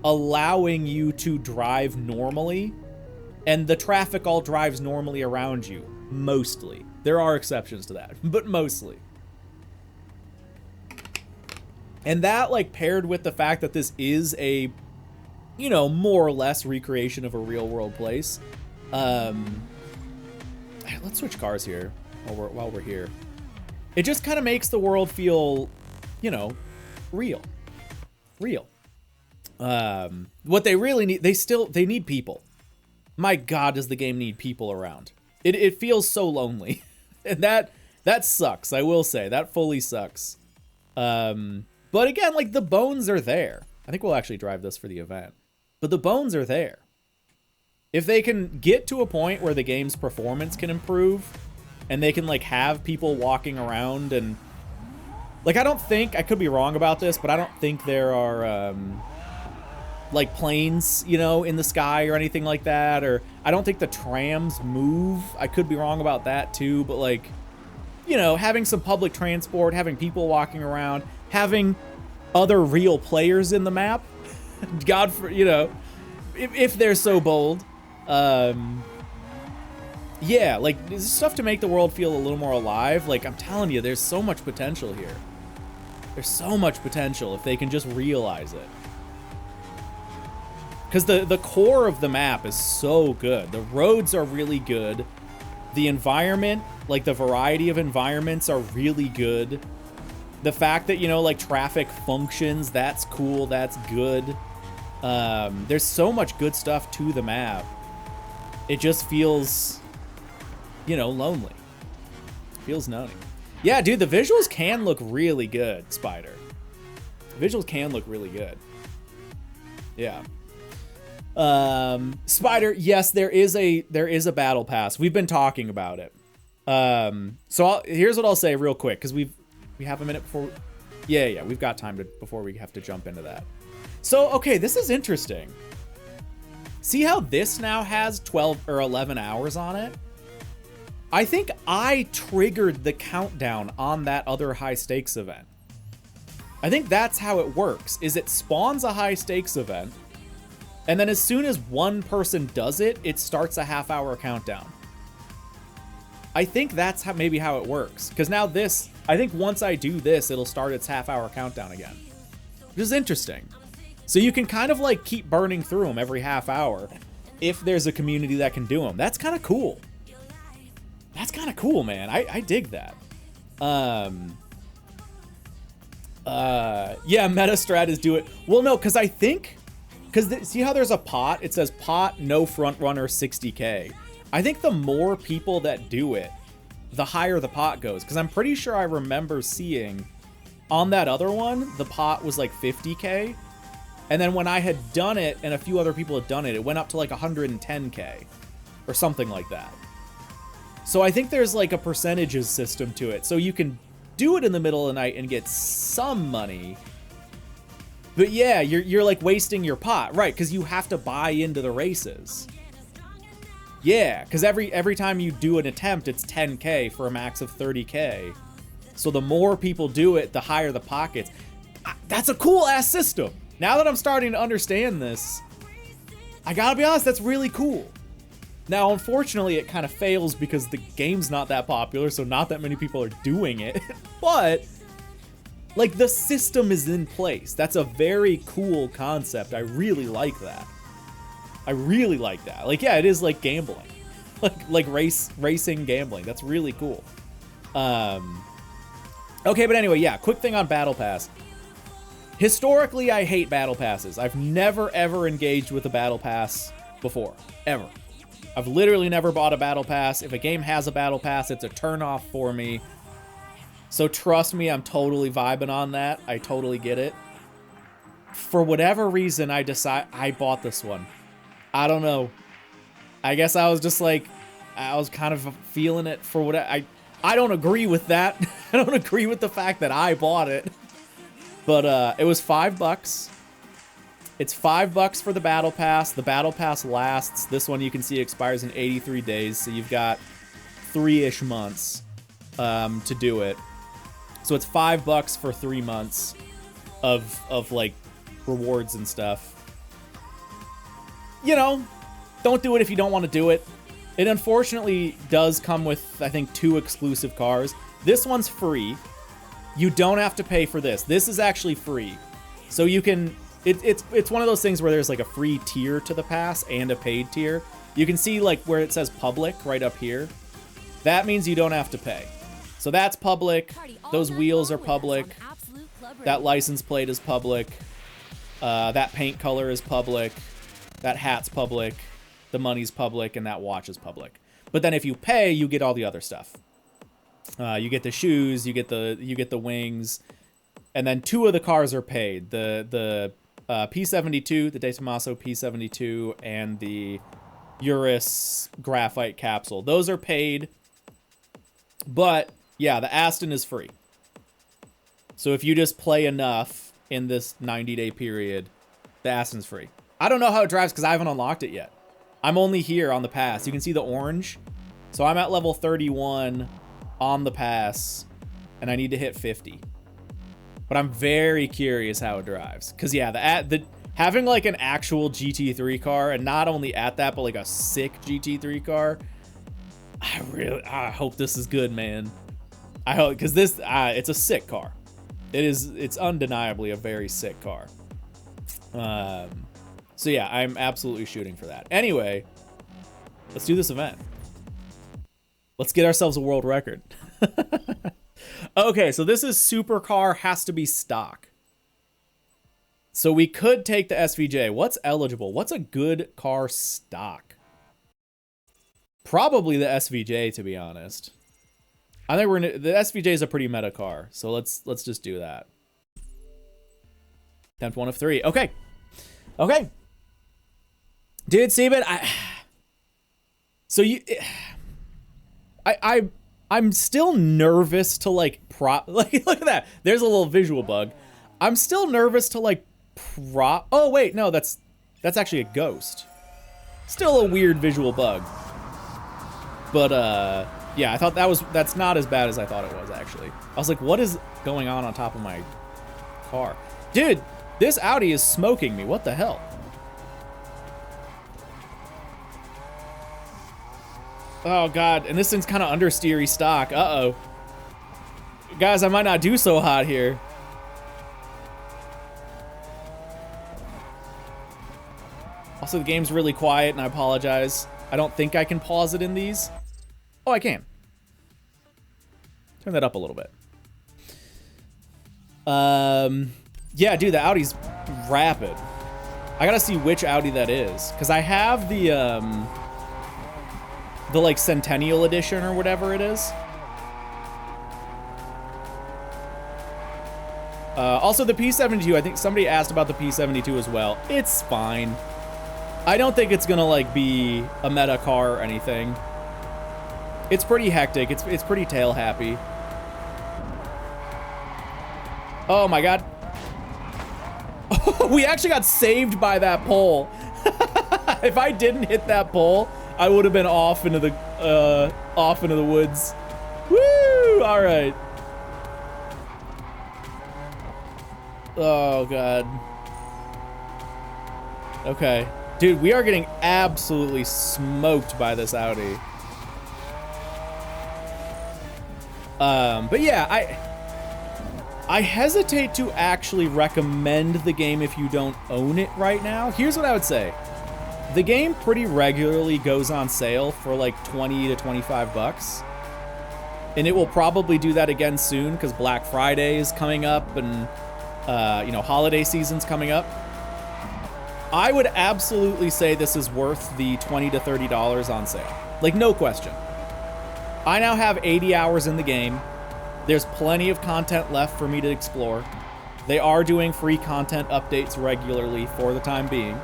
allowing you to drive normally, and the traffic all drives normally around you, mostly. There are exceptions to that, but mostly. And that, like, paired with the fact that this is a, more or less recreation of a real-world place. Let's switch cars here while we're here. It just kind of makes the world feel, real. What they really need, they need people. My God, does the game need people around? It feels so lonely. And that sucks, I will say. That fully sucks. But again, like, the bones are there. I think we'll actually drive this for the event. But the bones are there. If they can get to a point where the game's performance can improve, and they can, like, have people walking around and... Like, I could be wrong about this, but I don't think there are, like, planes, in the sky or anything like that. Or I don't think the trams move. I could be wrong about that, too. But, like, having some public transport, having people walking around, having other real players in the map. God, if they're so bold. Yeah, like, this is stuff to make the world feel a little more alive. Like, I'm telling you, there's so much potential here. There's so much potential if they can just realize it. Because the core of the map is so good. The roads are really good. The environment, like the variety of environments are really good. The fact that, like, traffic functions, that's cool, that's good. There's so much good stuff to the map. It just feels, you know, lonely. It feels lonely. Yeah, dude, the visuals can look really good, Spider. The visuals can look really good. Yeah. Spider, yes, there is a battle pass. We've been talking about it. So here's what I'll say real quick, because we have a minute before. Yeah, we've got time before we have to jump into that. So, okay, this is interesting. See how this now has 12 or 11 hours on it? I think I triggered the countdown on that other high stakes event. I think that's how it works, is it spawns a high stakes event, and then as soon as one person does it, it starts a half-hour countdown. I think that's maybe how it works. Because now this, I think once I do this, it'll start its half-hour countdown again. Which is interesting. So you can kind of like keep burning through them every half hour if there's a community that can do them. That's kind of cool. That's kind of cool, man. I dig that. Yeah, Metastrat is do it. Well, no, because I think... Because see how there's a pot? It says pot, no front runner, 60K. I think the more people that do it, the higher the pot goes. Because I'm pretty sure I remember seeing on that other one, the pot was like 50K. And then when I had done it and a few other people had done it, it went up to like 110K or something like that. So I think there's like a percentages system to it. So you can do it in the middle of the night and get some money. But yeah, you're like wasting your pot, right? Because you have to buy into the races. Yeah, because every time you do an attempt, it's 10K for a max of 30K. So the more people do it, the higher the pot gets. That's a cool ass system. Now that I'm starting to understand this, I gotta be honest, that's really cool. Now, unfortunately, it kind of fails because the game's not that popular, so not that many people are doing it. But, like, the system is in place. That's a very cool concept. I really like that. I really like that. Like, yeah, it is like gambling. like racing gambling. That's really cool. Okay, but anyway, yeah, quick thing on Battle Pass. Historically, I hate Battle Passes. I've never, ever engaged with a Battle Pass before. Ever. I've literally never bought a Battle Pass. If a game has a Battle Pass, it's a turnoff for me. So trust me, I'm totally vibing on that. I totally get it. For whatever reason, I bought this one. I don't know. I guess I was just like, I was kind of feeling it for what I don't agree with that. I don't agree with the fact that I bought it. But it was $5. It's $5 for the Battle Pass. The Battle Pass lasts. This one you can see expires in 83 days. So you've got 3-ish months to do it. So it's $5 for 3 months of like rewards and stuff. You know, don't do it if you don't want to do it. It unfortunately does come with, I think, 2 exclusive cars. This one's free. You don't have to pay for this. This is actually free. So you can... It's one of those things where there's like a free tier to the pass and a paid tier. You can see like where it says public right up here. That means you don't have to pay. So that's public. Those wheels are public. That license plate is public. That paint color is public. That hat's public. The money's public, and that watch is public. But then if you pay, you get all the other stuff. You get the shoes, you get the wings, and then 2 of the cars are paid. The P72, the De Tomaso P72, and the Urus Graphite Capsule. Those are paid. But yeah, the Aston is free. So if you just play enough in this 90-day period, the Aston's free. I don't know how it drives because I haven't unlocked it yet. I'm only here on the pass. You can see the orange. So I'm at level 31 on the pass, and I need to hit 50. But I'm very curious how it drives. Because, yeah, the having, like, an actual GT3 car, and not only at that, but, like, a sick GT3 car, I hope this is good, man. I hope, because this, it's a sick car. It's undeniably a very sick car. So yeah, I'm absolutely shooting for that. Anyway, let's do this event. Let's get ourselves a world record. Okay, so this is supercar has to be stock. So we could take the SVJ. What's eligible? What's a good car stock? Probably the SVJ, to be honest. I think the SVJ is a pretty meta car, so let's just do that. Attempt 1 of 3. Okay. Okay. Dude, Steven, I'm still nervous to like look at that. There's a little visual bug. I'm still nervous to like oh wait, no, that's actually a ghost. Still a weird visual bug. But yeah, I thought that's not as bad as I thought it was actually. I was like, what is going on top of my car? Dude, this Audi is smoking me. What the hell? Oh god, and this thing's kind of understeery stock. Uh-oh. Guys, I might not do so hot here. Also, the game's really quiet, and I apologize. I don't think I can pause it in these. Oh, I can. Turn that up a little bit. Yeah, dude, the Audi's rapid. I gotta see which Audi that is, because I have the like Centennial Edition or whatever it is. Also the P72, I think somebody asked about the P72 as well. It's fine. I don't think it's gonna like be a meta car or anything. It's pretty hectic. It's pretty tail happy. Oh my god. We actually got saved by that pole. If I didn't hit that pole, I would have been off into the woods. Woo! All right. Oh god. Okay, dude, we are getting absolutely smoked by this Audi. But yeah, I hesitate to actually recommend the game if you don't own it right now. Here's what I would say. The game pretty regularly goes on sale for like 20 to 25 bucks. And it will probably do that again soon because Black Friday is coming up and, you know, holiday season's coming up. I would absolutely say this is worth the $20 to $30 on sale. Like, no question. I now have 80 hours in the game. There's plenty of content left for me to explore. They are doing free content updates regularly for the time being.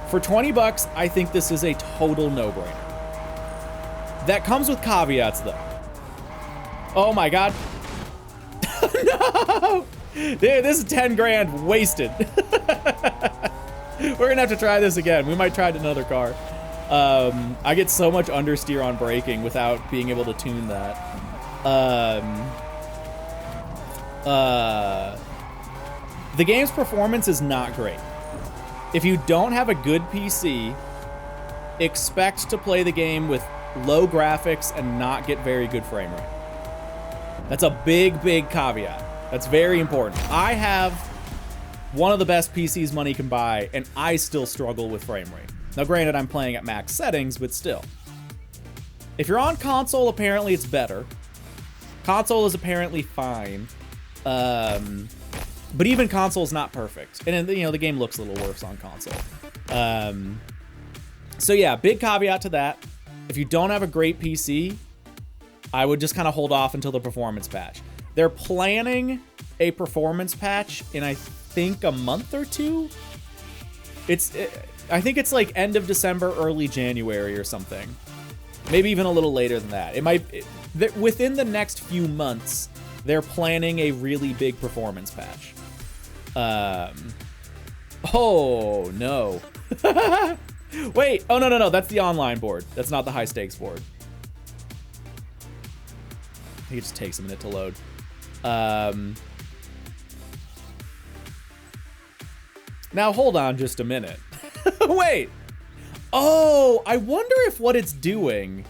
For 20 bucks, I think this is a total no-brainer. That comes with caveats, though. Oh my god. No! Dude, this is 10 grand wasted. We're gonna have to try this again. We might try it in another car. I get so much understeer on braking without being able to tune that. The game's performance is not great. If you don't have a good PC, expect to play the game with low graphics and not get very good frame rate. That's a big, big caveat. That's very important. I have one of the best PCs money can buy, and I still struggle with frame rate. Now, granted, I'm playing at max settings, but still. If you're on console, apparently it's better. Console is apparently fine. But even console is not perfect. And, you know, the game looks a little worse on console. So yeah, big caveat to that. If you don't have a great PC, I would just kind of hold off until the performance patch. They're planning a performance patch in, I think, a month or two. I think it's like end of December, early January or something. Maybe even a little later than that. Within the next few months, they're planning a really big performance patch. Oh, no. Wait, oh, no, that's the online board. That's not the high stakes board. I think it just takes a minute to load. Now, hold on just a minute. Wait. Oh, I wonder if what it's doing,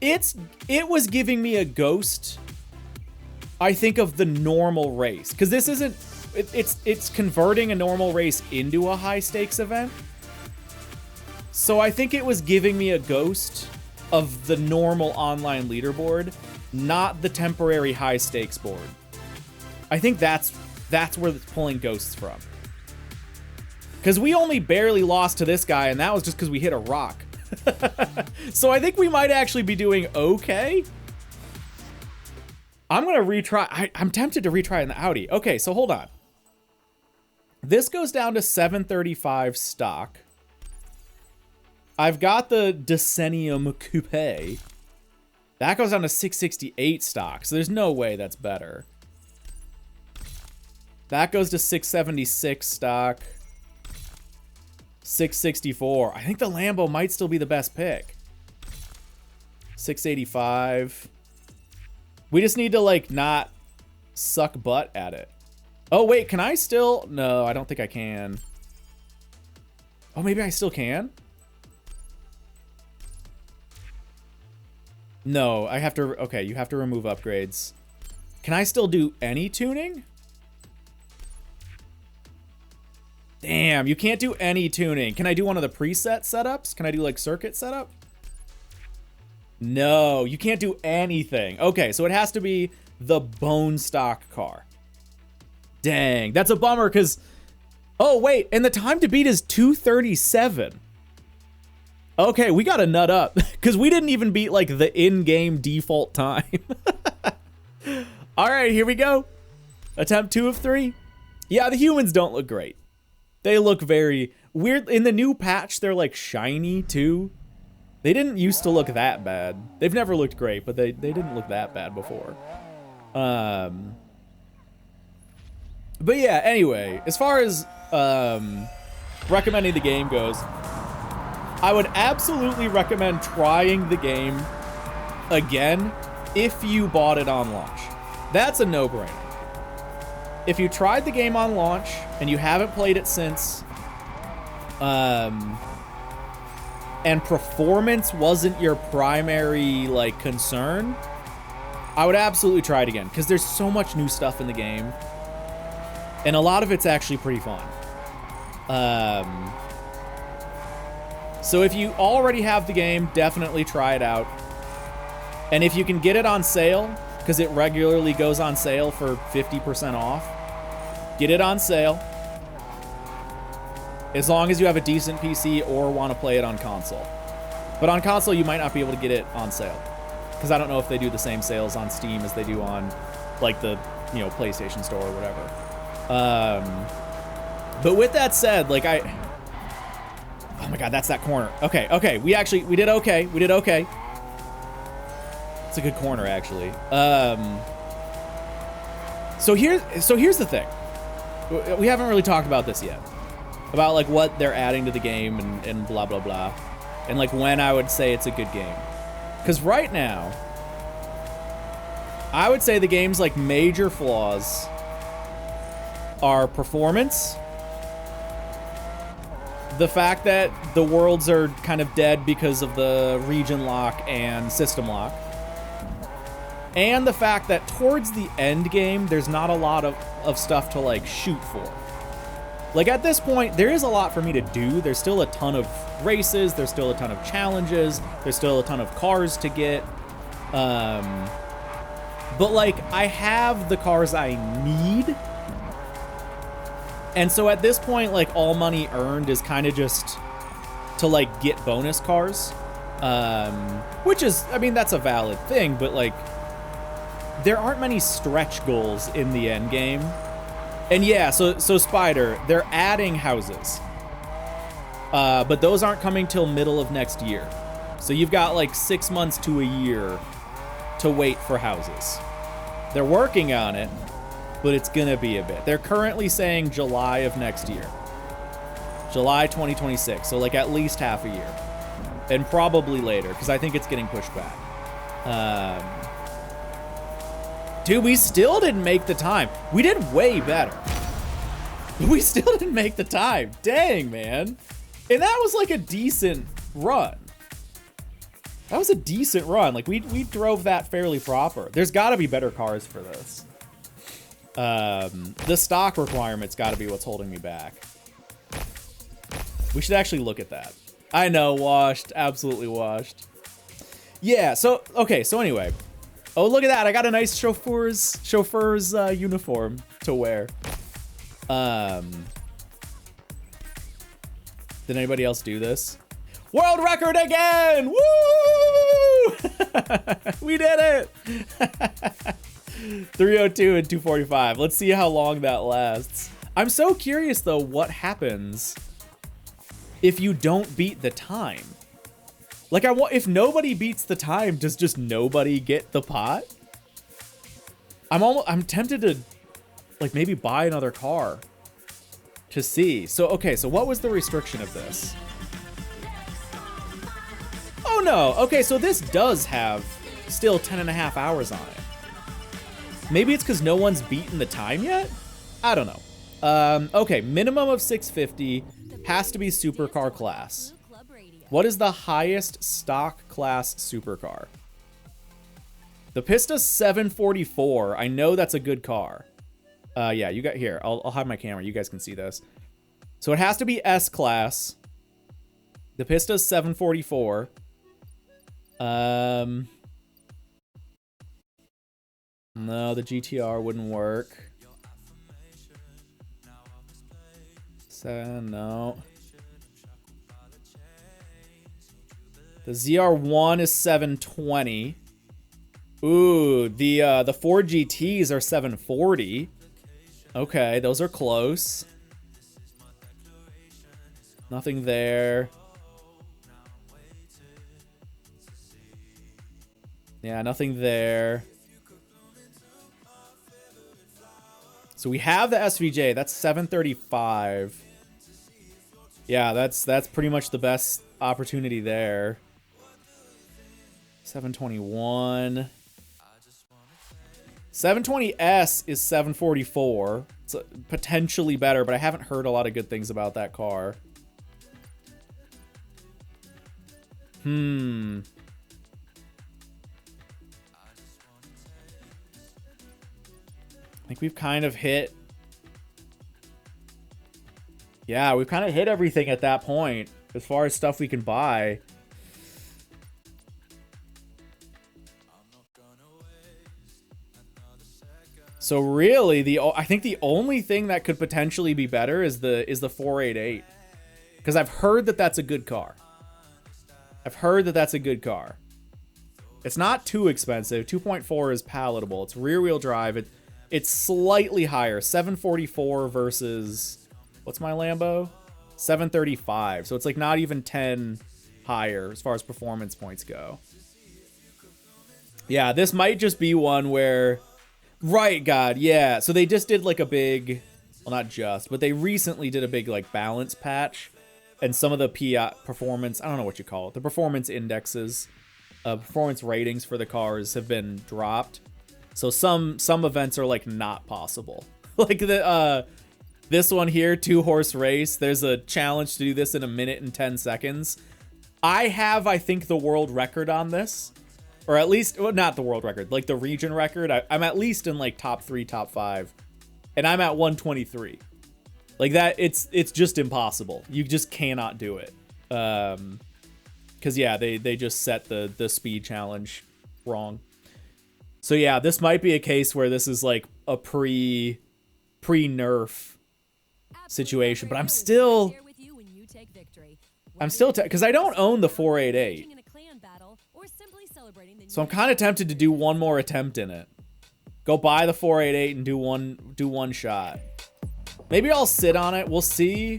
it was giving me a ghost, I think, of the normal race. Because this isn't, it's converting a normal race into a high stakes event. So I think it was giving me a ghost of the normal online leaderboard, not the temporary high stakes board. I think that's That's where it's pulling ghosts from. Because we only barely lost to this guy, and that was just because we hit a rock. So I think we might actually be doing okay. I'm going to retry. I'm tempted to retry in the Audi. Okay, so hold on. This goes down to 735 stock. I've got the Decennium Coupe. That goes down to 668 stock, so there's no way that's better. That goes to 676 stock. 664. I think the Lambo might still be the best pick. 685. We just need to, like, not suck butt at it. Oh, wait, can I still? No, I don't think I can. Oh, maybe I still can? No, I have to, okay, you have to remove upgrades. Can I still do any tuning? Damn, you can't do any tuning. Can I do one of the preset setups? Can I do like circuit setup? No, you can't do anything. Okay, so it has to be the bone stock car. Dang, that's a bummer because, oh wait, and the time to beat is 2:37. Okay, we got to nut up because we didn't even beat like the in-game default time. All right, here we go. Attempt 2 of 3. Yeah, the humans don't look great. They look very weird. In the new patch, they're like shiny too. They didn't used to look that bad. They've never looked great, but they didn't look that bad before. But yeah, anyway, as far as recommending the game goes, I would absolutely recommend trying the game again if you bought it on launch. That's a no-brainer. If you tried the game on launch and you haven't played it since, and performance wasn't your primary like concern, I would absolutely try it again because there's so much new stuff in the game, and a lot of it's actually pretty fun. So if you already have the game, definitely try it out. And if you can get it on sale, because it regularly goes on sale for 50% off, get it on sale. As long as you have a decent PC or want to play it on console. But on console, you might not be able to get it on sale. Because I don't know if they do the same sales on Steam as they do on, like, the, you know, PlayStation Store or whatever. But with that said, like, oh my god, that's that corner. Okay, we did okay. We did okay. It's a good corner, actually. So here's the thing. We haven't really talked about this yet. About, like, what they're adding to the game and blah, blah, blah. And, like, when I would say it's a good game. Because right now, I would say the game's, like, major flaws are performance, the fact that the worlds are kind of dead because of the region lock and system lock, and the fact that towards the end game, there's not a lot of stuff to, like, shoot for. Like, at this point, there is a lot for me to do. There's still a ton of races. There's still a ton of challenges. There's still a ton of cars to get. But, like, I have the cars I need. And so at this point, like, all money earned is kind of just to, like, get bonus cars. Which is, I mean, that's a valid thing, but, like, there aren't many stretch goals in the end game. And yeah, so Spider, they're adding houses. But those aren't coming till middle of next year. So you've got like 6 months to a year to wait for houses. They're working on it, but it's gonna be a bit. They're currently saying July of next year. July 2026, so like at least half a year. And probably later, because I think it's getting pushed back. Dude, we still didn't make the time. We did way better. We still didn't make the time. Dang, man. And that was like a decent run. That was a decent run. Like, we drove that fairly proper. There's got to be better cars for this. The stock requirement's got to be what's holding me back. We should actually look at that. I know, washed. Absolutely washed. Yeah, so, okay, so anyway. Oh, look at that. I got a nice chauffeur's uniform to wear. Did anybody else do this? World record again! Woo! We did it! 302 and 245. Let's see how long that lasts. I'm so curious though what happens if you don't beat the time. Like if nobody beats the time, does just nobody get the pot? I'm tempted to like maybe buy another car to see. So okay, so what was the restriction of this? Oh no, okay, so this does have still 10.5 hours on it. Maybe it's because no one's beaten the time yet? I don't know. Okay, minimum of 650, has to be supercar class. What is the highest stock class supercar? The Pista 744, I know that's a good car. Yeah, you got here, I'll hide my camera, you guys can see this. So it has to be S class. The Pista 744. No, the GTR wouldn't work. No. The ZR1 is 720. Ooh, the Ford GTs are 740. Okay, those are close. Nothing there. Yeah, nothing there. So we have the SVJ, that's 735. Yeah, that's pretty much the best opportunity there. 721. 720S is 744. It's potentially better, but I haven't heard a lot of good things about that car. I think we've kind of hit... Yeah, we've kind of hit everything at that point as far as stuff we can buy. So really, I think the only thing that could potentially be better is the 488, because I've heard that that's a good car. I've heard that that's a good car. It's not too expensive. 2.4 is palatable. It's rear-wheel drive. It's slightly higher. 744 versus... What's my Lambo? 735. So it's like not even 10 higher as far as performance points go. Yeah, this might just be one where... Right, God, yeah. So they just did like a big... Well, not just, but they recently did a big like balance patch. And some of the performance... I don't know what you call it. The performance indexes, performance ratings for the cars have been dropped. So some events are like not possible. Like the... This one here, 2-horse race. There's a challenge to do this in 1 minute and 10 seconds. I have, I think, the world record on this. Or at least, well, not the world record, like the region record. I'm at least in like top 3, top 5. And I'm at 123. Like that, it's just impossible. You just cannot do it. Because yeah, they just set the speed challenge wrong. So yeah, this might be a case where this is like a pre-nerf situation, but I'm still because I don't own the 488, so I'm kind of tempted to do one more attempt in it. Go buy the 488 and do one shot. Maybe I'll sit on it. We'll see.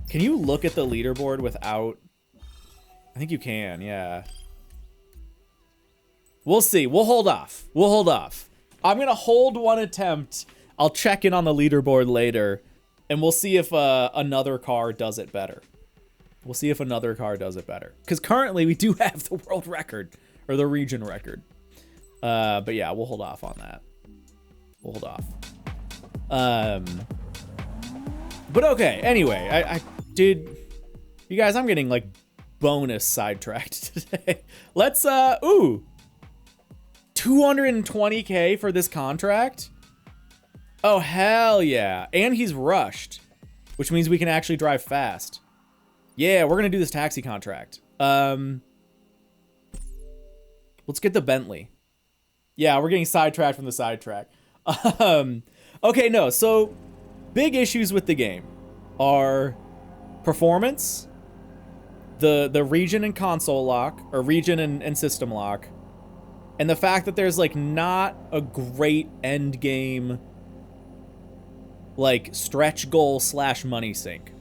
Can you look at the leaderboard without? I think you can. Yeah. We'll see. We'll hold off. I'm gonna hold one attempt. I'll check in on the leaderboard later. And we'll see if another car does it better. Because currently we do have the world record. Or the region record. But yeah, we'll hold off on that. But okay, anyway. I did... You guys, I'm getting like bonus sidetracked today. Let's... Ooh! 220K for this contract? Oh, hell yeah. And he's rushed, which means we can actually drive fast. Yeah, we're going to do this taxi contract. Let's get the Bentley. Yeah, we're getting sidetracked from the sidetrack. Okay, no. So big issues with the game are performance, the region and console lock, or region and system lock, and the fact that there's like not a great end game like stretch goal / money sink.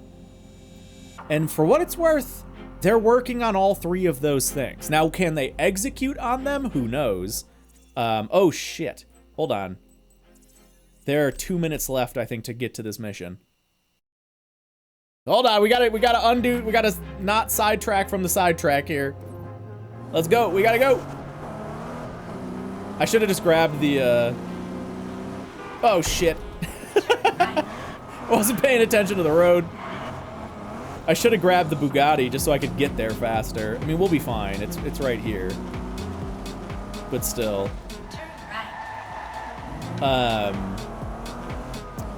And for what it's worth, they're working on all three of those things. Now, can they execute on them? Who knows? Oh shit. Hold on. There are 2 minutes left, I think, to get to this mission. Hold on, we gotta undo, we gotta not sidetrack from the sidetrack here. Let's go, we gotta go. I should have just grabbed the, oh shit. I wasn't paying attention to the road. I should have grabbed the Bugatti just so I could get there faster. I mean, we'll be fine, it's right here. But still.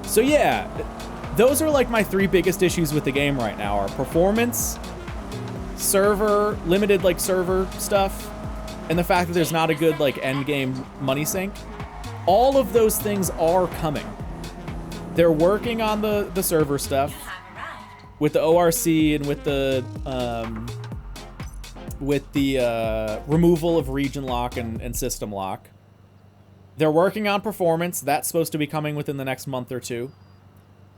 So yeah, those are like my three biggest issues with the game right now are performance, server, limited like server stuff, and the fact that there's not a good like end game money sink. All of those things are coming. They're working on the server stuff with the ORC and with the removal of region lock and system lock. They're working on performance. That's supposed to be coming within the next month or two.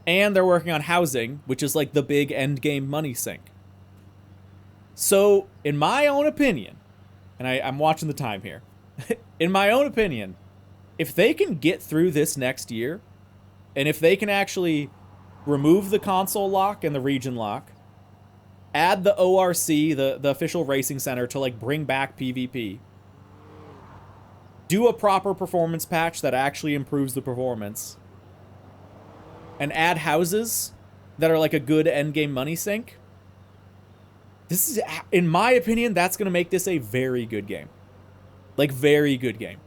And they're working on housing, which is like the big end game money sink. So, in my own opinion, and I'm watching the time here. In my own opinion, if they can get through this next year, and if they can actually remove the console lock and the region lock, add the ORC, the official racing center, to like bring back PvP, do a proper performance patch that actually improves the performance, and add houses that are like a good endgame money sink, this is, in my opinion, that's going to make this a very good game. Like, very good game.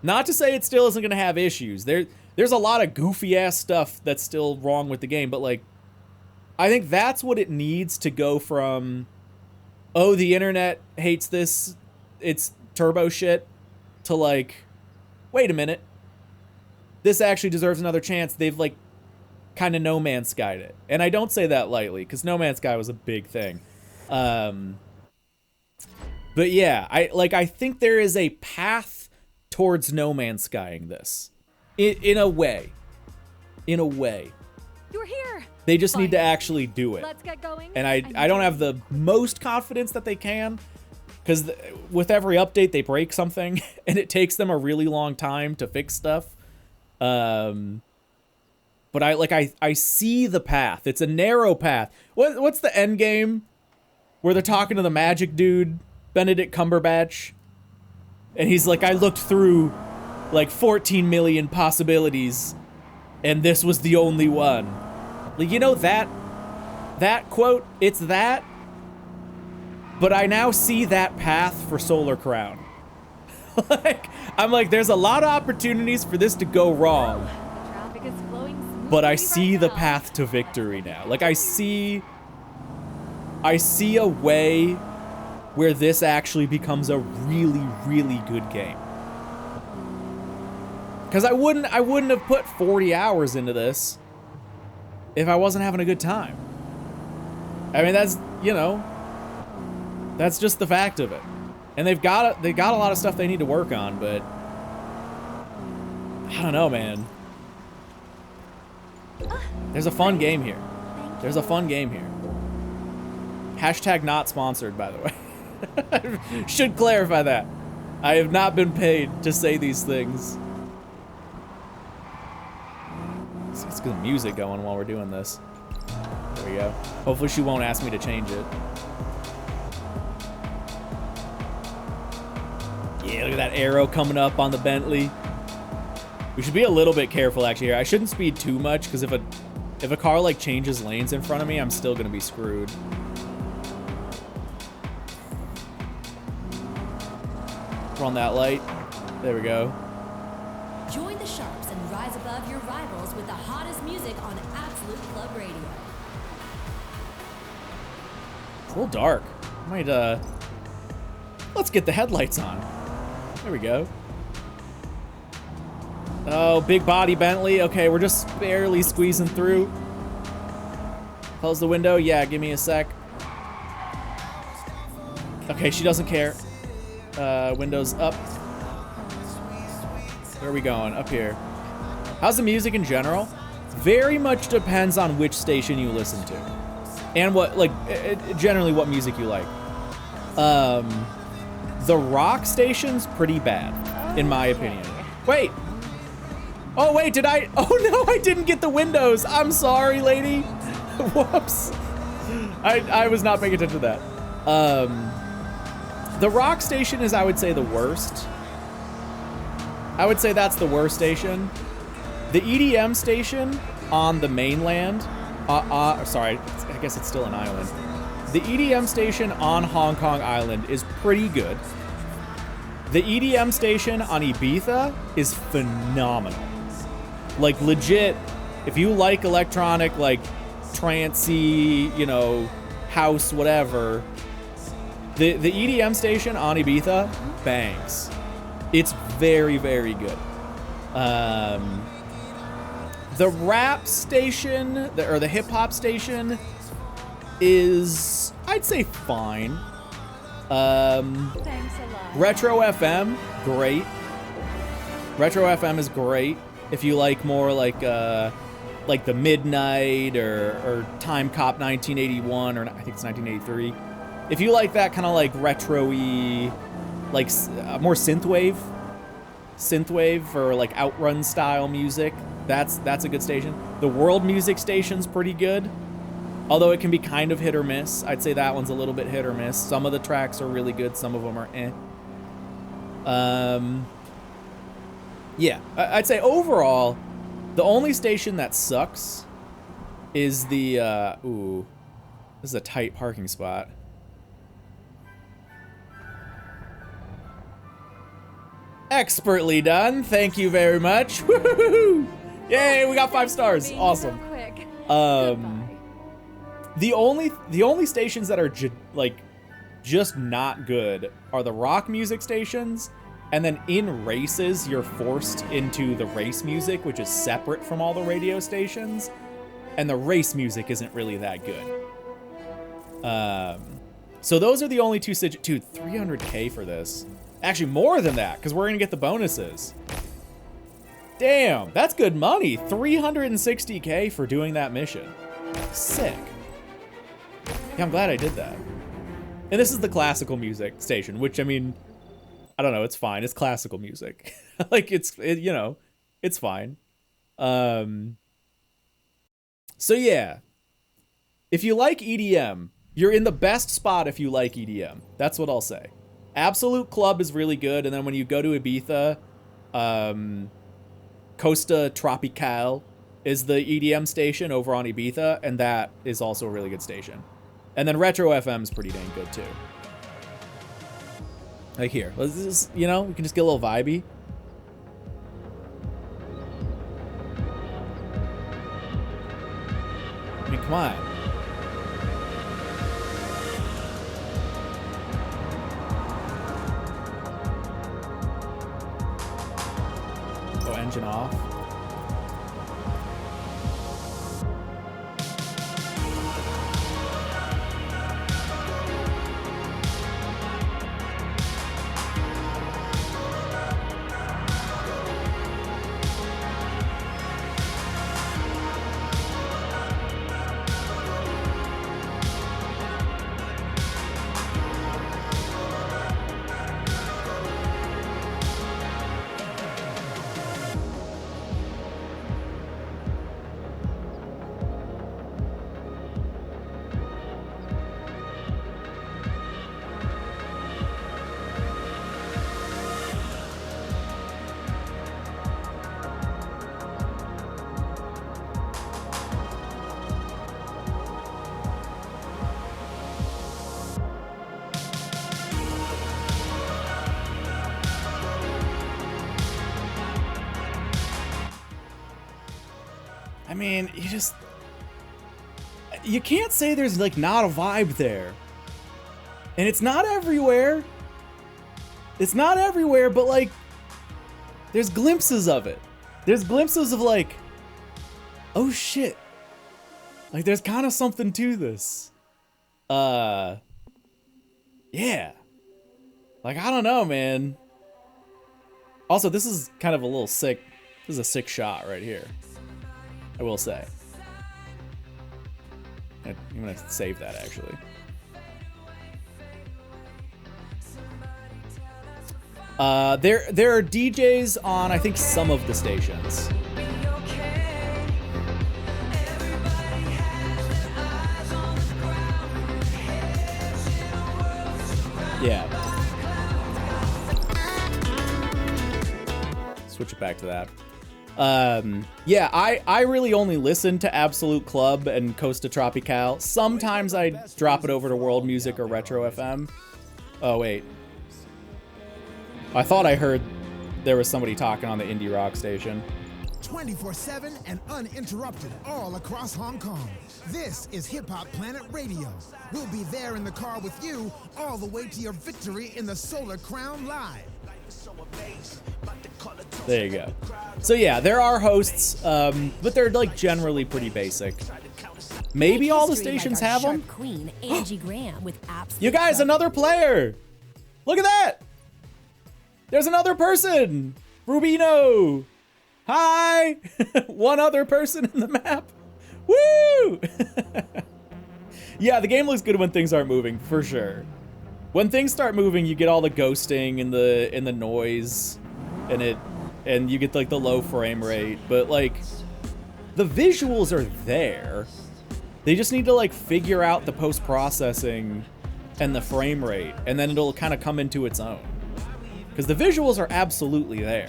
Not to say it still isn't going to have issues. There's a lot of goofy-ass stuff that's still wrong with the game, but, like, I think that's what it needs to go from, oh, the internet hates this, it's turbo shit, to, like, wait a minute. This actually deserves another chance. They've, like, kind of No Man's Skied it. And I don't say that lightly, because No Man's Sky was a big thing. But yeah, I think there is a path towards No Man's Skying this. In a way. In a way. You're here. They just need to actually do it. Let's get going. And I don't have the most confidence that they can, because with every update they break something, and it takes them a really long time to fix stuff. But I see the path. It's a narrow path. What's the end game where they're talking to the magic dude, Benedict Cumberbatch, and he's like, I looked through like 14 million possibilities, and this was the only one. Like, you know, that quote, it's that, but I now see that path for Solar Crown. Like, I'm like, there's a lot of opportunities for this to go wrong, Traffic is flowing smoothly but I see right the now. path to victory now. Like, I see a way where this actually becomes a really, really good game. Because I wouldn't have put 40 hours into this if I wasn't having a good time. I mean, that's, you know, that's just the fact of it. And they got a lot of stuff they need to work on, but I don't know, man. There's a fun game here. There's a fun game here. Hashtag not sponsored, by the way. Should clarify that. I have not been paid to say these things. Let's get the music going while we're doing this. There we go. Hopefully she won't ask me to change it. Yeah, look at that arrow coming up on the Bentley. We should be a little bit careful actually here. I shouldn't speed too much, because if a car like changes lanes in front of me, I'm still gonna be screwed. We're on that light. There we go. Join the Sharps and rise above your rivals with the hottest music on Absolute Club Radio. It's a little dark. Might let's get the headlights on. There we go. Oh, big body Bentley. Okay, we're just barely squeezing through. Close the window. Yeah, give me a sec. Okay, she doesn't care. Windows up. Where are we going? Up here. How's the music in general? Very much depends on which station you listen to. And what, like, generally what music you like. The rock station's pretty bad, in my opinion. Wait. Oh, wait, did I? Oh, no, I didn't get the windows. I'm sorry, lady. Whoops. I was not paying attention to that. The rock station is, I would say, the worst. I would say that's the worst station. The EDM station on the mainland, sorry, I guess it's still an island. The EDM station on Hong Kong Island is pretty good. The EDM station on Ibiza is phenomenal. Like, legit, if you like electronic, like, trancey, you know, house, whatever, the EDM station on Ibiza bangs. It's very, very good. The rap station, or the hip-hop station, is, I'd say, fine. Thanks a lot. Retro FM, great. Retro FM is great if you like more like the Midnight or Time Cop 1981, or I think it's 1983. If you like that kind of like retro-y, like more synthwave or like Outrun style music, that's a good station. The world music station's pretty good, although it can be kind of hit or miss. I'd say that one's a little bit hit or miss. Some of the tracks are really good, some of them are eh. Yeah, I'd say overall, the only station that sucks is the, ooh, this is a tight parking spot. Expertly done. Thank you very much. Woo-hoo-hoo. Yay, we got 5 stars. Awesome. So quick. The only stations that are just not good are the rock music stations, and then in races you're forced into the race music, which is separate from all the radio stations, and the race music isn't really that good. So those are the only two stations. Dude, 300K for this. Actually, more than that, because we're gonna get the bonuses. Damn, that's good money. 360K for doing that mission. Sick. Yeah, I'm glad I did that. And this is the classical music station, which, I mean, I don't know, it's fine. It's classical music. Like, you know, it's fine. So yeah, if you like EDM, you're in the best spot if you like EDM. That's what I'll say. Absolute Club is really good, and then when you go to Ibiza, Costa Tropical is the EDM station over on Ibiza, and that is also a really good station. And then Retro FM is pretty dang good too. Like here, let's just, you know, we can just get a little vibey. I mean, come on. Oh, engine off. I mean, you can't say there's like not a vibe there. And it's not everywhere. It's not everywhere, but like there's glimpses of it. There's glimpses of like, oh shit. Like there's kind of something to this. Yeah. Like, I don't know, man. Also, this is kind of a little sick. This is a sick shot right here, I will say. I'm gonna save that, actually. There are DJs on, I think, some of the stations. Yeah. Switch it back to that. Yeah, I really only listen to Absolute Club and Costa Tropical. Sometimes I drop it over to World Music or Retro FM. Oh, wait. I thought I heard there was somebody talking on the indie rock station. 24/7 and uninterrupted all across Hong Kong. This is Hip Hop Planet Radio. We'll be there in the car with you all the way to your victory in the Solar Crown Live. There you go. So yeah, there are hosts, but they're like generally pretty basic. Maybe all the stations have them. Queen, Angie Graham with Absolute You guys, Club. another player! Look at that! There's another person! Rubino! Hi! One other person in the map. Woo! Yeah, the game looks good when things aren't moving, for sure. When things start moving, you get all the ghosting and the noise, and you get like the low frame rate. But like, the visuals are there. They just need to like figure out the post-processing and the frame rate, and then it'll kind of come into its own. Because the visuals are absolutely there.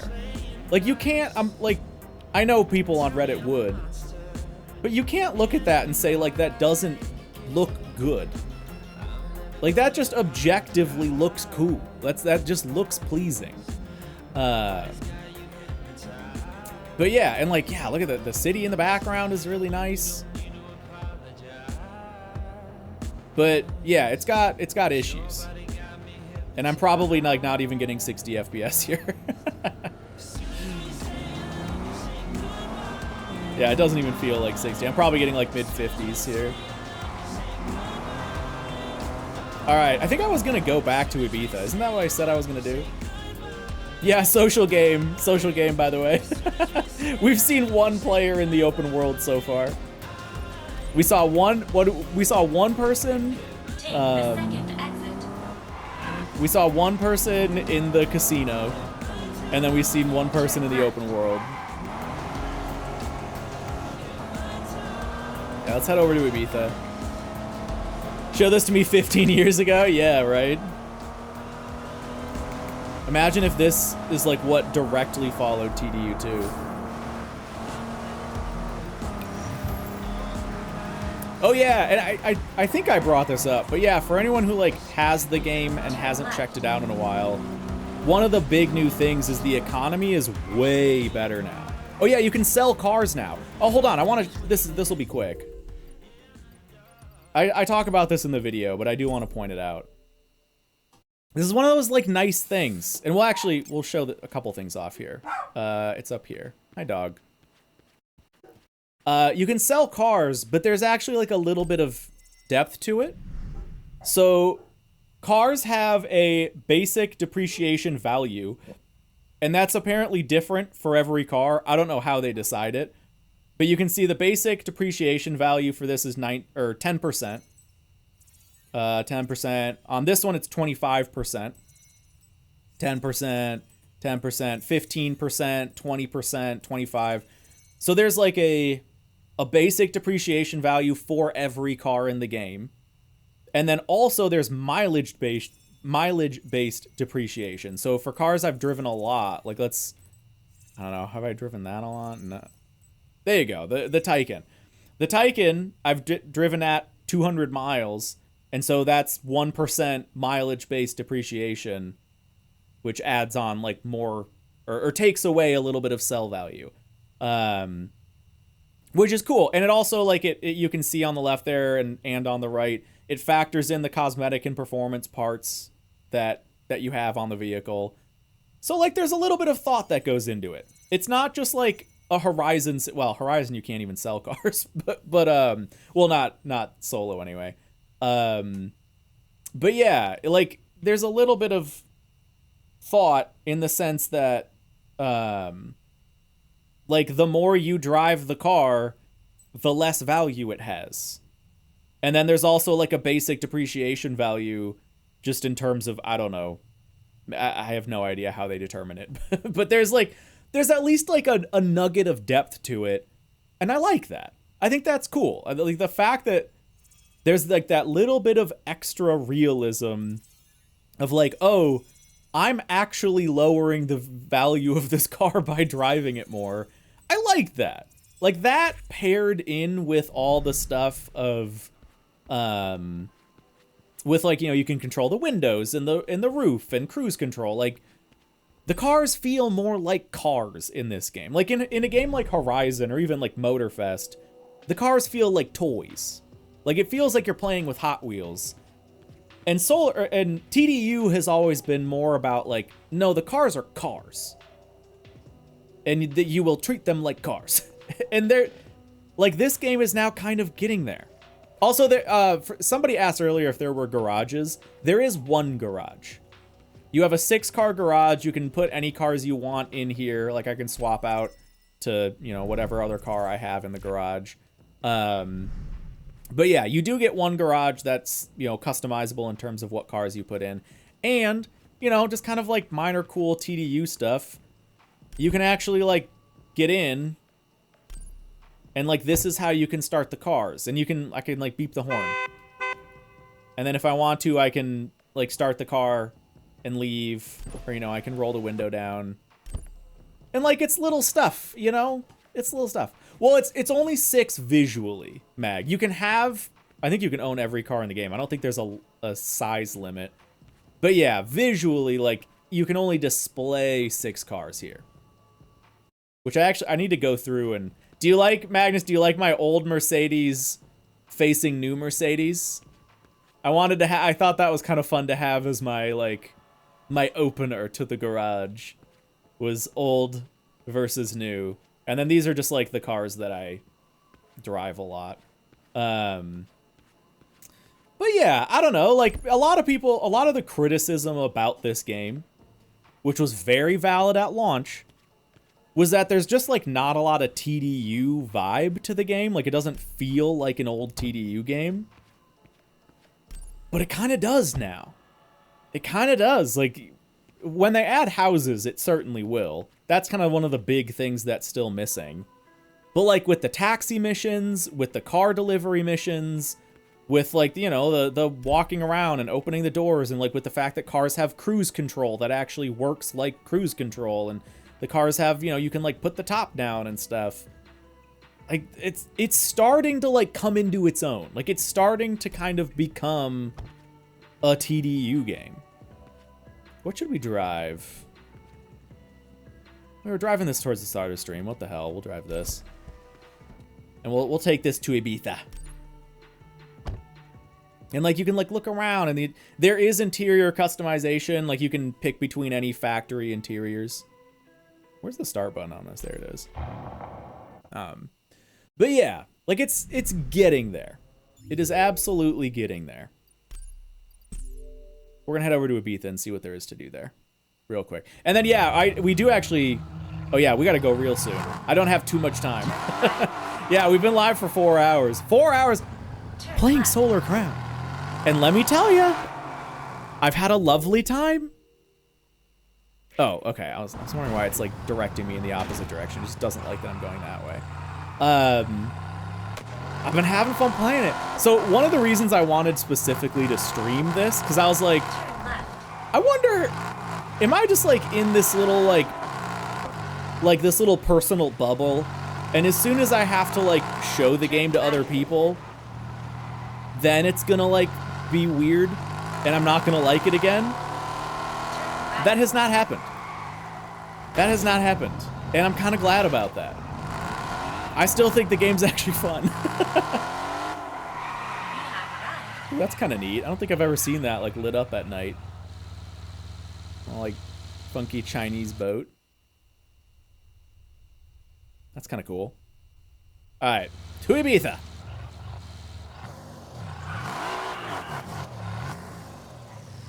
Like, you can't, I know people on Reddit would, but you can't look at that and say, like, that doesn't look good. Like, that just objectively looks cool. That just looks pleasing. But yeah, and like, yeah, look at the city in the background is really nice. But yeah, it's got issues. And I'm probably like not even getting 60 FPS here. Yeah, it doesn't even feel like 60. I'm probably getting like mid 50s here. All right, I think I was gonna go back to Ibiza. Isn't that what I said I was gonna do? Yeah, social game, by the way. We've seen one player in the open world so far. We saw one person. We saw one person in the casino, and then we've seen one person in the open world. Yeah, let's head over to Ibiza. Show this to me 15 years ago? Yeah, right? Imagine if this is like what directly followed TDU2. Oh yeah, and I think I brought this up, but yeah, for anyone who like has the game and hasn't checked it out in a while, one of the big new things is the economy is way better now. Oh yeah, you can sell cars now. Oh, hold on, I want to, this will be quick. I talk about this in the video, but I do want to point it out. This is one of those like nice things, and we'll show a couple things off here. It's up here. Hi, dog. You can sell cars, but there's actually like a little bit of depth to it. So cars have a basic depreciation value, and that's apparently different for every car. I don't know how they decide it, but you can see the basic depreciation value for this is 10%. 10%. On this one, it's 25%. 10%, 10%, 15%, 20%, 25%. So there's like a basic depreciation value for every car in the game. And then also there's mileage-based depreciation. So for cars I've driven a lot, like I don't know, have I driven that a lot? No. There you go, the Taycan. The Taycan I've driven at 200 miles, and so that's 1% mileage-based depreciation, which adds on like more, or takes away a little bit of sell value. Which is cool. And it also, like, it you can see on the left there and on the right, it factors in the cosmetic and performance parts that you have on the vehicle. So, like, there's a little bit of thought that goes into it. it's not just like a Horizon. Well, Horizon you can't even sell cars, but well, not solo anyway. But yeah, like there's a little bit of thought in the sense that like the more you drive the car, the less value it has. And then there's also like a basic depreciation value just in terms of, I don't know, I have no idea how they determine it, but there's at least like a nugget of depth to it. And I like that. I think that's cool. Like the fact that there's like that little bit of extra realism of like, oh, I'm actually lowering the value of this car by driving it more. I like that. Like that paired in with all the stuff of, with like, you know, you can control the windows and the roof and cruise control. Like the cars feel more like cars in this game. Like in a game like Horizon or even like Motorfest, the cars feel like toys. Like it feels like you're playing with Hot Wheels. And TDU has always been more about like, no, the cars are cars. And that you will treat them like cars. And they're like, this game is now kind of getting there. Also, somebody asked earlier if there were garages. There is one garage. You have a 6-car garage. You can put any cars you want in here. Like I can swap out to, you know, whatever other car I have in the garage. But yeah, you do get one garage that's, you know, customizable in terms of what cars you put in. And, you know, just kind of like minor cool TDU stuff. You can actually like get in and like this is how you can start the cars. And I can like beep the horn. And then if I want to, I can like start the car and leave. Or, you know, I can roll the window down. And like it's little stuff, you know? It's little stuff. Well, it's only 6 visually, Mag. You can have, I think you can own every car in the game. I don't think there's a size limit. But yeah, visually, like, you can only display 6 cars here. Which I need to go through and... Do you like, Magnus, do you like my old Mercedes facing new Mercedes? I thought that was kind of fun to have as my, like, my opener to the garage. Was old versus new. And then these are just like the cars that I drive a lot. But yeah, I don't know. Like a lot of the criticism about this game, which was very valid at launch, was that there's just like not a lot of TDU vibe to the game. Like it doesn't feel like an old TDU game. But it kind of does now. It kind of does. Like when they add houses, it certainly will. That's kind of one of the big things that's still missing. But like with the taxi missions, with the car delivery missions, with like, you know, the walking around and opening the doors, and like with the fact that cars have cruise control that actually works like cruise control, and the cars have, you know, you can like put the top down and stuff. Like it's starting to like come into its own. Like it's starting to kind of become a TDU game. What should we drive? We were driving this towards the start of the stream. What the hell? We'll drive this. And we'll take this to Ibiza. And like you can like look around and there is interior customization. Like you can pick between any factory interiors. Where's the start button on this? There it is. But yeah, like it's getting there. It is absolutely getting there. We're gonna head over to Ibiza and see what there is to do there. Real quick. And then yeah, we do actually, oh yeah, we gotta go real soon. I don't have too much time. Yeah, we've been live for 4 hours. 4 hours playing Solar Crown. And let me tell you, I've had a lovely time. Oh, okay. I was wondering why it's like directing me in the opposite direction. It just doesn't like that I'm going that way. I've been having fun playing it. So one of the reasons I wanted specifically to stream this, because I was like, I wonder, am I just like in this little like this little personal bubble, and as soon as I have to like show the game to other people, then it's gonna like be weird and I'm not gonna like it again? That has not happened. That has not happened. And I'm kind of glad about that. I still think the game's actually fun. Ooh, that's kind of neat. I don't think I've ever seen that like lit up at night. Like funky Chinese boat. That's kind of cool. All right, to Ibiza.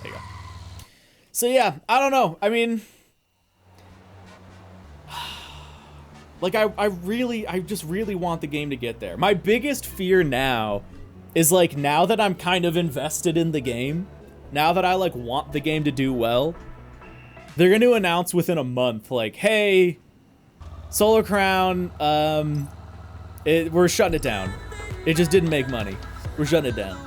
There you go. So yeah, I don't know. I mean, like I just really want the game to get there. My biggest fear now is like, now that I'm kind of invested in the game, now that I like want the game to do well, they're going to announce within a month, like, hey, Solar Crown, we're shutting it down. It just didn't make money. We're shutting it down.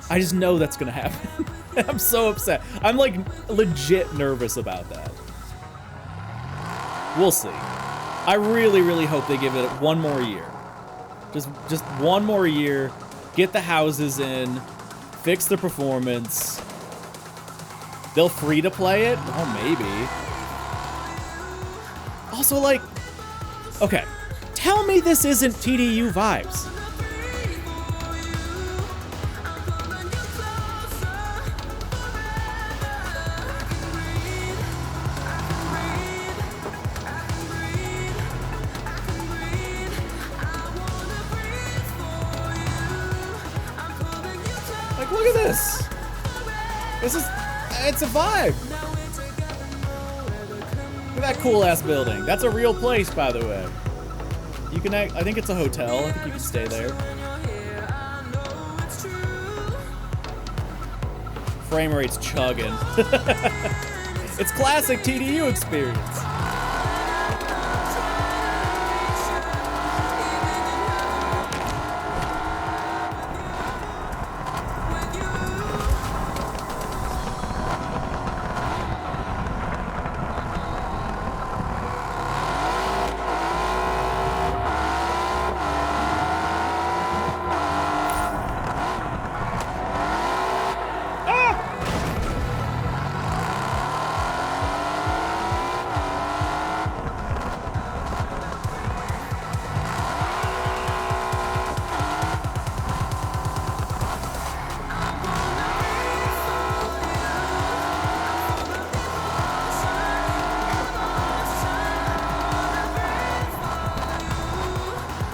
I just know that's gonna happen. I'm so upset. I'm like legit nervous about that. We'll see. I really, really hope they give it one more year. Just one more year. Get the houses in. Fix the performance. They'll free to play it? Oh, maybe. Also, like, okay, tell me this isn't TDU vibes. Like, look at this. It's a vibe. Look at that cool ass building. That's a real place, by the way. You can, I think it's a hotel. I think you can stay there. Frame rate's chugging. It's classic TDU experience.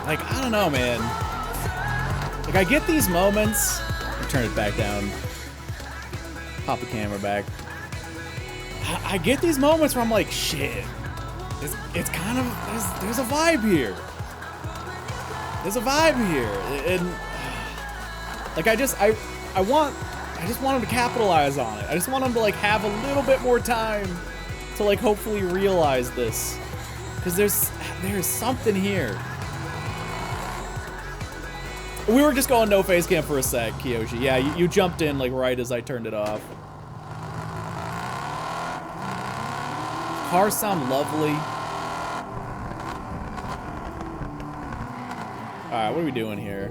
Like, I don't know, man. Like, I get these moments. Turn it back down. Pop the camera back. I get these moments where I'm like, shit. It's kind of, there's a vibe here. There's a vibe here. And, like, I just want them to capitalize on it. I just want them to, like, have a little bit more time to, like, hopefully realize this. Because there's something here. We were just going no face cam for a sec, HokiHoshi. Yeah, you jumped in like right as I turned it off. Cars sound lovely. Alright, what are we doing here?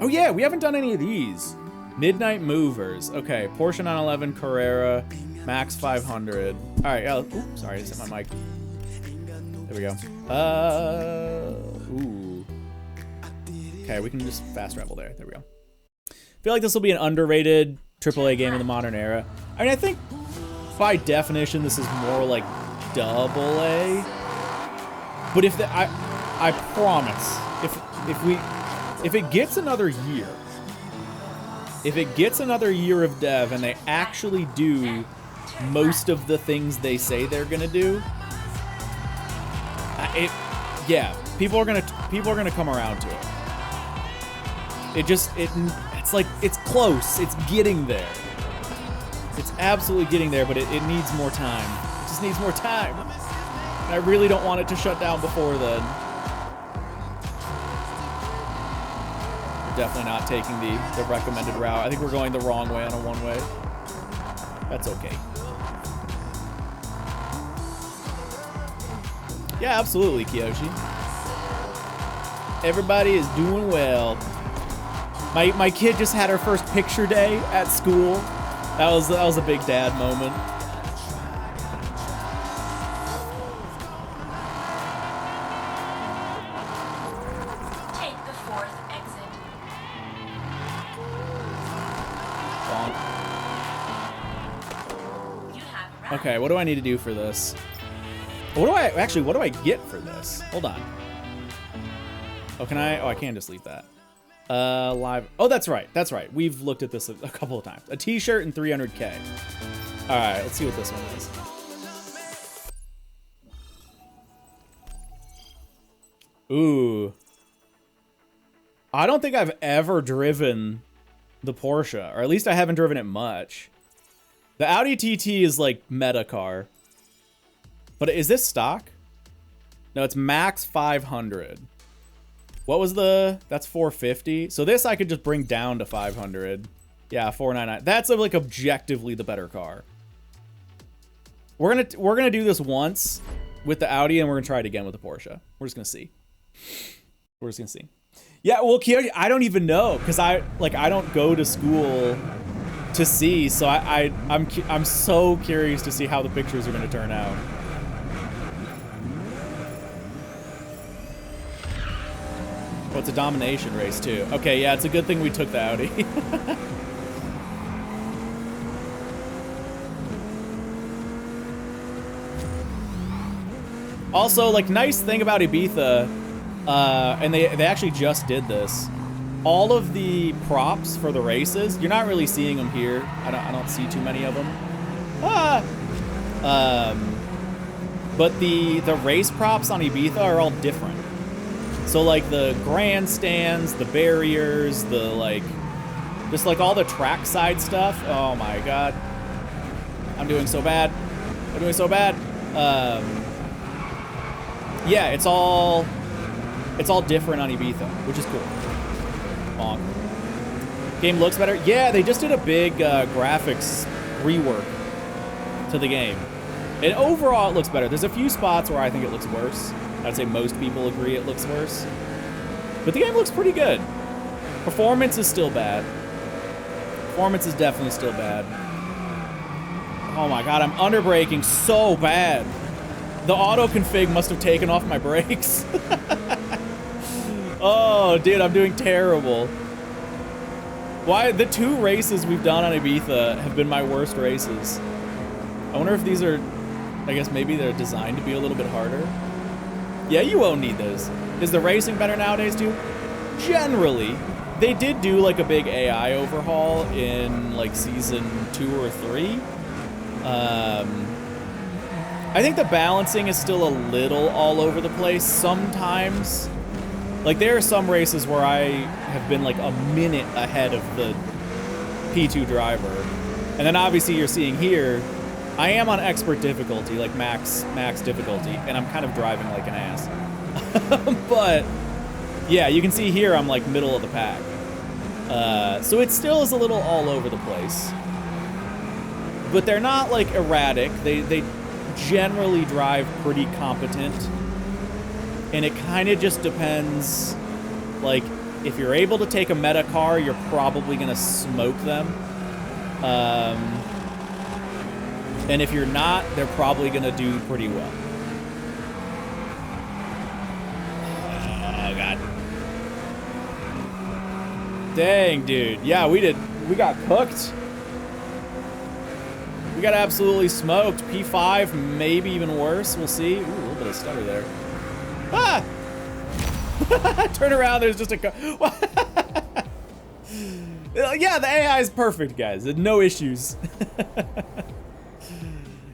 Oh yeah, we haven't done any of these. Midnight Movers. Okay, Porsche 911 Carrera, Max 500. Alright, oops, sorry, I just hit my mic. There we go. Ooh. Okay, we can just fast travel there. There we go. I feel like this will be an underrated AAA game in the modern era. I mean, I think by definition this is more like AA. But if I promise, if it gets another year, of dev and they actually do most of the things they say they're gonna do, yeah, people are gonna come around to it. It's like, it's close. It's getting there. It's absolutely getting there, but it needs more time. It just needs more time. And I really don't want it to shut down before then. We're definitely not taking the recommended route. I think we're going the wrong way on a one-way. That's okay. Yeah, absolutely, HokiHoshi. Everybody is doing well. My kid just had her first picture day at school. That was a big dad moment. Take the 4th exit. Okay, what do I need to do for this? What do I get for this? Hold on. Oh, can I? Oh, I can just leave that. Live. Oh, that's right. That's right. We've looked at this a couple of times. A t-shirt and 300K. All right, let's see what this one is. Ooh. I don't think I've ever driven the Porsche, or at least I haven't driven it much. The Audi TT is like meta car. But is this stock? No, it's max 500. What was that's 450. So this I could just bring down to 500. Yeah, 499. That's like objectively the better car. We're gonna do this once with the Audi, and we're gonna try it again with the Porsche. We're just gonna see. We're just gonna see. Yeah, well, I don't even know, because I don't go to school to see, so I'm so curious to see how the pictures are gonna turn out. Oh, it's a domination race too. Okay, yeah, it's a good thing we took the Audi. Also, like, nice thing about Ibiza, and they actually just did this. All of the props for the races, you're not really seeing them here. I don't see too many of them. But the race props on Ibiza are all different. So like the grandstands, the barriers, just like all the trackside stuff. Oh my god, I'm doing so bad. I'm doing so bad. Yeah, it's all different on Ibiza, which is cool. Bonk. Game looks better. Yeah, they just did a big graphics rework to the game. And overall, it looks better. There's a few spots where I think it looks worse. I'd say most people agree it looks worse. But the game looks pretty good. Performance is still bad. Performance is definitely still bad. Oh my god, I'm underbraking so bad. The auto config must have taken off my brakes. Oh, dude, I'm doing terrible. Why? The 2 races we've done on Ibiza have been my worst races. I wonder if these are, I guess maybe they're designed to be a little bit harder. Yeah, you won't need those. Is the racing better nowadays, too? Generally. They did do, like, a big AI overhaul in, like, season 2 or 3. I think the balancing is still a little all over the place sometimes. Like, there are some races where I have been, like, a minute ahead of the P2 driver. And then, obviously, you're seeing here, I am on expert difficulty, like max difficulty, and I'm kind of driving like an ass. But, yeah, you can see here I'm, like, middle of the pack. So it still is a little all over the place. But they're not, like, erratic. They generally drive pretty competent. And it kind of just depends, like, if you're able to take a meta car, you're probably going to smoke them. And if you're not, they're probably going to do pretty well. Oh, God. Dang, dude. Yeah, we got cooked. We got absolutely smoked. P5, maybe even worse. We'll see. Ooh, a little bit of stutter there. Ah! Turn around, there's just a car. Yeah, the AI is perfect, guys. No issues.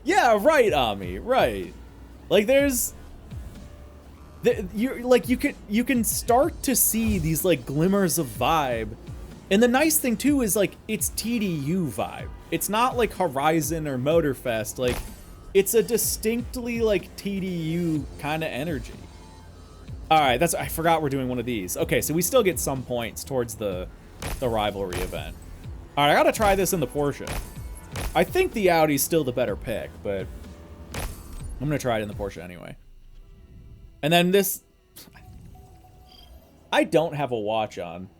Yeah, right, Ami, right. Like, you can start to see these, like, glimmers of vibe. And the nice thing, too, is, like, it's TDU vibe. It's not, like, Horizon or Motorfest. Like, it's a distinctly, like, TDU kind of energy. All right, I forgot we're doing one of these. Okay, so we still get some points towards the rivalry event. All right, I gotta try this in the Porsche. I think the Audi's still the better pick, but I'm gonna try it in the Porsche anyway. And then this, I don't have a watch on.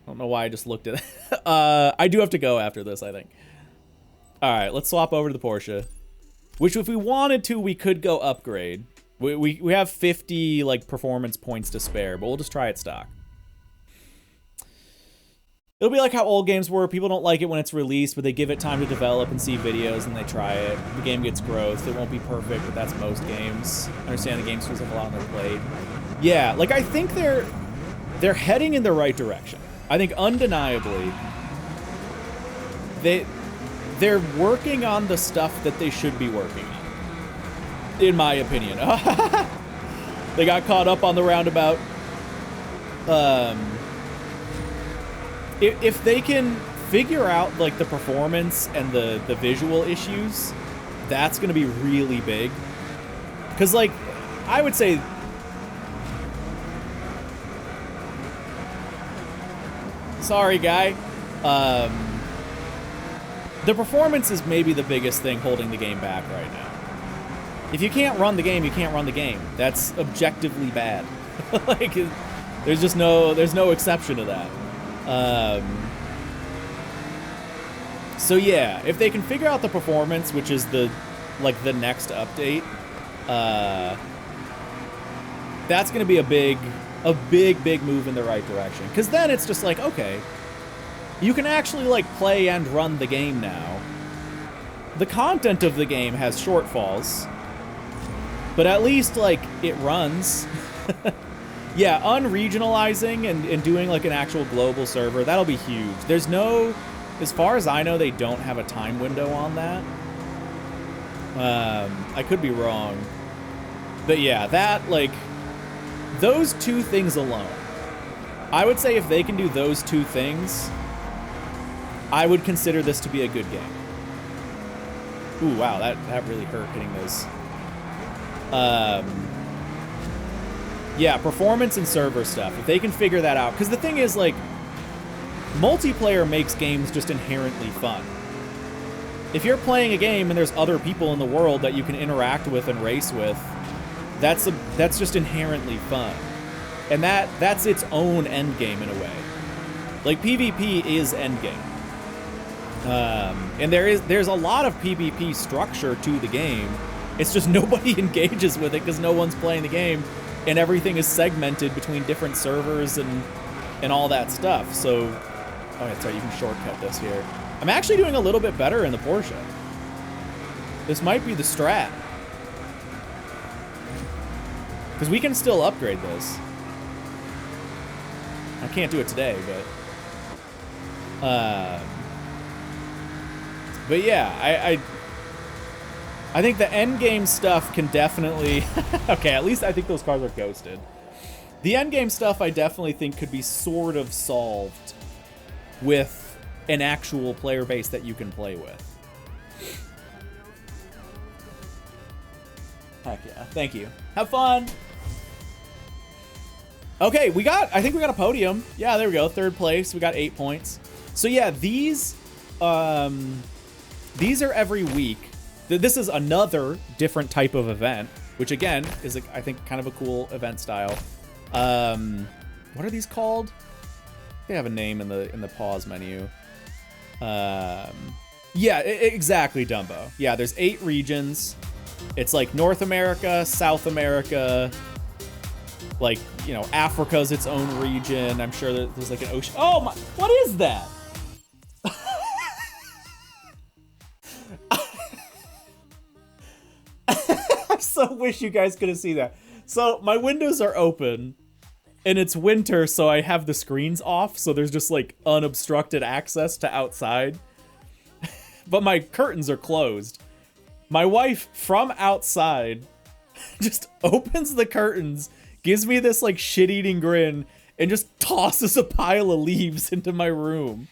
I don't know why I just looked at it. I do have to go after this, I think. All right, let's swap over to the Porsche, which if we wanted to, we could go upgrade. We have 50 like performance points to spare, but we'll just try it stock. It'll be like how old games were. People don't like it when it's released, but they give it time to develop and see videos, and they try it. The game gets growth. It won't be perfect, but that's most games. I understand the game still have a lot on their plate. Yeah, like, I think they're heading in the right direction. I think undeniably, they're working on the stuff that they should be working on, in my opinion. They got caught up on the roundabout. If they can figure out, like, the performance and the visual issues, that's going to be really big. Because, like, I would say... Sorry, guy. The performance is maybe the biggest thing holding the game back right now. If you can't run the game, you can't run the game. That's objectively bad. Like, there's no exception to that. So yeah, if they can figure out the performance, which is the next update, that's going to be a big move in the right direction. Because then it's just like, okay, you can actually, like, play and run the game now. The content of the game has shortfalls, but at least, like, it runs. Yeah, unregionalizing and doing, like, an actual global server, that'll be huge. There's no, as far as I know, they don't have a time window on that. I could be wrong. But yeah, that, like, those two things alone. I would say if they can do those two things, I would consider this to be a good game. Ooh, wow, that really hurt hitting those. Yeah, performance and server stuff. If they can figure that out. Because the thing is, like, multiplayer makes games just inherently fun. If you're playing a game and there's other people in the world that you can interact with and race with, that's just inherently fun. And that's its own end game in a way. Like, PvP is end game. And there's a lot of PvP structure to the game. It's just nobody engages with it because no one's playing the game. And everything is segmented between different servers and all that stuff. So, oh, yeah, sorry, you can shortcut this here. I'm actually doing a little bit better in the Porsche. This might be the strat. Because we can still upgrade this. I can't do it today, but yeah, I think the end game stuff can definitely... Okay, at least I think those cars are ghosted. The end game stuff I definitely think could be sort of solved with an actual player base that you can play with. Heck yeah. Thank you. Have fun. Okay, I think we got a podium. Yeah, there we go. 3rd place. We got 8 points. So yeah, these are every week. This is another different type of event, which again is, I think, kind of a cool event style. What are these called? They have a name in the pause menu. Yeah, exactly, Dumbo. Yeah, there's 8 regions. It's like North America, South America, like, you know, Africa's its own region. I'm sure that there's like an ocean. Oh my, what is that? I so wish you guys could have seen that. So my windows are open and it's winter, so I have the screens off, so there's just like unobstructed access to outside. But my curtains are closed. My wife from outside just opens the curtains, gives me this like shit-eating grin, and just tosses a pile of leaves into my room.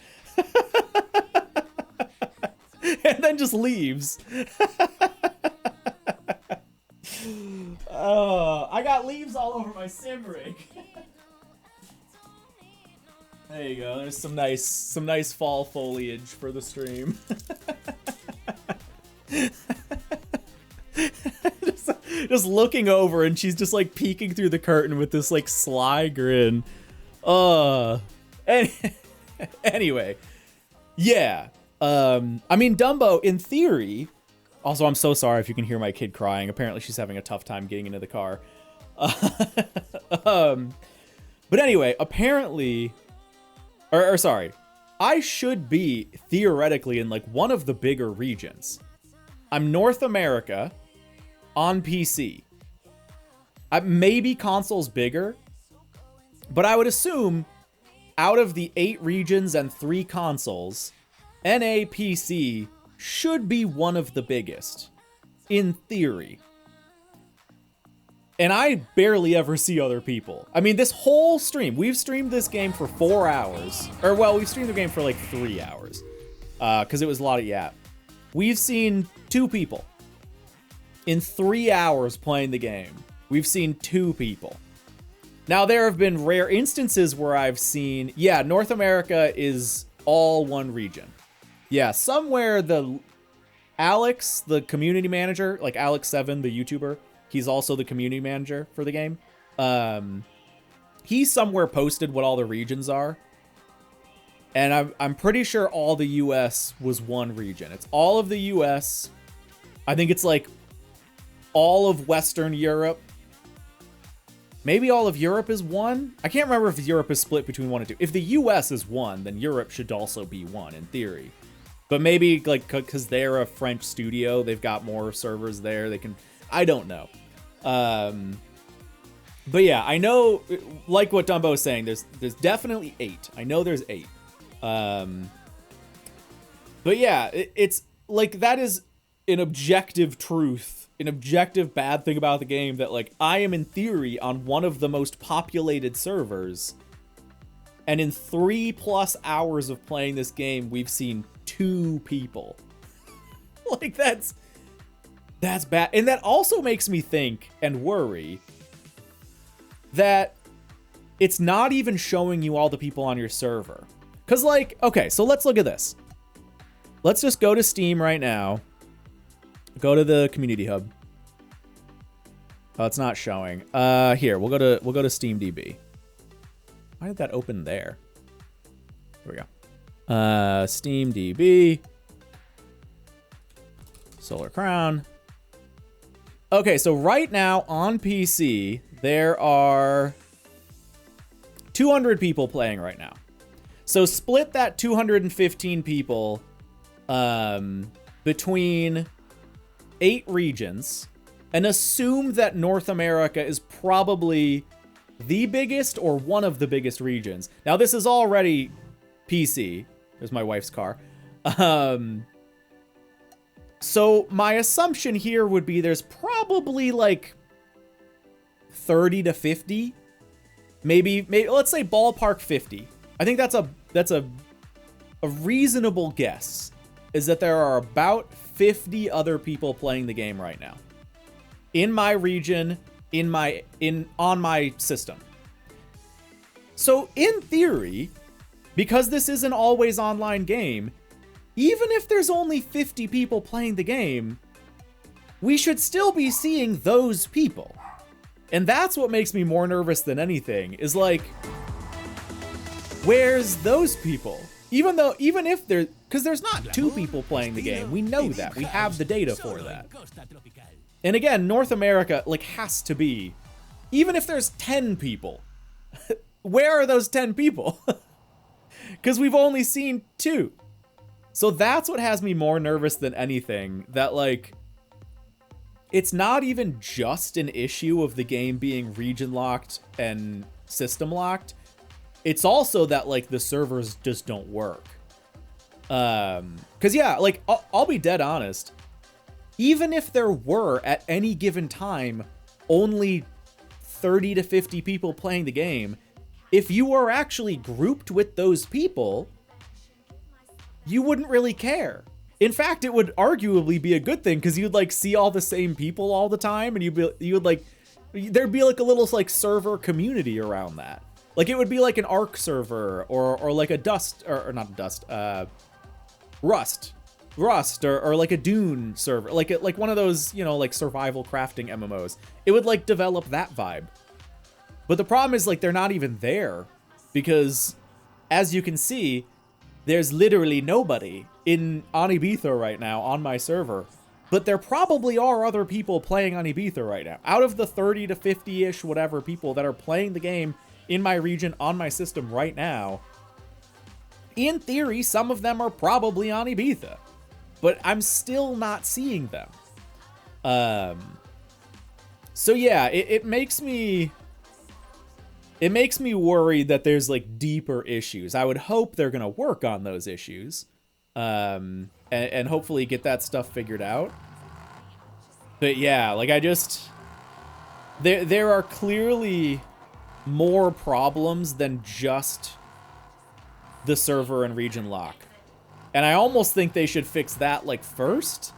And then just leaves. Oh, I got leaves all over my sim rig. There you go. There's some nice fall foliage for the stream. just looking over, and she's just like peeking through the curtain with this like sly grin. Anyway, yeah. I mean, Dumbo, in theory. Also, I'm so sorry if you can hear my kid crying. Apparently, she's having a tough time getting into the car. But anyway, apparently, sorry. I should be theoretically in like one of the bigger regions. I'm North America on PC. Maybe console's bigger, but I would assume out of the 8 regions and 3 consoles, NA PC should be one of the biggest, in theory. And I barely ever see other people. I mean, this whole stream, we've streamed this game for 4 hours. Or, well, we've streamed the game for like 3 hours. Because it was a lot of yap. We've seen 2 people. In 3 hours playing the game, we've seen 2 people. Now, there have been rare instances where I've seen... Yeah, North America is all one region. Yeah, somewhere Alex, the community manager, like Alex7, the YouTuber, he's also the community manager for the game. He somewhere posted what all the regions are. And I'm pretty sure all the US was one region. It's all of the US. I think it's like all of Western Europe. Maybe all of Europe is one? I can't remember if Europe is split between 1 and 2. If the US is one, then Europe should also be one, in theory. But maybe, like, because they're a French studio, they've got more servers there. They can... I don't know. But yeah, I know, like what Dumbo is saying, there's definitely 8. I know there's 8. But yeah, it's, like, that is an objective truth, an objective bad thing about the game, that, like, I am, in theory, on one of the most populated servers, and in 3+ hours of playing this game, we've seen 2 people. Like, that's bad. And that also makes me think and worry that it's not even showing you all the people on your server. Because, like, okay, so let's look at this. Let's just go to Steam right now. Go to the community hub. Oh, it's not showing. Here, we'll go to Steam DB. Why did that open there? Here we go. Steam DB. Solar Crown. Okay, so right now on PC, there are 200 people playing right now. So split that 215 people between 8 regions and assume that North America is probably the biggest or one of the biggest regions. Now, this is already PC. There's my wife's car. So my assumption here would be there's probably like 30 to 50. Maybe let's say ballpark 50. I think that's a reasonable guess, is that there are about 50 other people playing the game right now. In my region, on my system. So in theory, because this is an always online game, even if there's only 50 people playing the game, we should still be seeing those people. And that's what makes me more nervous than anything, is like, where's those people? Even if there, because there's not 2 people playing the game. We know that. We have the data for that. And again, North America, like, has to be, even if there's 10 people, where are those 10 people? Because we've only seen 2. So that's what has me more nervous than anything, that, like, it's not even just an issue of the game being region locked and system locked. It's also that, like, the servers just don't work. Because, yeah, like, I'll be dead honest. Even if there were, at any given time, only 30 to 50 people playing the game, if you were actually grouped with those people, you wouldn't really care. In fact, it would arguably be a good thing, because you'd, like, see all the same people all the time, and you would like, there'd be, like, a little, like, server community around that. Like, it would be like an Ark server, or like a Dust, or not Dust, Rust, or like a Dune server, like one of those, you know, like survival crafting MMOs. It would, like, develop that vibe. But the problem is, like, they're not even there, because, as you can see, there's literally nobody on Ibiza right now on my server. But there probably are other people playing on Ibiza right now. Out of the 30 to 50-ish whatever people that are playing the game in my region on my system right now, In theory, some of them are probably on Ibiza, but I'm still not seeing them. So yeah, it makes me worried that there's like deeper issues. I would hope they're gonna work on those issues, and hopefully get that stuff figured out. But yeah, like there are clearly more problems than just the server and region lock. And I almost think they should fix that like first.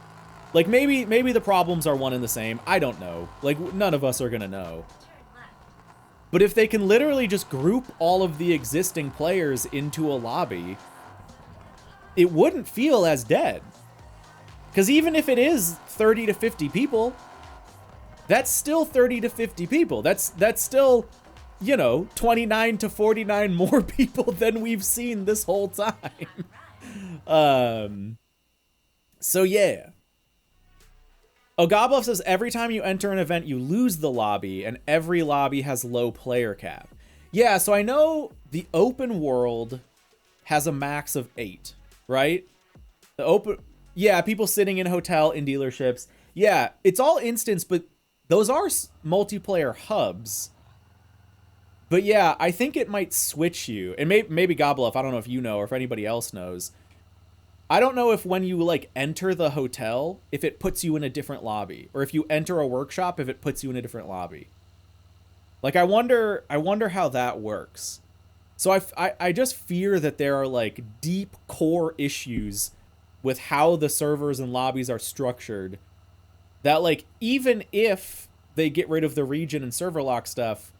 Like maybe the problems are one and the same. I don't know. Like none of us are gonna know. But if they can literally just group all of the existing players into a lobby, it wouldn't feel as dead. Because even if it is 30 to 50 people, that's still 30 to 50 people. That's still, you know, 29 to 49 more people than we've seen this whole time. So yeah. Oh, Gobluff says every time you enter an event, you lose the lobby, and every lobby has low player cap. Yeah, so I know the open world has a max of 8, right? Yeah, people sitting in hotel, in dealerships. Yeah, it's all instance, but those are multiplayer hubs. But yeah, I think it might switch you. And maybe Gobluff, I don't know if you know or if anybody else knows. I don't know if when you like enter the hotel, if it puts you in a different lobby, or if you enter a workshop, if it puts you in a different lobby. Like I wonder how that works. So I just fear that there are like deep core issues with how the servers and lobbies are structured, that like even if they get rid of the region and server lock stuff,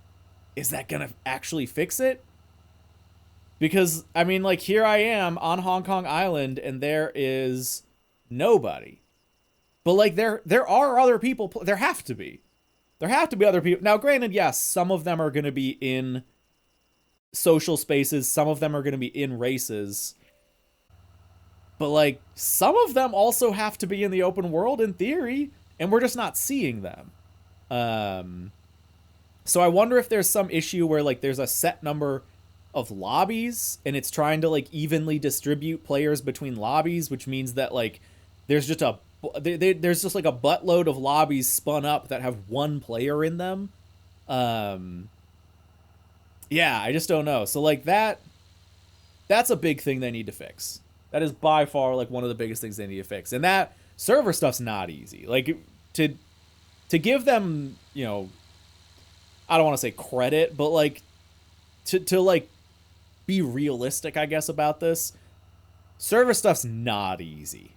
is that gonna actually fix it? Because, I mean, like, here I am on Hong Kong Island, and there is nobody. But, like, there are other people. There have to be. There have to be other people. Now, granted, yes, some of them are going to be in social spaces. Some of them are going to be in races. But, like, some of them also have to be in the open world, in theory. And we're just not seeing them. So I wonder if there's some issue where, like, there's a set number of lobbies and it's trying to like evenly distribute players between lobbies, which means that like there's just there's just like a buttload of lobbies spun up that have one player in them. Yeah, I just don't know. So like that's a big thing they need to fix. That is by far like one of the biggest things they need to fix. And that server stuff's not easy. Like to give them, you know, I don't want to say credit, but like to like be realistic, I guess, about this. Server stuff's not easy.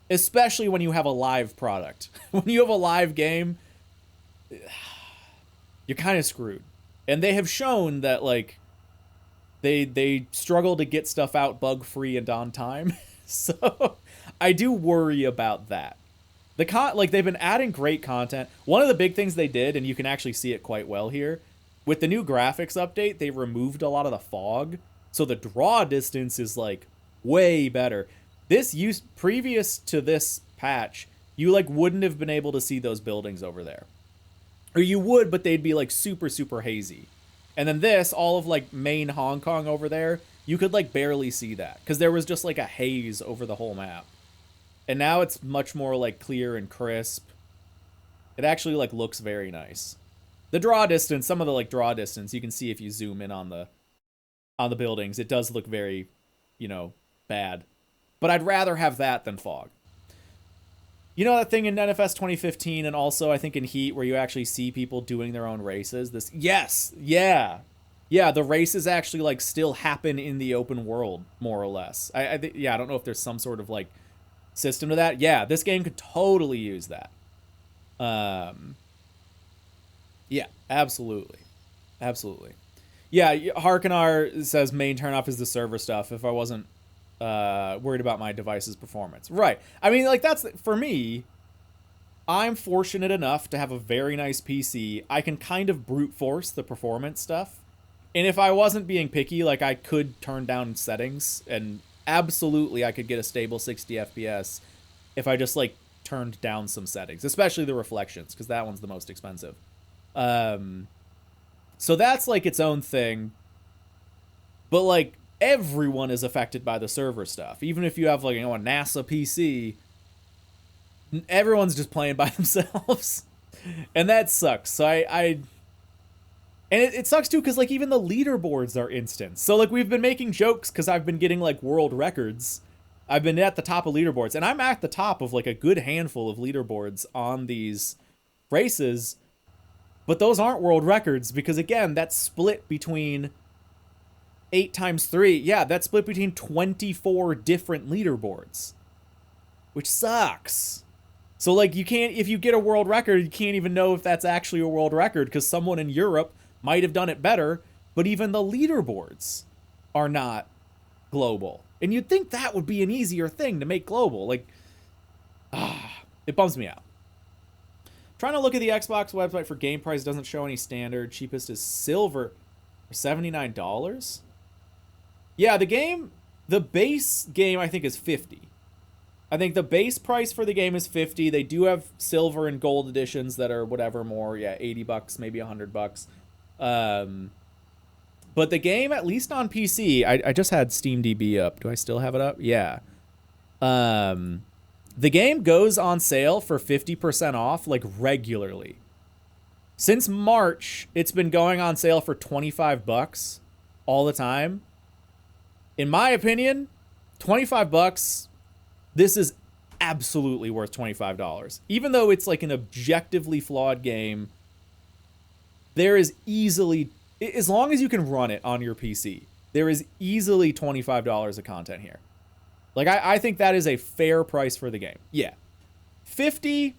Especially when you have a live product. When you have a live game, you're kind of screwed. And they have shown that, like, they struggle to get stuff out bug-free and on time. So, I do worry about that. Like, they've been adding great content. One of the big things they did, and you can actually see it quite well here, with the new graphics update, they removed a lot of the fog. So the draw distance is like way better. Previous to this patch, you like wouldn't have been able to see those buildings over there. Or you would, but they'd be like super, super hazy. And then all of like main Hong Kong over there, you could like barely see that because there was just like a haze over the whole map. And now it's much more like clear and crisp. It actually like looks very nice. The draw distance, some of the like draw distance, you can see if you zoom in on the buildings, it does look very, you know, bad. But I'd rather have that than fog. You know that thing in NFS 2015 and also I think in Heat where you actually see people doing their own races? Yes, yeah. Yeah, the races actually like still happen in the open world, more or less. I don't know if there's some sort of like system to that. Yeah, this game could totally use that. Yeah, absolutely. Absolutely. Yeah, Harkinar says main turnoff is the server stuff if I wasn't worried about my device's performance. Right. I mean, like, that's, for me, I'm fortunate enough to have a very nice PC. I can kind of brute force the performance stuff. And if I wasn't being picky, like, I could turn down settings, and absolutely I could get a stable 60 FPS if I just, like, turned down some settings, especially the reflections, because that one's the most expensive. So that's like its own thing. But like everyone is affected by the server stuff. Even if you have like, you know, a NASA PC, everyone's just playing by themselves. And that sucks. So and it sucks too, because like even the leaderboards are instant. So like we've been making jokes because I've been getting like world records. I've been at the top of leaderboards, and I'm at the top of like a good handful of leaderboards on these races. But those aren't world records because, again, that's split between 8 times 3. Yeah, that's split between 24 different leaderboards, which sucks. So, like, you can't, if you get a world record, you can't even know if that's actually a world record because someone in Europe might have done it better, but even the leaderboards are not global. And you'd think that would be an easier thing to make global. Like, it bums me out. Trying to look at the Xbox website for game price, doesn't show any standard. Cheapest is silver for $79. Yeah, the base game I think is $50. I think the base price for the game is $50. They do have silver and gold editions that are whatever more, yeah, $80, maybe $100. But the game, at least on PC, I just had Steam DB up. Do I still have it up? Yeah. The game goes on sale for 50% off, like, regularly. Since March, it's been going on sale for $25 all the time. In my opinion, $25, this is absolutely worth $25. Even though it's, like, an objectively flawed game, there is easily, as long as you can run it on your PC, there is easily $25 of content here. Like, I think that is a fair price for the game. Yeah. 50,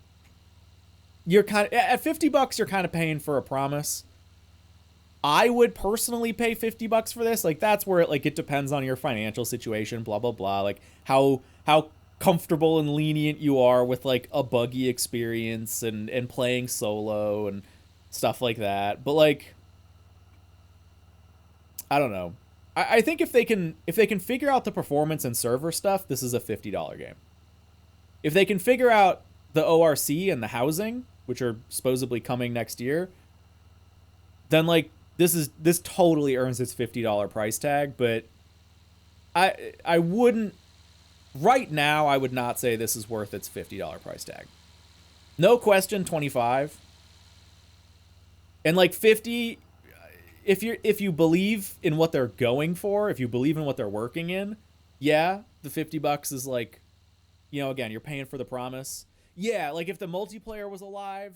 you're kind of, at $50, you're kind of paying for a promise. I would personally pay $50 for this. Like, that's where it depends on your financial situation, blah, blah, blah. Like, how comfortable and lenient you are with, like, a buggy experience and playing solo and stuff like that. But, like, I don't know. I think if they can figure out the performance and server stuff, this is a $50 game. If they can figure out the ORC and the housing, which are supposedly coming next year, then like this totally earns its $50 price tag. But I wouldn't right now. I would not say this is worth its $50 price tag. No question, 25 and like 50. If you believe in what they're going for, if you believe in what they're working in, yeah, the $50 is like, you know, again, you're paying for the promise. Yeah, like if the multiplayer was alive,